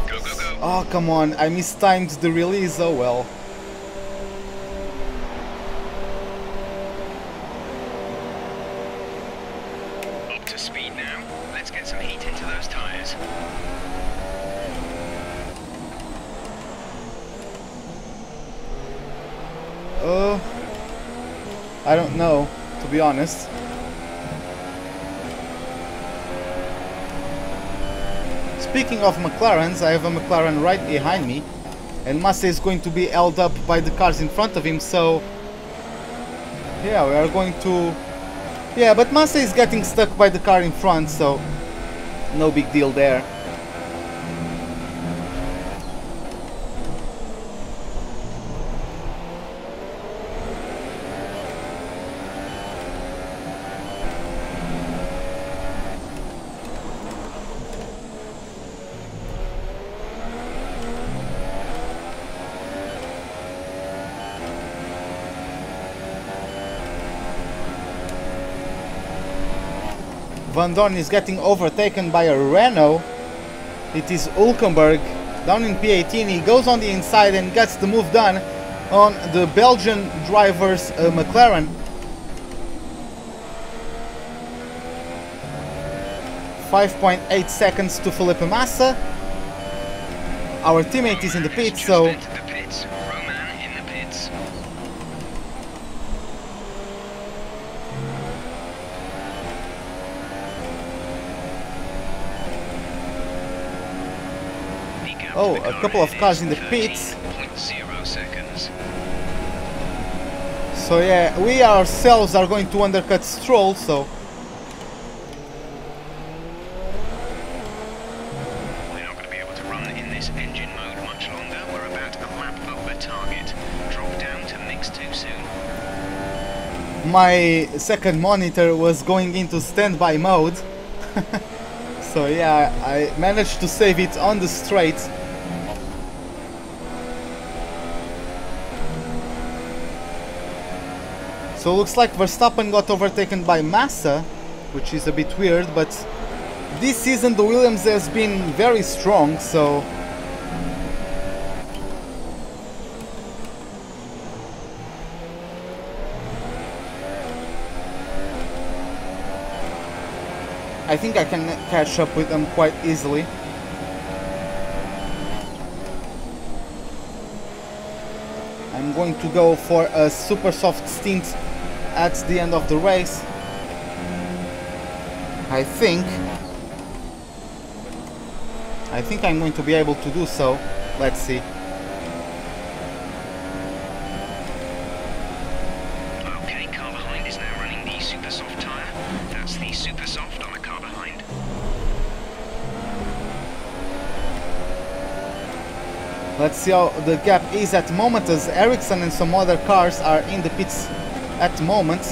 Go, go, go. Oh, come on, I mistimed the release, oh well. Up to speed now. Let's get some heat into those tyres. I don't know, to be honest. Speaking of McLarens, I have a McLaren right behind me, and Massa is going to be held up by the cars in front of him, so yeah, we are going to... Yeah, but Massa is getting stuck by the car in front, so no big deal there. Van Dorn is getting overtaken by a Renault. It is Hulkenberg down in P18. He goes on the inside and gets the move done on the Belgian driver's McLaren. .8 seconds to Felipe Massa. Our teammate is in the pits, so... Oh, a couple of cars in the pits. So yeah, we ourselves are going to undercut Stroll, so... We're not going to be able to run in this engine mode much longer. We're about a lap over target. Drop down to mix 2 soon. My second monitor was going into standby mode. So yeah, I managed to save it on the straight. So looks like Verstappen got overtaken by Massa, which is a bit weird, but this season the Williams has been very strong, so... I think I can catch up with them quite easily. I'm going to go for a super soft stint at the end of the race. I think I'm going to be able to do so. Let's see. Okay, car behind is now running the super soft tyre. That's the super soft on the car behind. Let's see how the gap is at the moment, as Ericsson and some other cars are in the pits at the moment.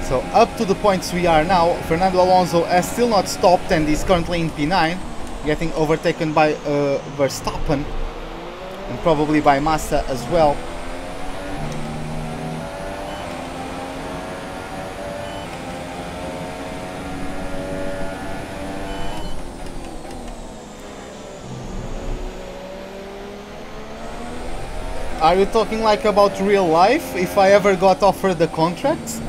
So up to the points we are now, Fernando Alonso has still not stopped and is currently in P9, getting overtaken by Verstappen and probably by Massa as well. Are you talking like about real life, if I ever got offered the contract?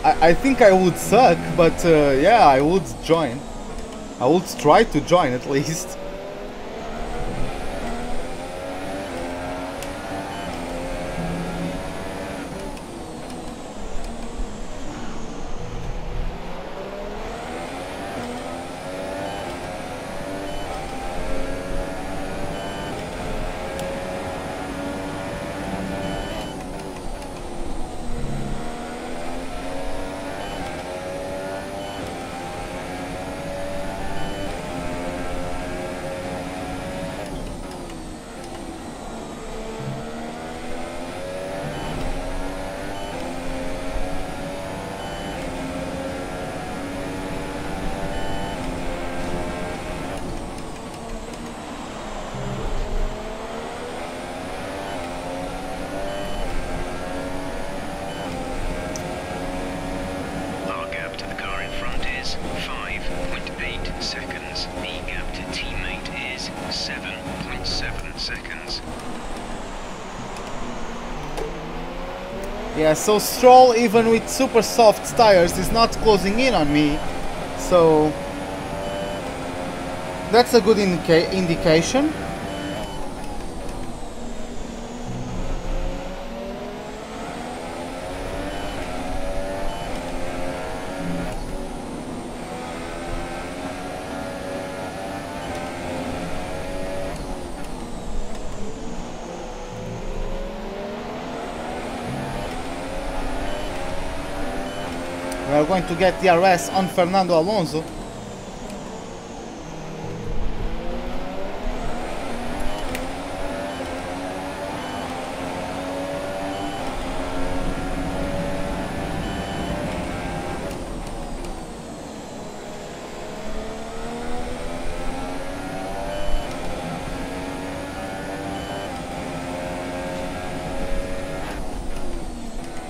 I think I would suck, but yeah, I would join. I would try to join at least. is 5.8 seconds. The gap to teammate is 7.7 seconds. Yeah, so Stroll, even with super soft tires, is not closing in on me. So that's a good indication. We are going to get DRS on Fernando Alonso.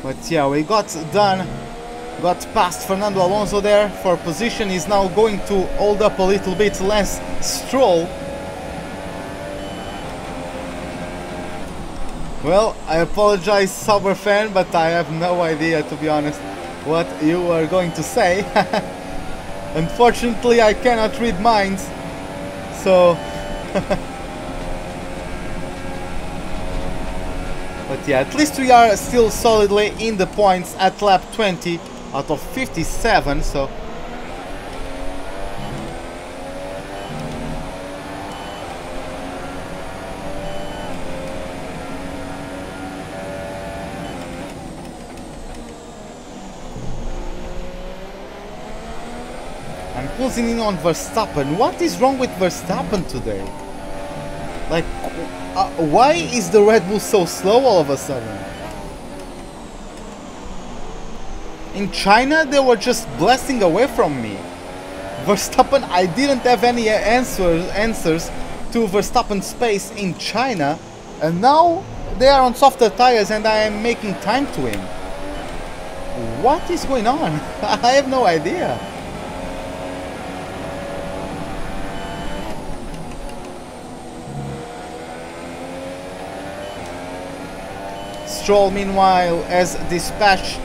But yeah, we got done. Got past Fernando Alonso there for position. Is now going to hold up a little bit less Stroll. Well, I apologize, Sauber fan, but I have no idea, to be honest, what you are going to say. Unfortunately, I cannot read minds, so... But yeah, at least we are still solidly in the points at lap 20 out of 57, so... I'm closing in on Verstappen. What is wrong with Verstappen today? Like, why is the Red Bull so slow all of a sudden? In China, they were just blasting away from me. Verstappen, I didn't have any answers to Verstappen's pace in China, and now they are on softer tires and I am making time to him. What is going on? I have no idea. Stroll, meanwhile, has dispatched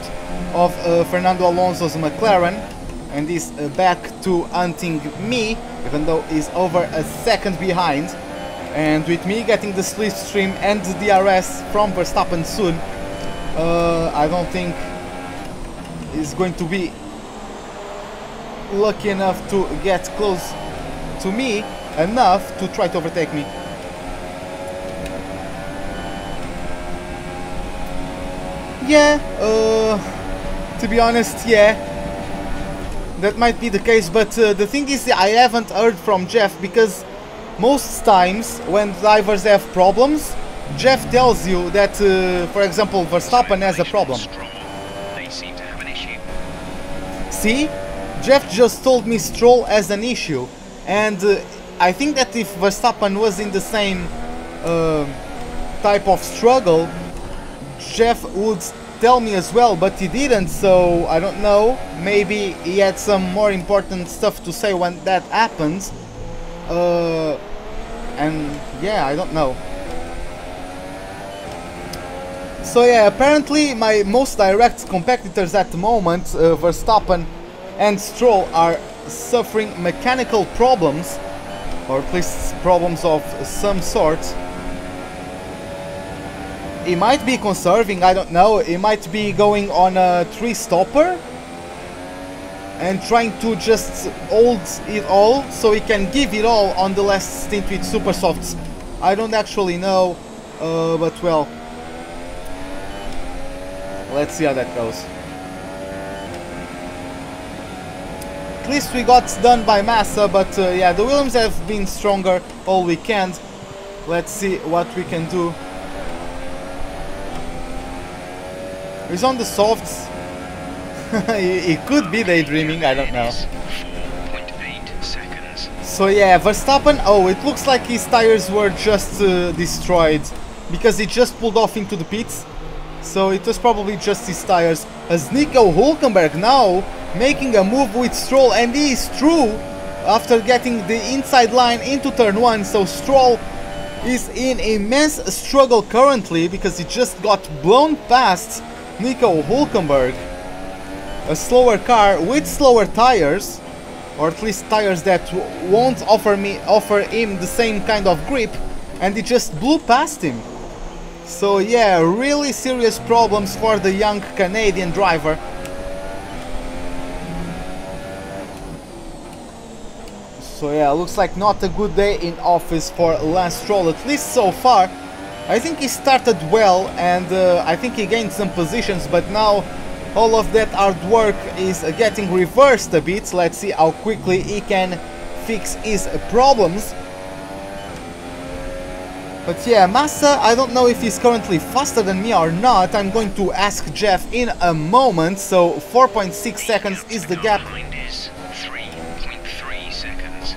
of Fernando Alonso's McLaren and is back to hunting me, even though he's over a second behind. And with me getting the slipstream and the DRS from Verstappen soon, I don't think he's going to be lucky enough to get close to me enough to try to overtake me. Yeah, to be honest, yeah, that might be the case, but the thing is I haven't heard from Jeff, because most times when drivers have problems, Jeff tells you that, for example, Verstappen has a problem. They seem to have an issue. See? Jeff just told me Stroll has an issue, and I think that if Verstappen was in the same type of struggle, Jeff would tell me as well, but he didn't, so I don't know. Maybe he had some more important stuff to say when that happened. And yeah, I don't know. So yeah, apparently my most direct competitors at the moment, Verstappen and Stroll, are suffering mechanical problems, or at least problems of some sort. He might be conserving, I don't know. He might be going on a 3-stopper and trying to just hold it all so he can give it all on the last stint with super softs. I don't actually know, but well, let's see how that goes. At least we got done by Massa, but yeah, the Williams have been stronger all weekend. Let's see what we can do. He's on the softs. He could be daydreaming, I don't know. 4.8 seconds. So yeah, Verstappen, oh, it looks like his tires were just destroyed, because he just pulled off into the pits. So it was probably just his tires. As Nico Hülkenberg now making a move with Stroll, and he is through after getting the inside line into turn 1. So Stroll is in immense struggle currently because he just got blown past Nico Hülkenberg. A slower car with slower tires, or at least tires that won't offer him the same kind of grip, and he just blew past him. So yeah, really serious problems for the young Canadian driver. So yeah, looks like not a good day in office for Lance Stroll, at least so far. I think he started well, and I think he gained some positions, but now all of that hard work is getting reversed a bit. Let's see how quickly he can fix his problems. But yeah, Massa, I don't know if he's currently faster than me or not. I'm going to ask Jeff in a moment. So 4.6 seconds is the gap. Is 3.3 seconds.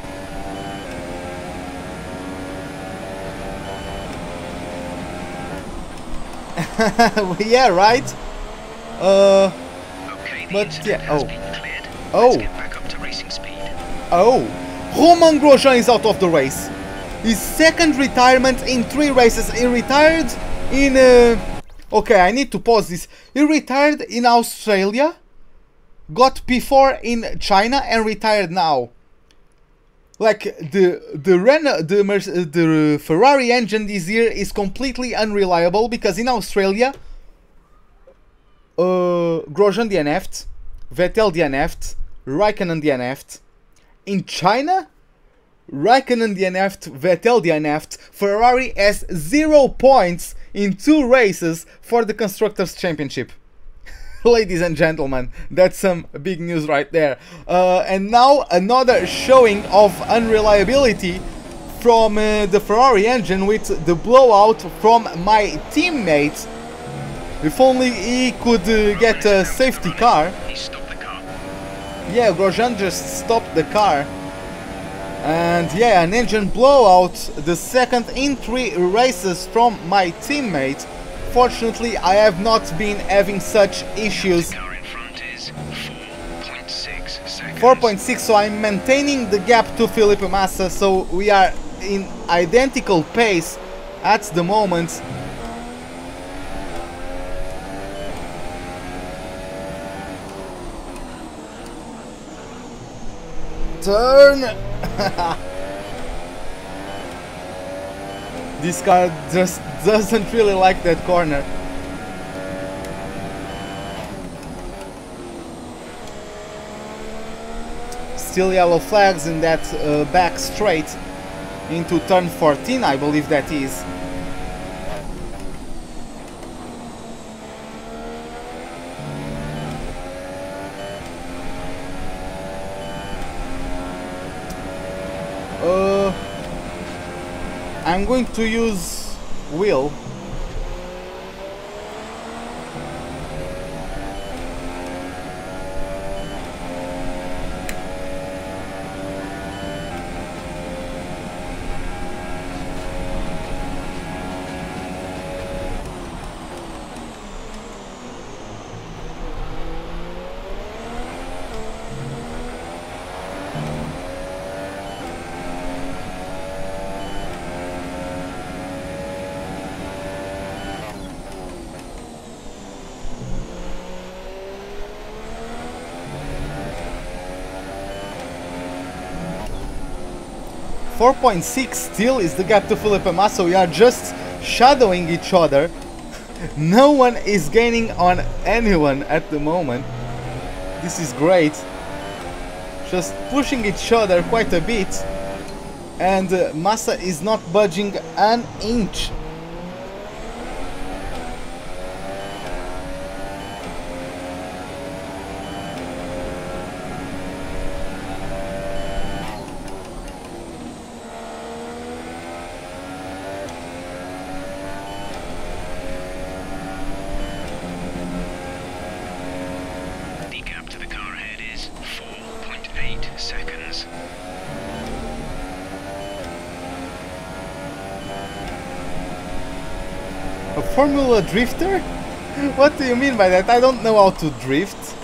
Yeah, right? Okay, but yeah, has been cleared. Oh. Let's get back up to racing speed. Oh, Romain Grosjean is out of the race. His second retirement in 3 races. He retired in... Okay, I need to pause this. He retired in Australia, got P4 in China, and retired now. Like, the Ferrari engine this year is completely unreliable because in Australia, Grosjean DNF'd, Vettel DNF'd, Raikkonen DNF'd. In China, Raikkonen DNF'd, Vettel DNF'd. Ferrari has 0 points in 2 races for the Constructors' Championship. Ladies and gentlemen, that's some big news right there. And now another showing of unreliability from the Ferrari engine with the blowout from my teammate. If only he could get a safety car. He stopped the car. Yeah, Grosjean just stopped the car. And yeah, an engine blowout, the second in 3 races from my teammate. Fortunately, I have not been having such issues. The car in front is 4.6 seconds. 4.6, so I'm maintaining the gap to Felipe Massa, so we are in identical pace at the moment. Turn! This car just doesn't really like that corner. Still yellow flags in that back straight into turn 14, I believe that is. I'm going to use wheel. .6 still is the gap to Felipe Massa. We are just shadowing each other. No one is gaining on anyone at the moment. This is great. Just pushing each other quite a bit. And Massa is not budging an inch. A Formula Drifter? What do you mean by that? I don't know how to drift.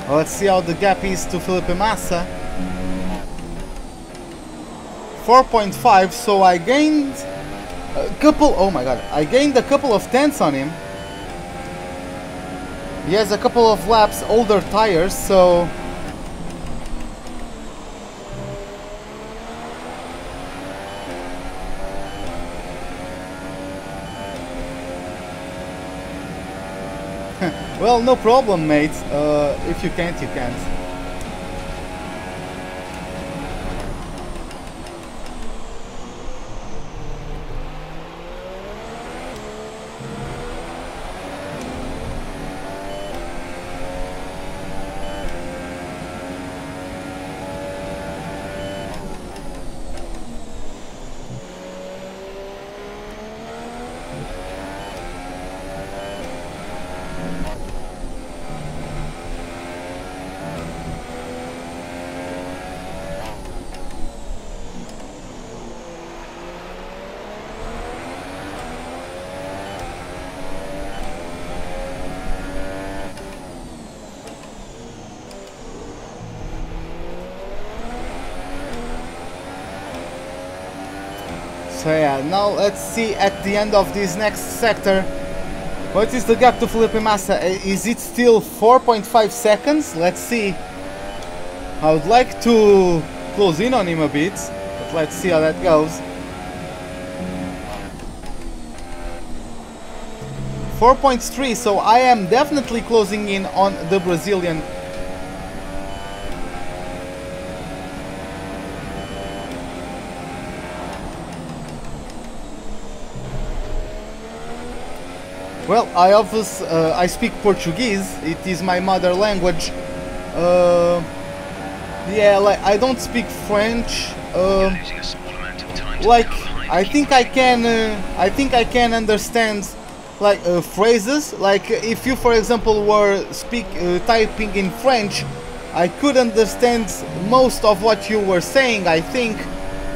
Let's see how the gap is to Felipe Massa. 4.5, so I gained a couple, oh my god, I gained a couple of tenths on him. He has a couple of laps older tires, so well, no problem, mate. If you can't, you can't. So yeah, now let's see at the end of this next sector, what is the gap to Felipe Massa? Is it still 4.5 seconds? Let's see. I would like to close in on him a bit, but let's see how that goes. 4.3, so I am definitely closing in on the Brazilian. Well, I speak Portuguese. It is my mother language. Yeah, like I don't speak French. Like I think I can understand like phrases. Like if you, for example, were typing in French, I could understand most of what you were saying, I think.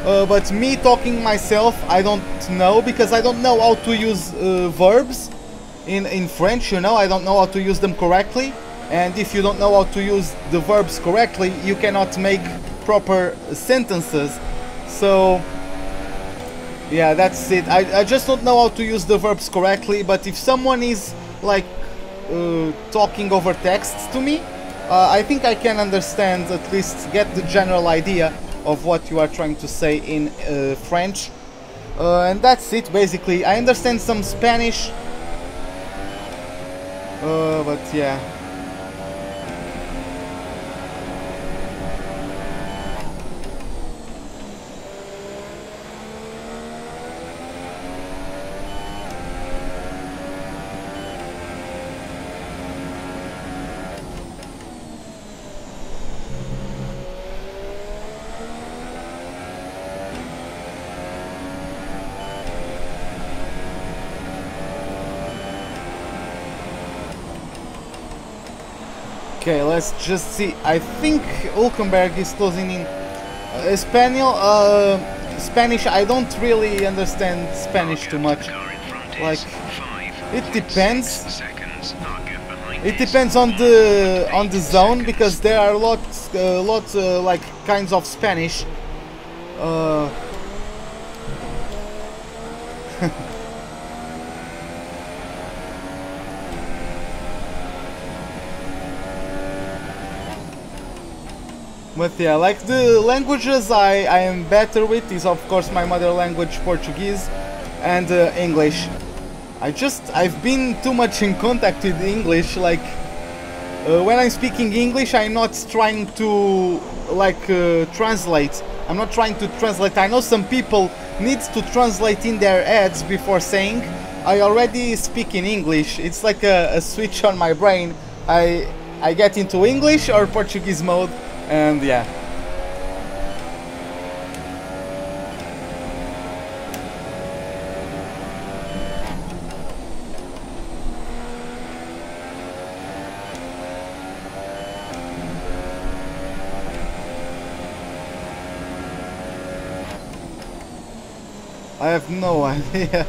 But me talking myself, I don't know, because I don't know how to use verbs in French, you know. I don't know how to use them correctly, and if you don't know how to use the verbs correctly, you cannot make proper sentences. So yeah, that's it. I just don't know how to use the verbs correctly, but if someone is like talking over texts to me, I think I can understand, at least get the general idea of what you are trying to say in French. And that's it, basically. I understand some Spanish, but yeah. Okay, let's just see. I think Hülkenberg is closing in. Spanish, I don't really understand Spanish too much. Like, it depends. It depends on the zone, because there are lots like kinds of Spanish. But yeah, like the languages I am better with is of course my mother language, Portuguese, and English. I've been too much in contact with English. Like when I'm speaking English, I'm not trying to like translate. I'm not trying to translate. I know some people need to translate in their heads before saying. I already speak in English. It's like a switch on my brain. I get into English or Portuguese mode. And yeah. I have no idea.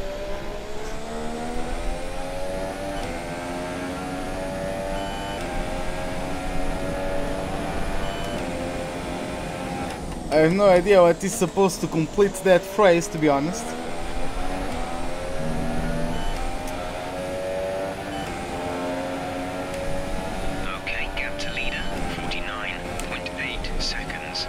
I have no idea what is supposed to complete that phrase, to be honest. Okay, gap to leader, 49.8 seconds.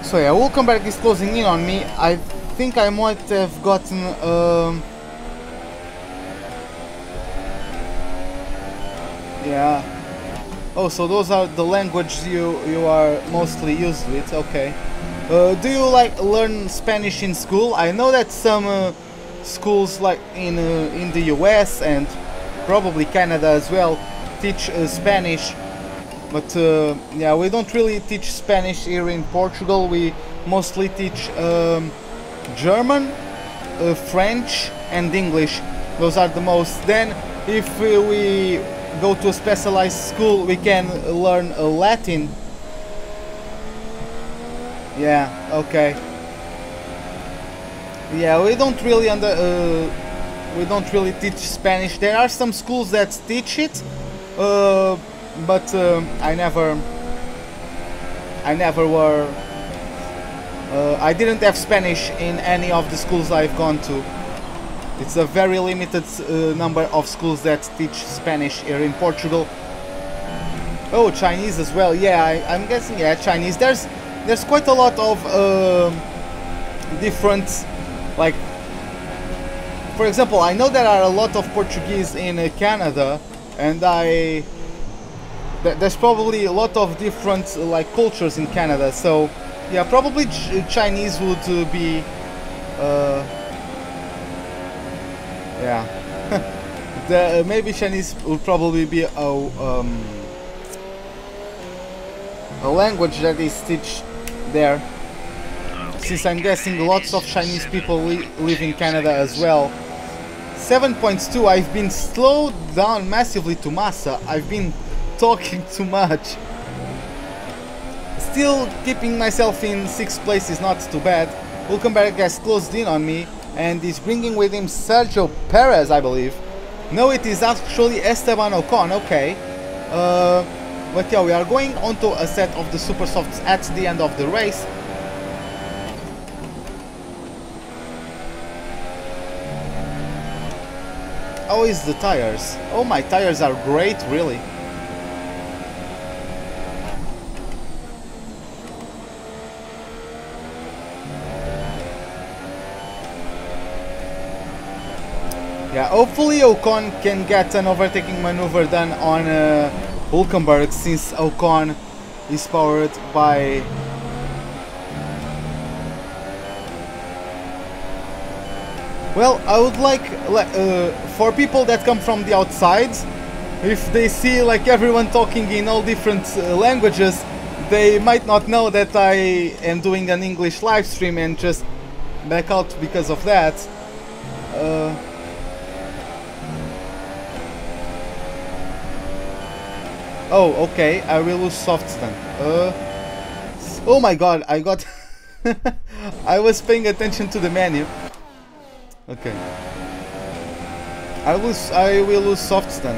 So yeah, Wolkenberg is closing in on me. I think I might have gotten yeah. Oh, so those are the languages you are mostly used with. Okay. Do you like learn Spanish in school? I know that some schools like in the US and probably Canada as well teach Spanish. But yeah, we don't really teach Spanish here in Portugal. We mostly teach German, French and English. Those are the most. Then if we go to a specialized school, we can learn Latin. Yeah, okay. Yeah, we don't really teach Spanish. There are some schools that teach it. But I didn't have Spanish in any of the schools I've gone to. It's a very limited number of schools that teach Spanish here in Portugal. Oh, Chinese as well. Yeah, I'm guessing, yeah, Chinese. There's quite a lot of different, like, for example, I know there are a lot of Portuguese in Canada, and there's probably a lot of different like cultures in Canada, so yeah, probably Chinese would be yeah. Maybe Chinese would probably be a language that is taught there, since I'm guessing lots of Chinese people live in Canada as well. 7.2. I've been slowed down massively to Massa. I've been talking too much. Still keeping myself in 6th place is not too bad. Hulkenberg has closed in on me and is bringing with him Sergio Perez, I believe. No, it is actually Esteban Ocon, okay. But yeah, we are going onto a set of the super softs at the end of the race. How is the tires? Oh, my tires are great, really. Yeah, hopefully Ocon can get an overtaking maneuver done on Hulkenberg, since Ocon is powered by... Well, I would like for people that come from the outside, if they see like everyone talking in all different languages, they might not know that I am doing an English live stream and just back out because of that. Oh, okay, I will lose softs then. Oh my god, I got... I was paying attention to the menu. Okay. I will lose softs then.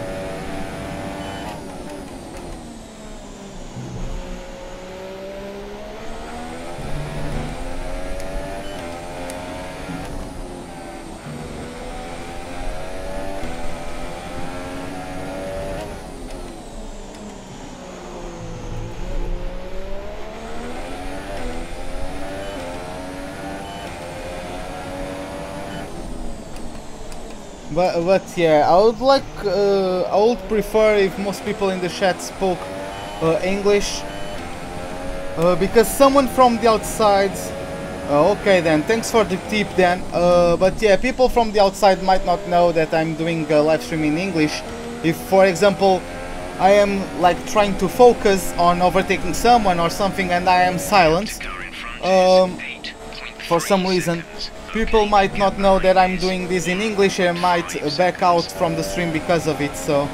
But yeah, I would prefer if most people in the chat spoke English, because someone from the outside... okay then, thanks for the tip then. But yeah, people from the outside might not know that I'm doing a live stream in English. If, for example, I am like trying to focus on overtaking someone or something and I am silent, for some reason, people might not know that I'm doing this in English and might back out from the stream because of it, so...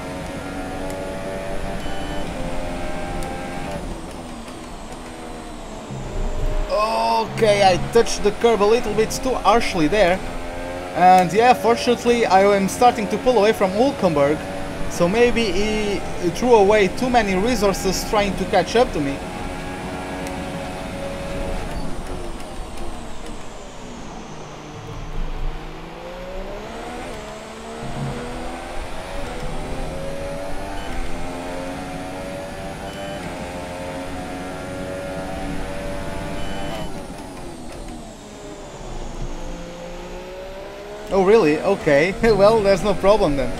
Okay, I touched the curb a little bit too harshly there. And yeah, fortunately I am starting to pull away from Hulkenberg. So maybe he threw away too many resources trying to catch up to me. Oh really? Okay. Well, there's no problem then.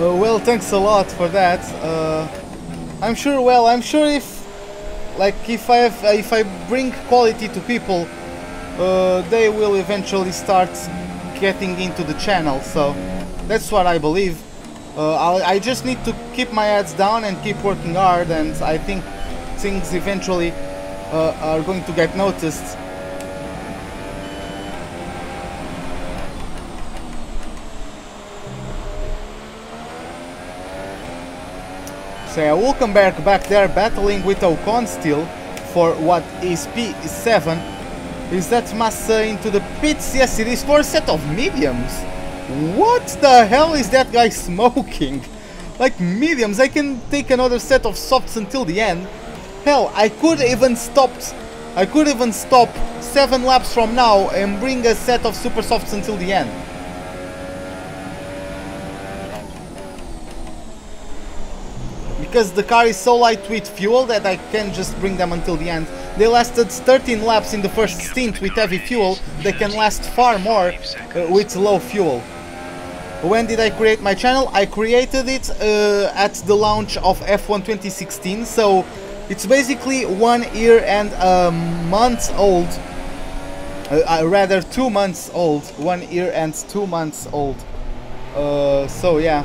Well, thanks a lot for that. I'm sure. Well, I'm sure if I bring quality to people, they will eventually start getting into the channel. So that's what I believe. I just need to keep my heads down and keep working hard, and I think things eventually are going to get noticed. So yeah, Hulkenberg back there battling with Ocon still for what is P7. Is that Massa into the pits? Yes, it is for a set of mediums. What the hell is that guy smoking? Like mediums, I can take another set of softs until the end. Hell, I could even stop 7 laps from now and bring a set of super softs until the end. Because the car is so light with fuel that I can just bring them until the end. They lasted 13 laps in the first stint with heavy fuel. They can last far more with low fuel. When did I create my channel? I created it at the launch of F1 2016, so it's basically 1 year and a month old. Rather 2 months old. 1 year and 2 months old. So yeah.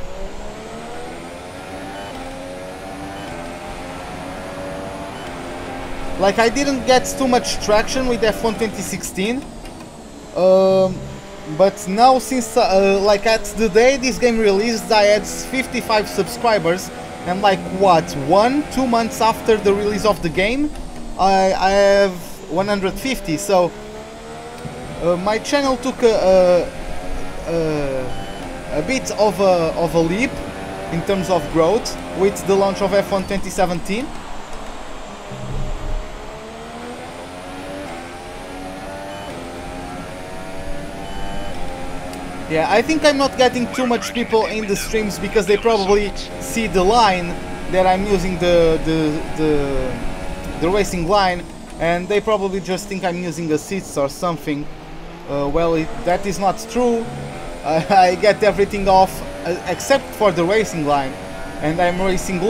Like, I didn't get too much traction with F1 2016, but now since, like, at the day this game released, I had 55 subscribers, and like, what, 2 months after the release of the game, I have 150, so my channel took a bit of a leap in terms of growth with the launch of F1 2017. Yeah, I think I'm not getting too much people in the streams because they probably see the line that I'm using, the racing line, and they probably just think I'm using assists or something. Well, that is not true. I get everything off except for the racing line, and I'm racing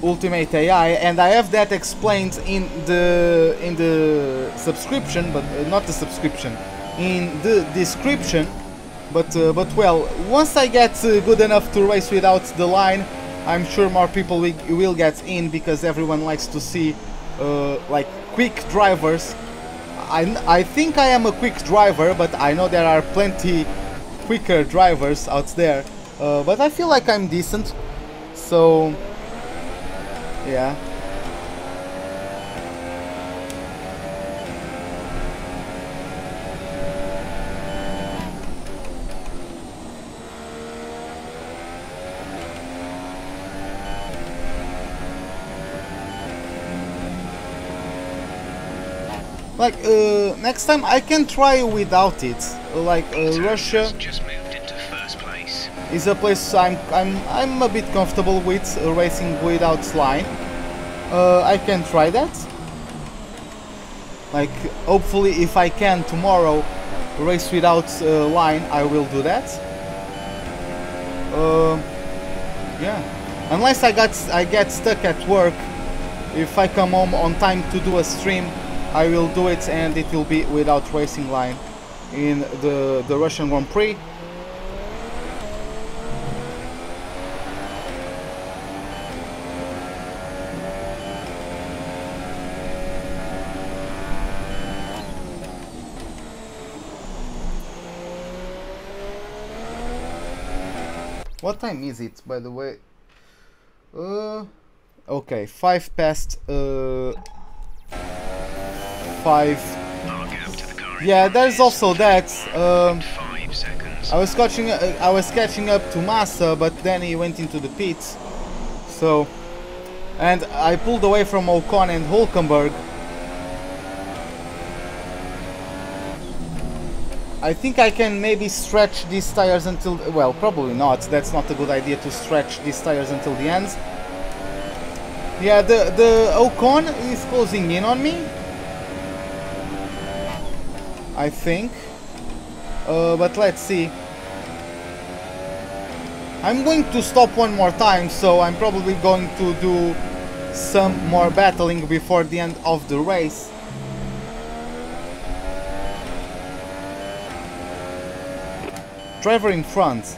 Ultimate AI, and I have that explained in the subscription, but not the subscription, in the description. But well, once I get good enough to race without the line, I'm sure more people will get in, because everyone likes to see like quick drivers. I think I am a quick driver, but I know there are plenty quicker drivers out there. But I feel like I'm decent, so yeah. Like, next time I can try without it. Like, Russia just moved into first place. Is a place I'm a bit comfortable with, racing without line. I can try that. Like, hopefully, if I can tomorrow race without line, I will do that. Yeah, unless I get stuck at work. If I come home on time to do a stream, I will do it, and it will be without racing line in the Russian Grand Prix. What time is it, by the way? Okay, 5 past 5. Yeah, there's also that. I was catching up to Massa, but then he went into the pits. So, and I pulled away from Ocon and Hulkenberg. I think I can maybe stretch these tires until, well, probably not. That's not a good idea to stretch these tires until the end. Yeah, the Ocon is closing in on me, I think. But let's see. I'm going to stop one more time, so I'm probably going to do some more battling before the end of the race. Driver in front.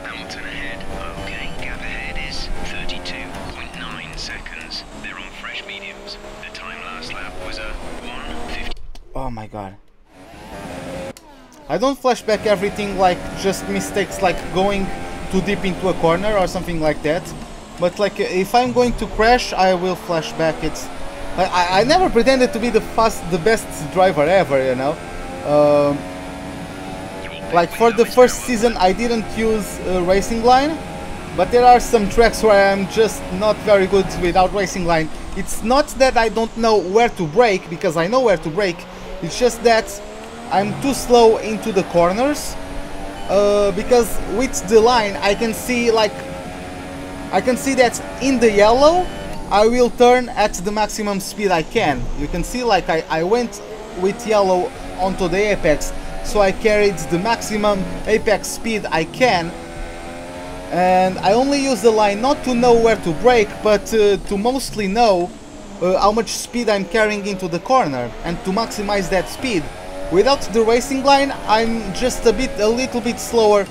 Hamilton ahead. Okay, gap ahead is 32.9 seconds. They're on fresh mediums. The time last lap was a 1:50. Oh my god. I don't flash back everything, like just mistakes like going too deep into a corner or something like that. But like if I'm going to crash, I will flash back. It's I never pretended to be the best driver ever, you know. Like for the first season I didn't use racing line, but there are some tracks where I'm just not very good without racing line. It's not that I don't know where to brake, because I know where to brake. It's just that I'm too slow into the corners, because with the line I can see that in the yellow I will turn at the maximum speed I can. You can see like I went with yellow onto the apex, so I carried the maximum apex speed I can, and I only use the line not to know where to brake, but to mostly know how much speed I'm carrying into the corner and to maximize that speed. Without the racing line I'm just a little bit slower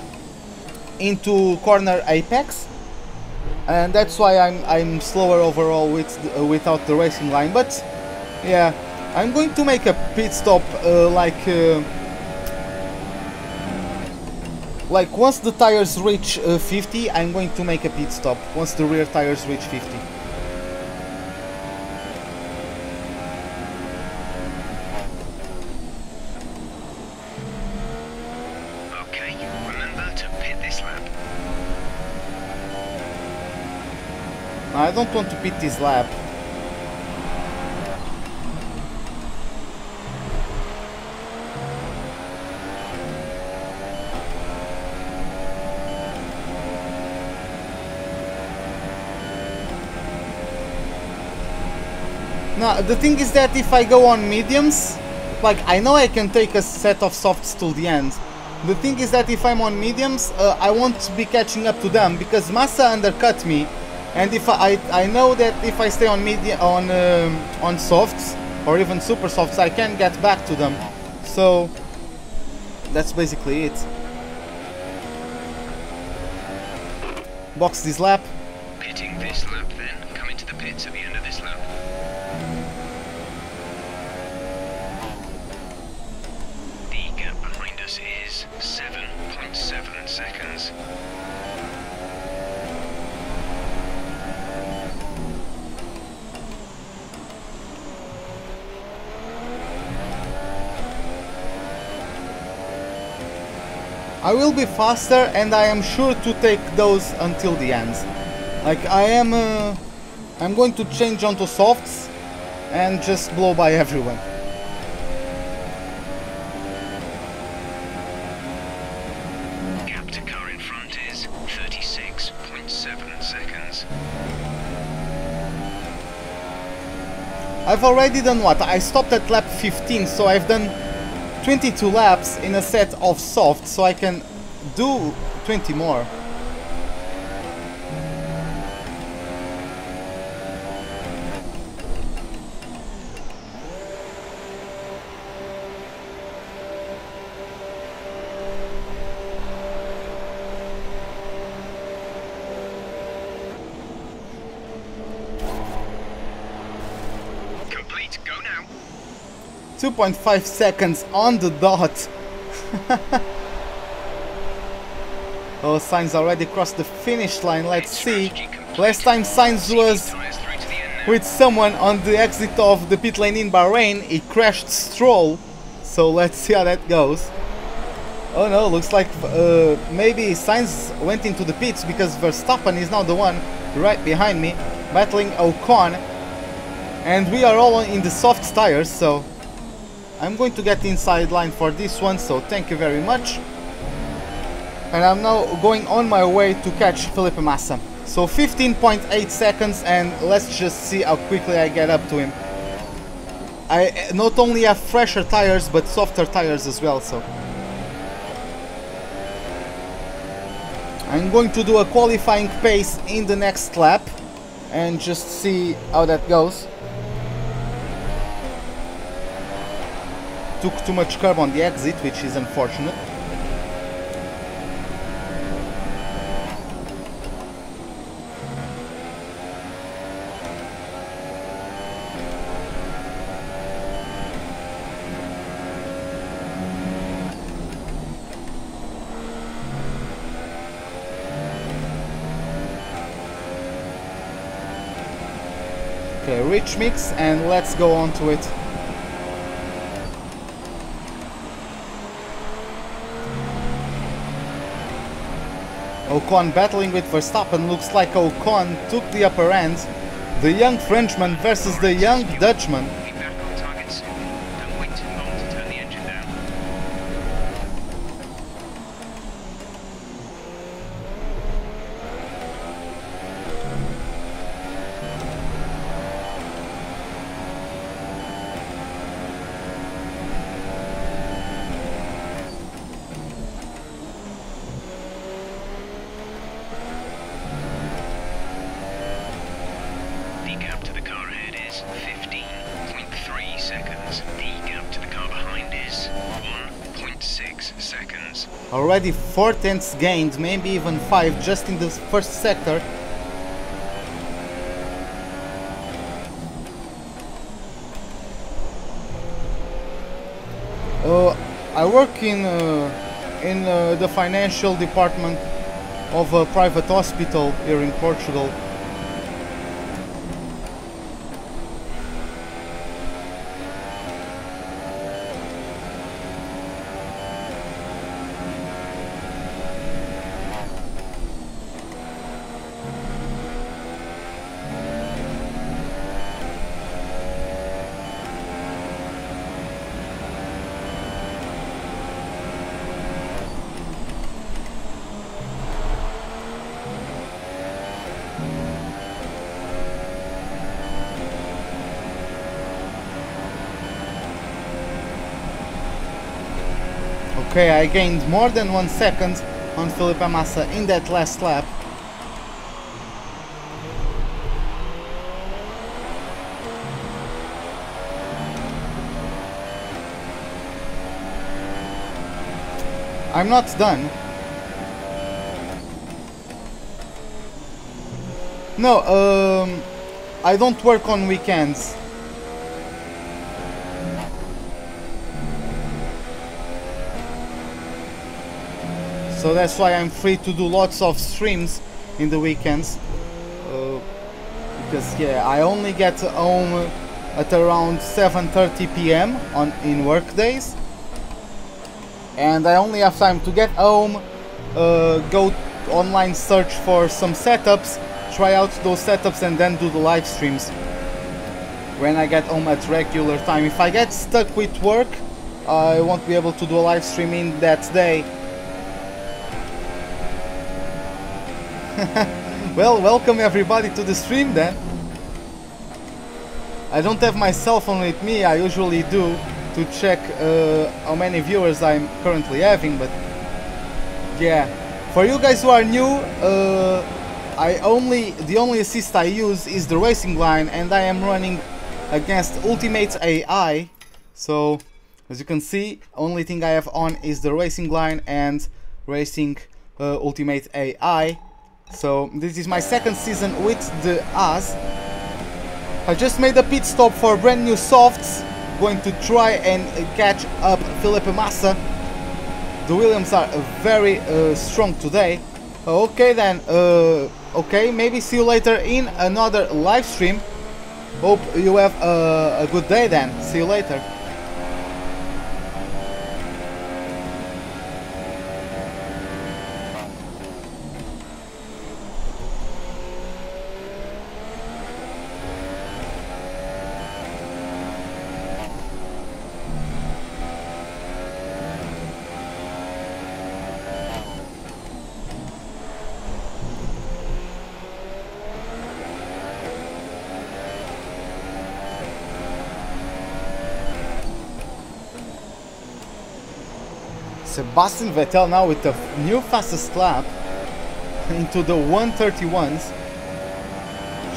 into corner apex, and that's why I'm slower overall without the racing line. But yeah, I'm going to make a pit stop like once the tires reach 50, I'm going to make a pit stop. Once the rear tires reach 50. Okay, remember to pit this lap. I don't want to pit this lap. Now, the thing is that if I go on mediums, like I know I can take a set of softs till the end. The thing is that if I'm on mediums, I won't be catching up to them, because Massa undercut me, and if I know that if I stay on on softs or even super softs, I can get back to them. So that's basically it. Box this lap. Pitting this lap then. Come into the pits at the end of this lap. The gap behind us is 7.7 seconds. I will be faster, and I am sure to take those until the end. Like I'm going to change onto softs and just blow by everyone. Gap to car in front is 36.7 seconds. I've already done what? I stopped at lap 15, so I've done 22 laps in a set of softs, so I can do 20 more. 2.5 seconds on the dot. Oh, Sainz already crossed the finish line. Let's see. Last time Sainz was with someone on the exit of the pit lane in Bahrain, he crashed Stroll. So let's see how that goes. Oh no, looks like maybe Sainz went into the pits because Verstappen is now the one right behind me, battling Ocon. And we are all in the soft tires, so I'm going to get the inside line for this one, so thank you very much. And I'm now going on my way to catch Felipe Massa. So 15.8 seconds, and let's just see how quickly I get up to him. I not only have fresher tires, but softer tires as well, so I'm going to do a qualifying pace in the next lap and just see how that goes. Took too much curb on the exit, which is unfortunate. Okay, rich mix, and let's go on to it. Ocon battling with Verstappen. Looks like Ocon took the upper end. The young Frenchman versus the young Dutchman. Be back on target soon. Don't wait too long to turn the engine down. The gap to the car ahead is 15.3 seconds. The gap to the car behind is 1.6 seconds. Already 4 tenths gained, maybe even 5 just in the first sector. I work in the financial department of a private hospital here in Portugal. Okay, I gained more than 1 second on Felipe Massa in that last lap. I'm not done. No, I don't work on weekends. So that's why I'm free to do lots of streams in the weekends. Because yeah, I only get home at around 7:30 p.m. in work days. And I only have time to get home, go online, search for some setups, try out those setups, and then do the live streams when I get home at regular time. If I get stuck with work, I won't be able to do a live stream in that day. Well, welcome everybody to the stream then. I don't have my cell phone with me, I usually do, to check how many viewers I'm currently having, but yeah. For you guys who are new, the only assist I use is the racing line, and I am running against Ultimate AI. So as you can see, only thing I have on is the racing line and racing Ultimate AI. So this is my second season with the Haas. I just made a pit stop for brand new softs, going to try and catch up Felipe Massa. The Williams are very strong today. Okay then, okay, maybe see you later in another live stream. Hope you have a good day then. See you later. Sebastian Vettel now with the new fastest lap into the 131s.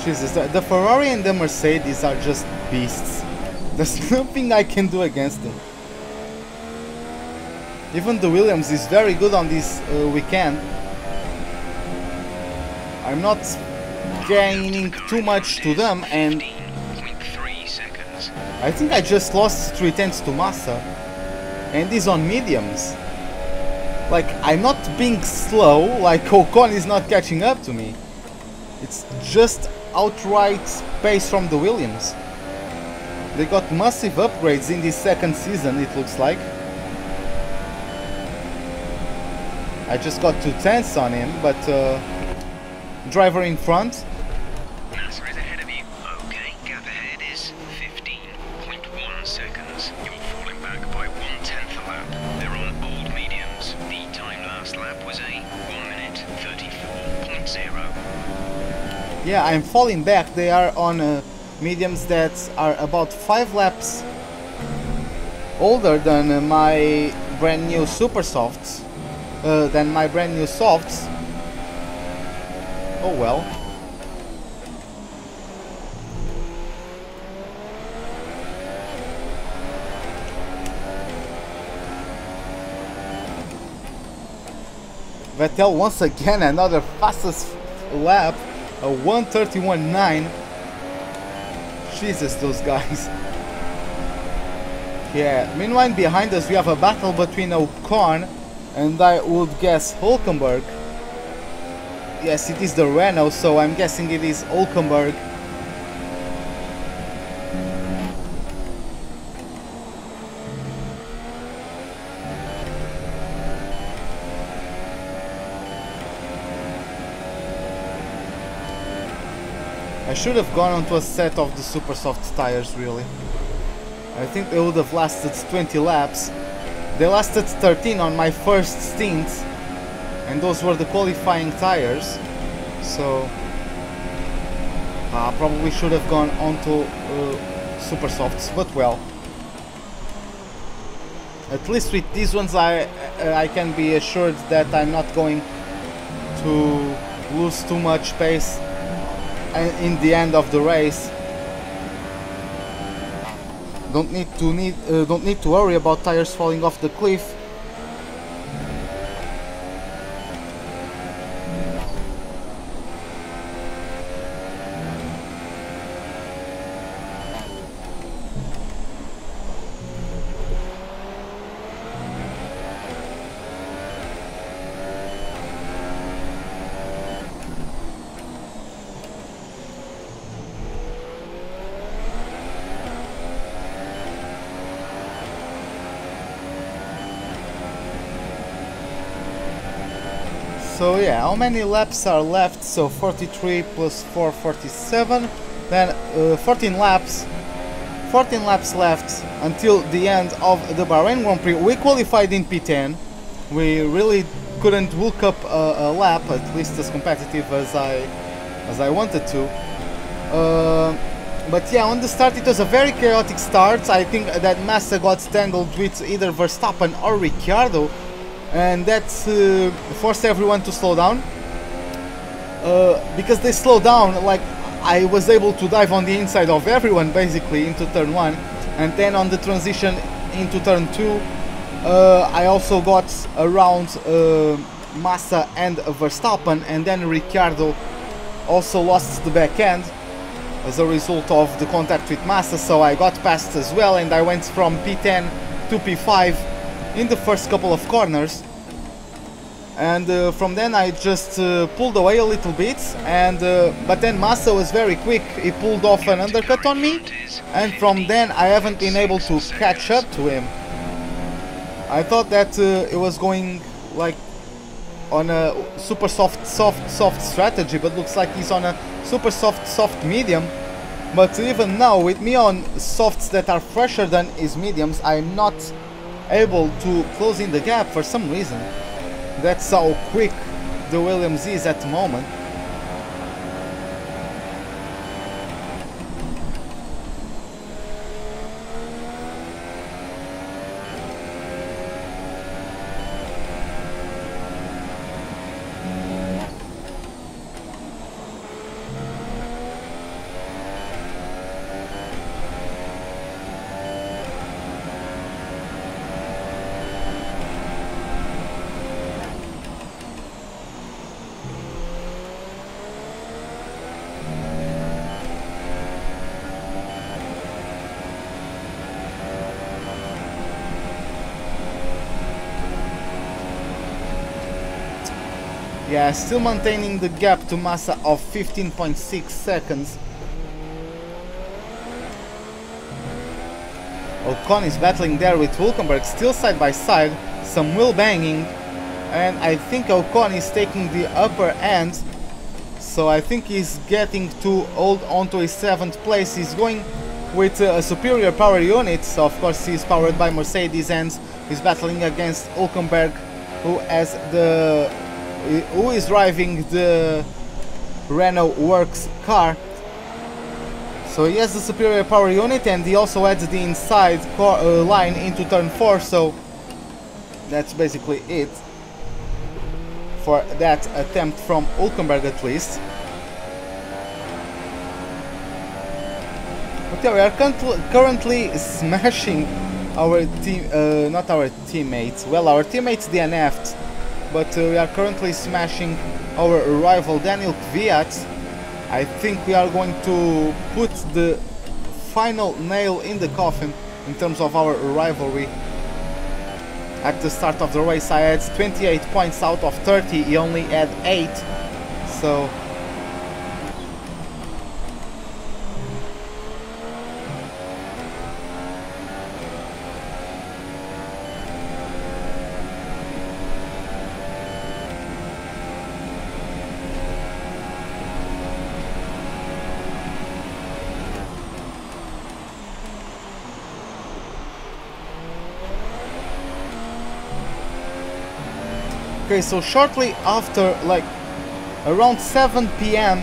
Jesus, the Ferrari and the Mercedes are just beasts. There's nothing I can do against them. Even the Williams is very good on this weekend. I'm not gaining too much to them, and I think I just lost 3/10 to Massa, and he's on mediums. Like, I'm not being slow, like Ocon is not catching up to me. It's just outright pace from the Williams. They got massive upgrades in this second season, it looks like. I just got 2/10 on him, but driver in front. Massa is ahead of you. Okay, gap ahead is 15.1 seconds. You're falling back by 1/10 a lap. They're on old mediums. The time last lap was a 1 minute 34.0. Yeah, I'm falling back. They are on mediums that are about 5 laps older than my brand new super softs. Than my brand new softs. Oh well. Vettel once again, another fastest lap, a 1:31.9. Jesus, those guys. Yeah, meanwhile behind us we have a battle between Ocon and I would guess Hülkenberg. Yes, it is the Renault, so I'm guessing it is Hülkenberg. I should have gone onto a set of the super soft tires, really. I think they would have lasted 20 laps. They lasted 13 on my first stint, and those were the qualifying tires, so probably should have gone onto super softs, but well, at least with these ones I can be assured that I'm not going to lose too much pace in the end of the race. Don't need to worry about tires falling off the cliff. So yeah, how many laps are left? So 43 plus 4, 47. Then 14 laps left until the end of the Bahrain Grand Prix. We qualified in P10. We really couldn't hook up a lap, at least as competitive as I wanted to. But yeah, on the start it was a very chaotic start. I think that Massa got tangled with either Verstappen or Ricciardo, and that forced everyone to slow down. Because they slowed down, like, I was able to dive on the inside of everyone basically into turn 1, and then on the transition into turn 2 I also got around Massa and Verstappen, and then Ricciardo also lost the back end. as a result of the contact with Massa, so I got past as well, and I went from P10 to P5 in the first couple of corners. And from then I just pulled away a little bit, and but then Massa was very quick. He pulled off an undercut on me, and from then I haven't been able to catch up to him. I thought that it was going like on a super soft strategy, but looks like he's on a super soft medium. But even now, with me on softs that are fresher than his mediums, I'm not able to close in the gap for some reason. That's how quick the Williams is at the moment. Yeah, still maintaining the gap to Massa of 15.6 seconds. Ocon is battling there with Hülkenberg, still side by side, some wheel banging, and I think Ocon is taking the upper end, so I think he's getting to hold on to his 7th place. He's going with a superior power unit, so of course he's powered by Mercedes, and he's battling against Hülkenberg, who is driving the Renault Works car. So he has the superior power unit, and he also adds the inside line into turn 4, so that's basically it for that attempt from Hülkenberg at least. But yeah, we are currently smashing our team, not our teammates, well, our teammates DNF'd, but we are currently smashing our rival Daniel Kvyat. I think we are going to put the final nail in the coffin in terms of our rivalry. At the start of the race I had 28 points out of 30, he only had 8, so... Okay, so shortly after, like around 7 PM,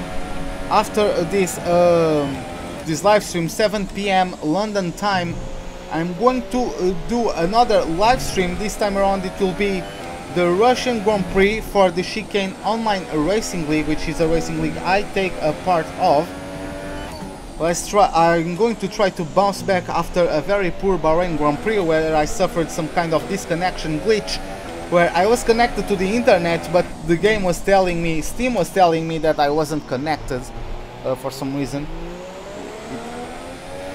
after this this live stream, 7 PM London time, I'm going to do another live stream. This time around it will be the Russian Grand Prix for the Chicane Online Racing League, which is a racing league I take a part of. Let's try. I'm going to try to bounce back after a very poor Bahrain Grand Prix, where I suffered some kind of disconnection glitch, where I was connected to the internet, but the game was telling me, Steam was telling me that I wasn't connected for some reason.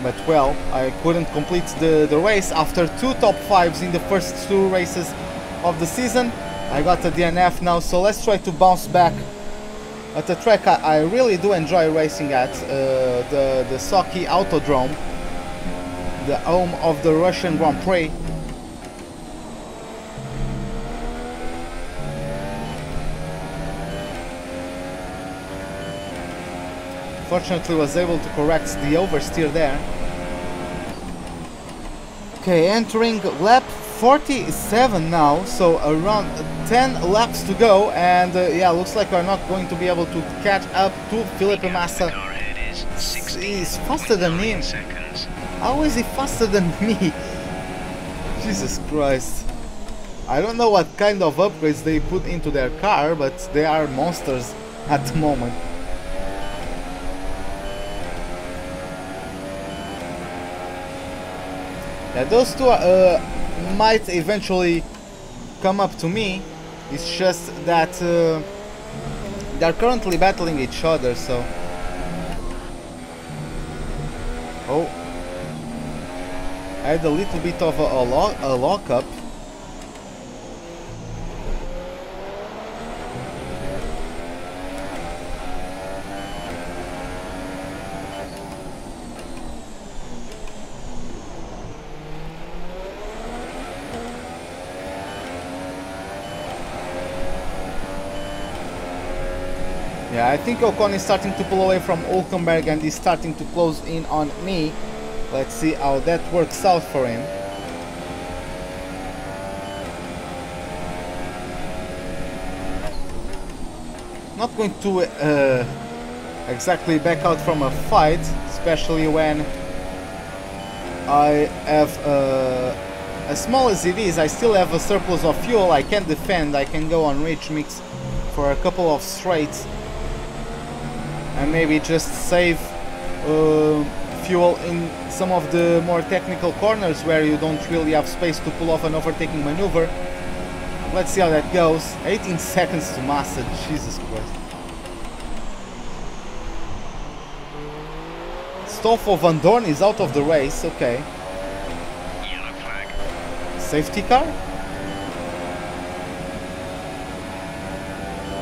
But well, I couldn't complete the race after 2 top 5s in the first 2 races of the season. I got a DNF now, so let's try to bounce back at a track I really do enjoy racing at, the Sochi Autodrome, the home of the Russian Grand Prix. Fortunately was able to correct the oversteer there. Okay, entering lap 47 now, so around 10 laps to go, and yeah, looks like we're not going to be able to catch up to Felipe Massa. He's faster than me. How is he faster than me? Jesus Christ. I don't know what kind of upgrades they put into their car, but they are monsters at the moment. Yeah, those two might eventually come up to me. It's just that they're currently battling each other, so Oh, I had a little bit of a lockup. Yeah, I think Ocon is starting to pull away from Hülkenberg and is starting to close in on me. Let's see how that works out for him. Not going to exactly back out from a fight, especially when I have as small as it is, I still have a surplus of fuel. I can defend, I can go on rich mix for a couple of straights and maybe just save fuel in some of the more technical corners where you don't really have space to pull off an overtaking maneuver. Let's see how that goes. 18 seconds to Massa, Jesus Christ. Stoffel Van Dorn is out of the race, okay. Yellow flag. Safety car?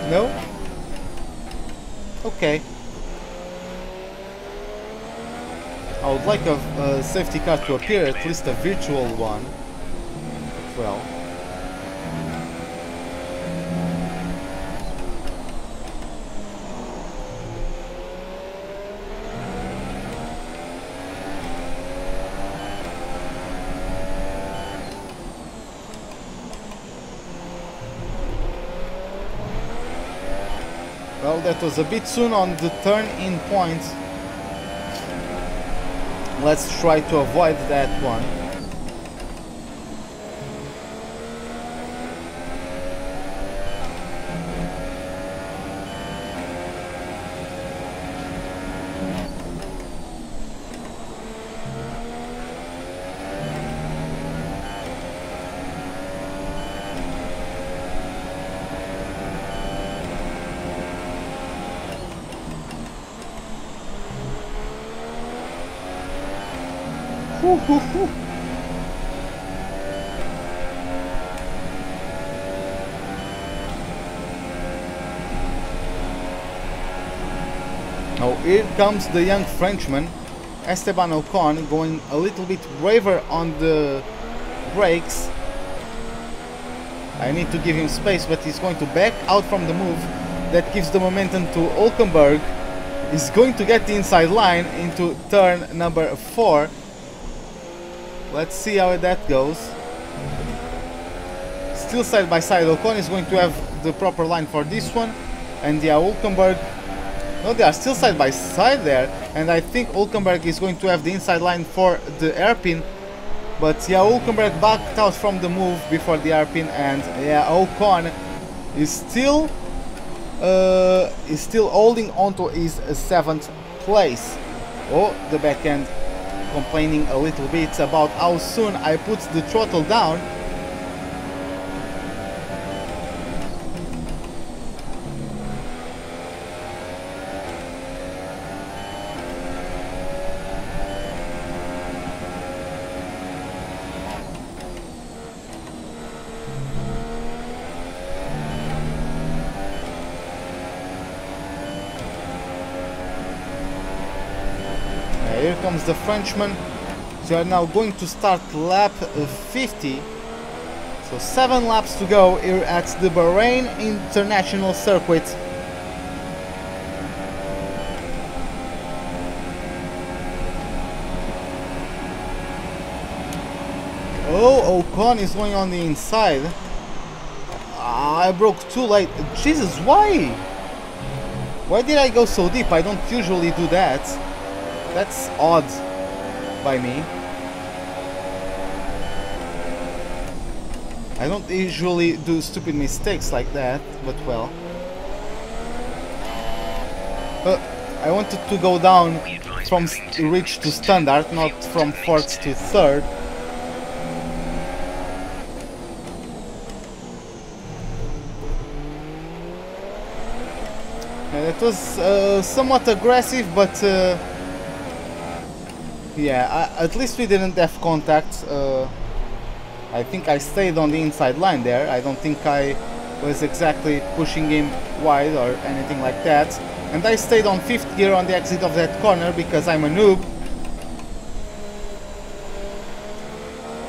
No? Okay. I would like a safety car to appear, at least a virtual one. Well. Well, that was a bit soon on the turn-in point. Let's try to avoid that one. Now here comes the young Frenchman, Esteban Ocon, going a little bit braver on the brakes. I need to give him space, but he's going to back out from the move. That gives the momentum to Hülkenberg. He's going to get the inside line into turn number 4. Let's see how that goes. Still side by side. Ocon is going to have the proper line for this one. And yeah, Hülkenberg... No, they are still side by side there. And I think Hülkenberg is going to have the inside line for the hairpin. But yeah, Hülkenberg backed out from the move before the hairpin. And yeah, Ocon is still holding on to his 7th place. Oh, the back end complaining a little bit about how soon I put the throttle down. Here comes the Frenchman. So we are now going to start lap 50. So 7 laps to go here at the Bahrain International Circuit. Oh, Ocon is going on the inside. I broke too late. Jesus, why? Why did I go so deep? I don't usually do that. That's odd by me. I don't usually do stupid mistakes like that, but well. I wanted to go down from rich to standard, not from 4th to 3rd. It was somewhat aggressive, but Yeah, at least we didn't have contact. I think I stayed on the inside line there. I don't think I was exactly pushing him wide or anything like that. And I stayed on 5th gear on the exit of that corner because I'm a noob.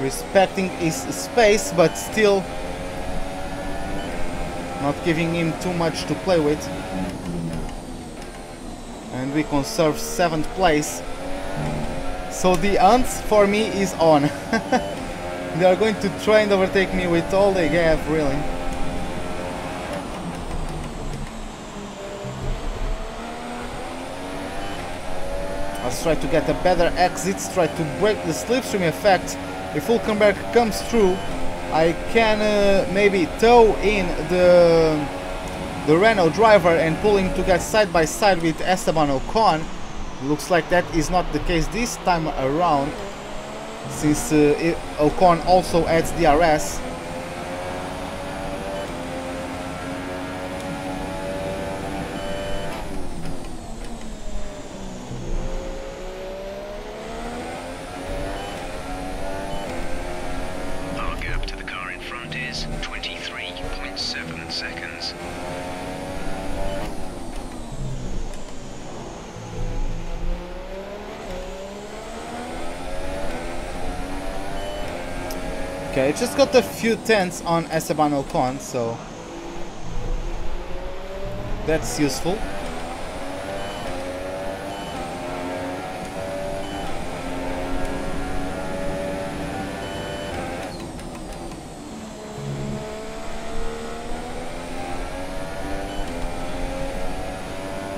Respecting his space, but still not giving him too much to play with. And we conserve 7th place. So the hunt for me is on. They are going to try and overtake me with all they have, really. Let's try to get a better exit, try to break the slipstream effect. If Hulkenberg comes through, I can maybe tow in the Renault driver and pull him to get side by side with Esteban Ocon. Looks like that is not the case this time around, since Ocon also adds DRS. Our gap to the car in front is 23.7 seconds. Okay, I just got a few tenths on Esteban Ocon, so that's useful.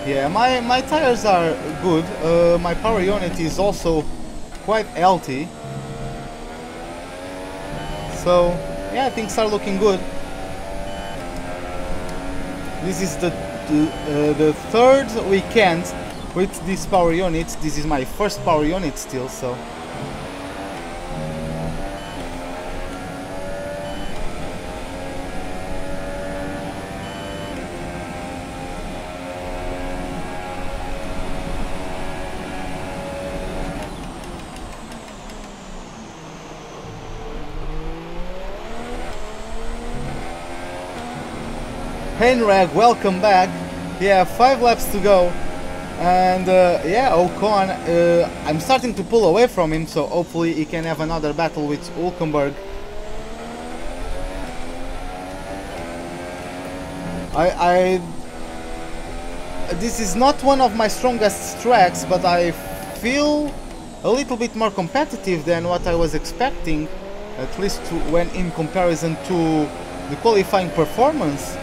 Yeah, my tires are good. My power unit is also quite healthy. So yeah, things are looking good. This is the 3rd weekend with this power unit. This is my first power unit still, so Henrag, welcome back. Yeah, 5 laps to go, and yeah, Ocon, I'm starting to pull away from him, so hopefully he can have another battle with Hulkenberg. This is not one of my strongest tracks, but I feel a little bit more competitive than what I was expecting, at least when in comparison to the qualifying performance.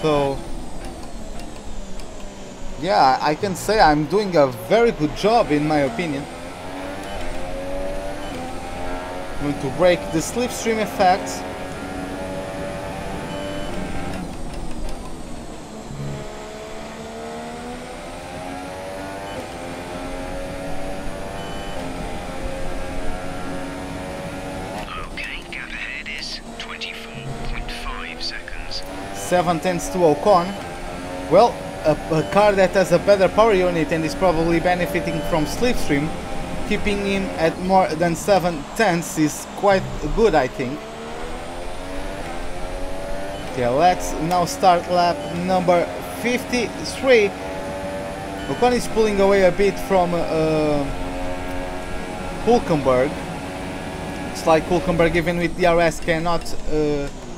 So yeah, I can say I'm doing a very good job in my opinion. I'm going to break the slipstream effect. Okay, gap ahead is 24.5 seconds. 7 tenths to Ocon. Well, a car that has a better power unit and is probably benefiting from slipstream, keeping him at more than 7 tenths is quite good, I think. Okay, let's now start lap number 53. Ocon is pulling away a bit from Hulkenberg. It's like Hulkenberg, even with DRS, cannot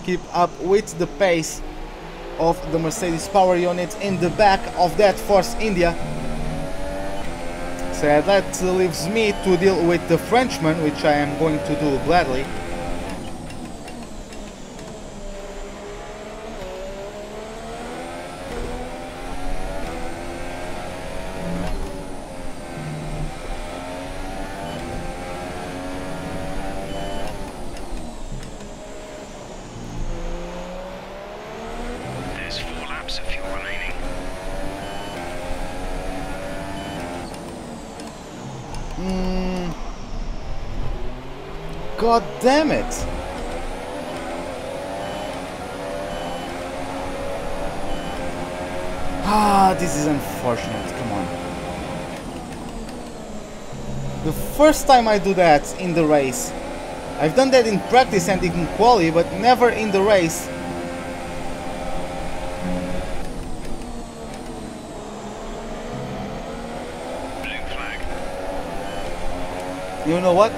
keep up with the pace of the Mercedes power unit in the back of that Force India. So that leaves me to deal with the Frenchman, which I am going to do gladly. There's 4 laps of fuel remaining. God damn it! Ah, this is unfortunate, come on. The first time I do that in the race. I've done that in practice and in quali, but never in the race. Blue flag. You know what?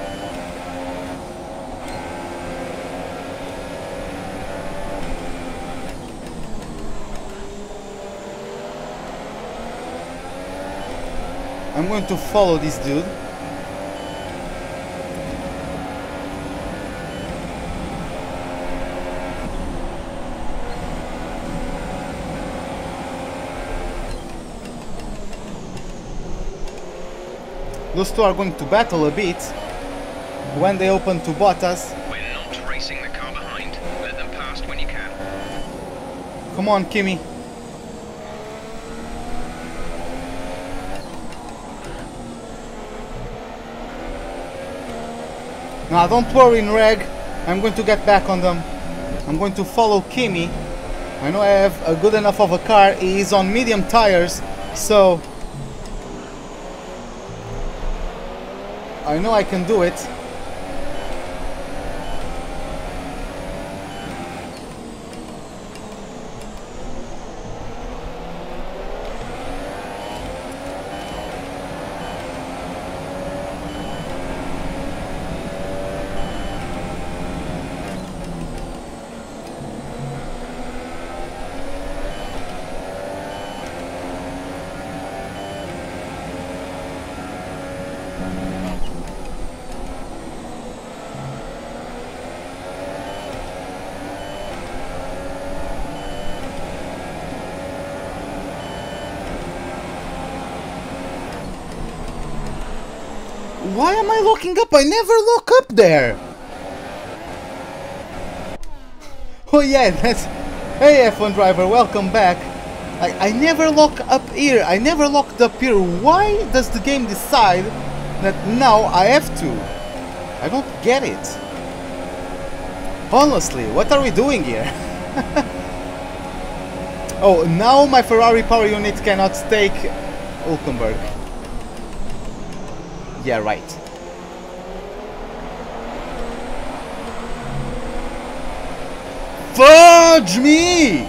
I'm going to follow this dude. Those two are going to battle a bit when they open to Bottas. We're not racing the car behind. Let them past when you can. Come on, Kimi. Now, don't worry, Reg. I'm going to get back on them. I'm going to follow Kimi. I know I have a good enough of a car. He is on medium tires, so I know I can do it. Why am I looking up? I never look up there. Oh yeah, that's... Hey F1 driver, welcome back. I never look up here. I never looked up here. Why does the game decide that now I have to? I don't get it. Honestly, what are we doing here? Oh, now my Ferrari power unit cannot take Hülkenberg. Yeah, right. Fudge me!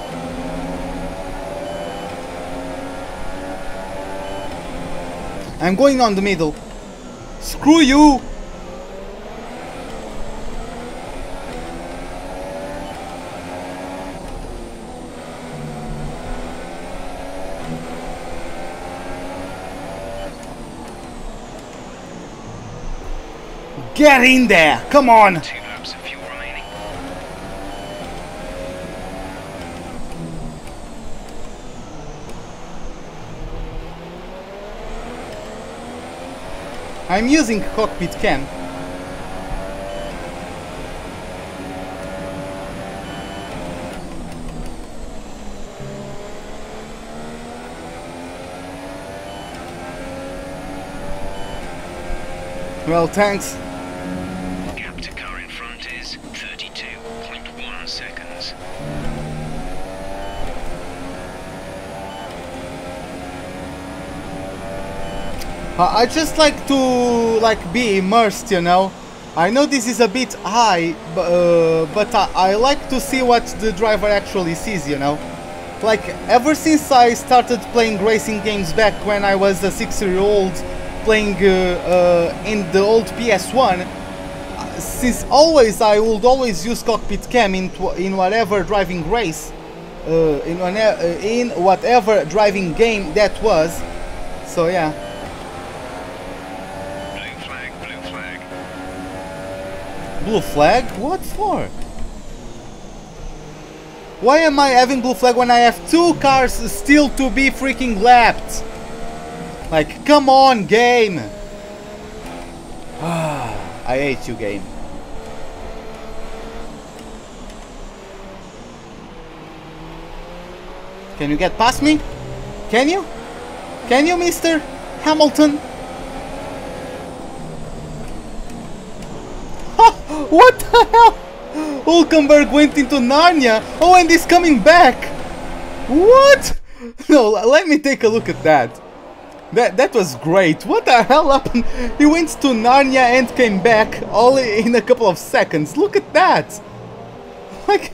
I'm going on the middle. Screw you! Get in there! Come on! 2 laps of fuel remaining. I'm using cockpit cam. Well, thanks. Gap to car in front is 32.1 seconds. I just like to be immersed, you know. I know this is a bit high, but I like to see what the driver actually sees, you know. Like, ever since I started playing racing games back when I was a 6-year-old playing in the old PS1, since always I would always use cockpit cam in whatever driving race, in whatever driving game that was. So yeah. Blue flag. Blue flag? What for? Why am I having blue flag when I have 2 cars still to be freaking lapped? Like, come on, game! I hate you, game. Can you get past me? Can you? Can you, Mr. Hamilton? What the hell? Hülkenberg went into Narnia. Oh, and he's coming back. What? No, let me take a look at that. That was great. What the hell happened? He went to Narnia and came back all in a couple of seconds. Look at that. Like,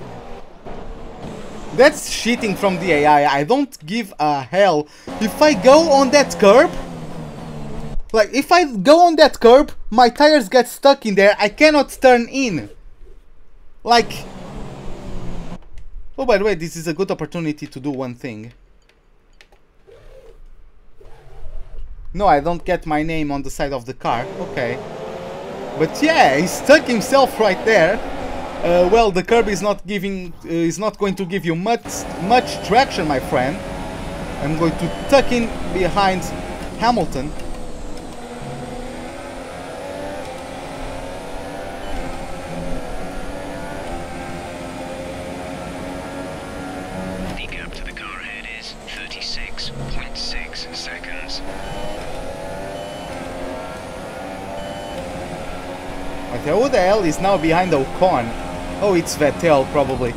that's cheating from the AI. I don't give a hell. If I go on that curb, like if I go on that curb, my tires get stuck in there. I cannot turn in. Like, oh, by the way, this is a good opportunity to do one thing. No, I don't get my name on the side of the car. Okay. But yeah, he stuck himself right there. Well, the curb is not going to give you much traction, my friend. I'm going to tuck in behind Hamilton. The gap to the car ahead is 36.6 seconds. Okay, who the hell is now behind Ocon? Oh, it's Vettel, probably.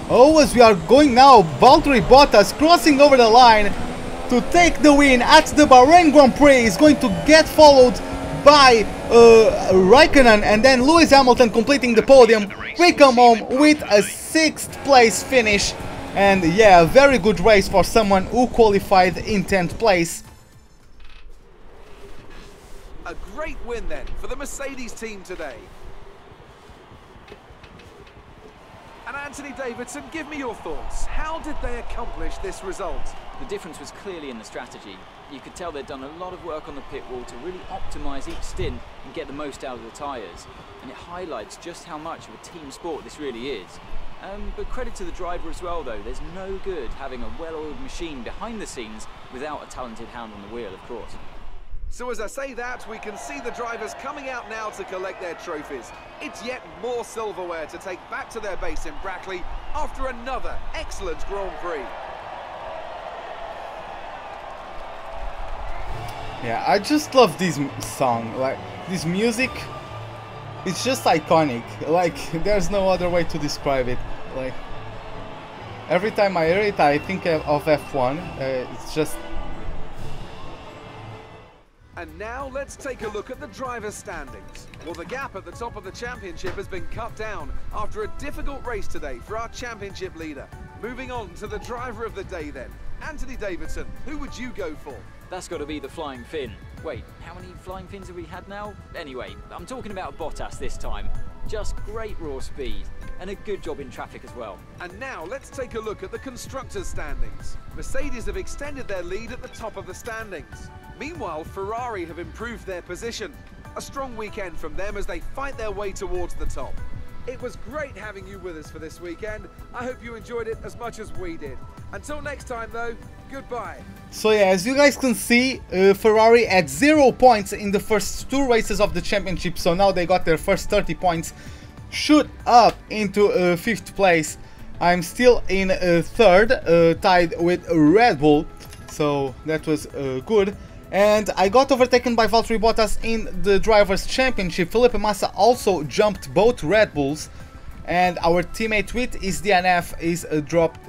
Oh, as we are going now, Valtteri Bottas crossing over the line to take the win at the Bahrain Grand Prix. Is going to get followed by Raikkonen, and then Lewis Hamilton completing the podium. We come home with a 6th place finish. And yeah, a very good race for someone who qualified in 10th place. A great win then for the Mercedes team today. And Anthony Davidson, give me your thoughts. How did they accomplish this result? The difference was clearly in the strategy. You could tell they'd done a lot of work on the pit wall to really optimise each stint and get the most out of the tyres. And it highlights just how much of a team sport this really is. But credit to the driver as well, though. There's no good having a well-oiled machine behind the scenes without a talented hand on the wheel, of course. So as I say that, we can see the drivers coming out now to collect their trophies. It's yet more silverware to take back to their base in Brackley after another excellent Grand Prix. Yeah, I just love this song. Like, this music, it's just iconic. Like, there's no other way to describe it. Like, every time I hear it, I think of F1. It's just... And now let's take a look at the driver's standings. Well, the gap at the top of the championship has been cut down after a difficult race today for our championship leader. Moving on to the driver of the day then. Anthony Davidson, who would you go for? That's got to be the Flying Finn. Wait, how many Flying Fins have we had now? Anyway, I'm talking about Bottas this time. Just great raw speed, and a good job in traffic as well. And now let's take a look at the constructors' standings. Mercedes have extended their lead at the top of the standings. Meanwhile, Ferrari have improved their position. A strong weekend from them as they fight their way towards the top. It was great having you with us for this weekend. I hope you enjoyed it as much as we did. Until next time though, goodbye. So yeah, as you guys can see, Ferrari had 0 points in the first 2 races of the championship, so now they got their first 30 points. Shoot up into 5th place. I'm still in 3rd, tied with Red Bull, so that was good. And I got overtaken by Valtteri Bottas in the Drivers' Championship. Felipe Massa also jumped both Red Bulls. And our teammate with his DNF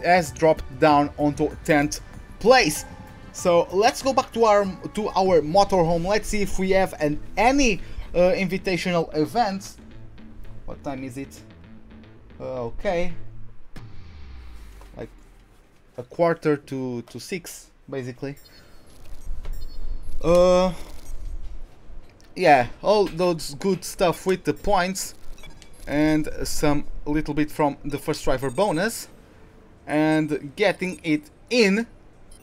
has dropped down onto 10th place. So let's go back to our motorhome. Let's see if we have any invitational events. What time is it? Okay, like a quarter to 6, basically. Yeah, all those good stuff with the points, and some little bit from the first driver bonus, and getting it in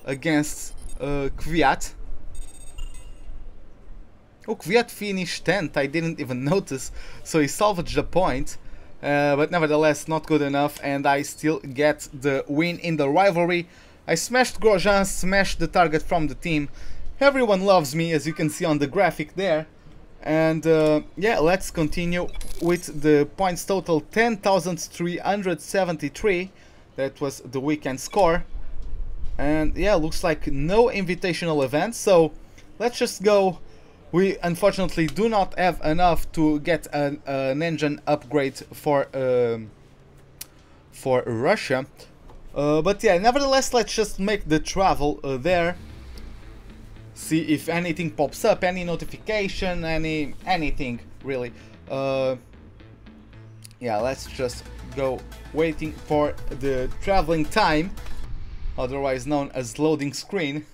against Kvyat. Oh, Kvyat finished 10th, I didn't even notice, so he salvaged the point, but nevertheless not good enough, and I still get the win in the rivalry. I smashed Grosjean, smashed the target from the team. Everyone loves me, as you can see on the graphic there. And yeah, let's continue with the points total. 10,373. That was the weekend score. And yeah, looks like no invitational events, so let's just go. We unfortunately do not have enough to get an engine upgrade for Russia. But yeah, nevertheless, let's just make the travel there. see if anything pops up, any notification, anything really. Yeah, let's just go waiting for the traveling time, otherwise known as loading screen.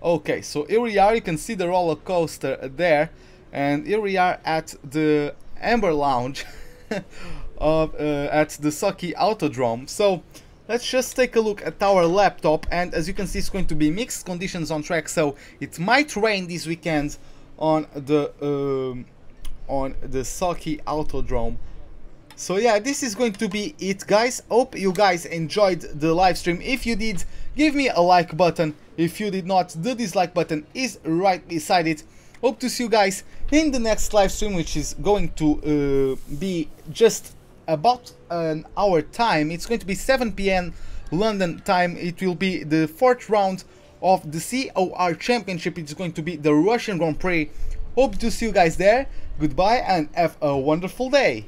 Okay, so here we are, you can see the roller coaster there, and here we are at the Amber Lounge at the Saki Autodrome. So let's just take a look at our laptop, and as you can see, it's going to be mixed conditions on track, so it might rain this weekend on the Saki Autodrome. So yeah, this is going to be it, guys. Hope you guys enjoyed the live stream. If you did, give me a like button. If you did not, the dislike button is right beside it. Hope to see you guys in the next live stream, which is going to be just about an hour time. It's going to be 7 PM London time. It will be the 4th round of the COR Championship. It's going to be the Russian Grand Prix. Hope to see you guys there. Goodbye and have a wonderful day.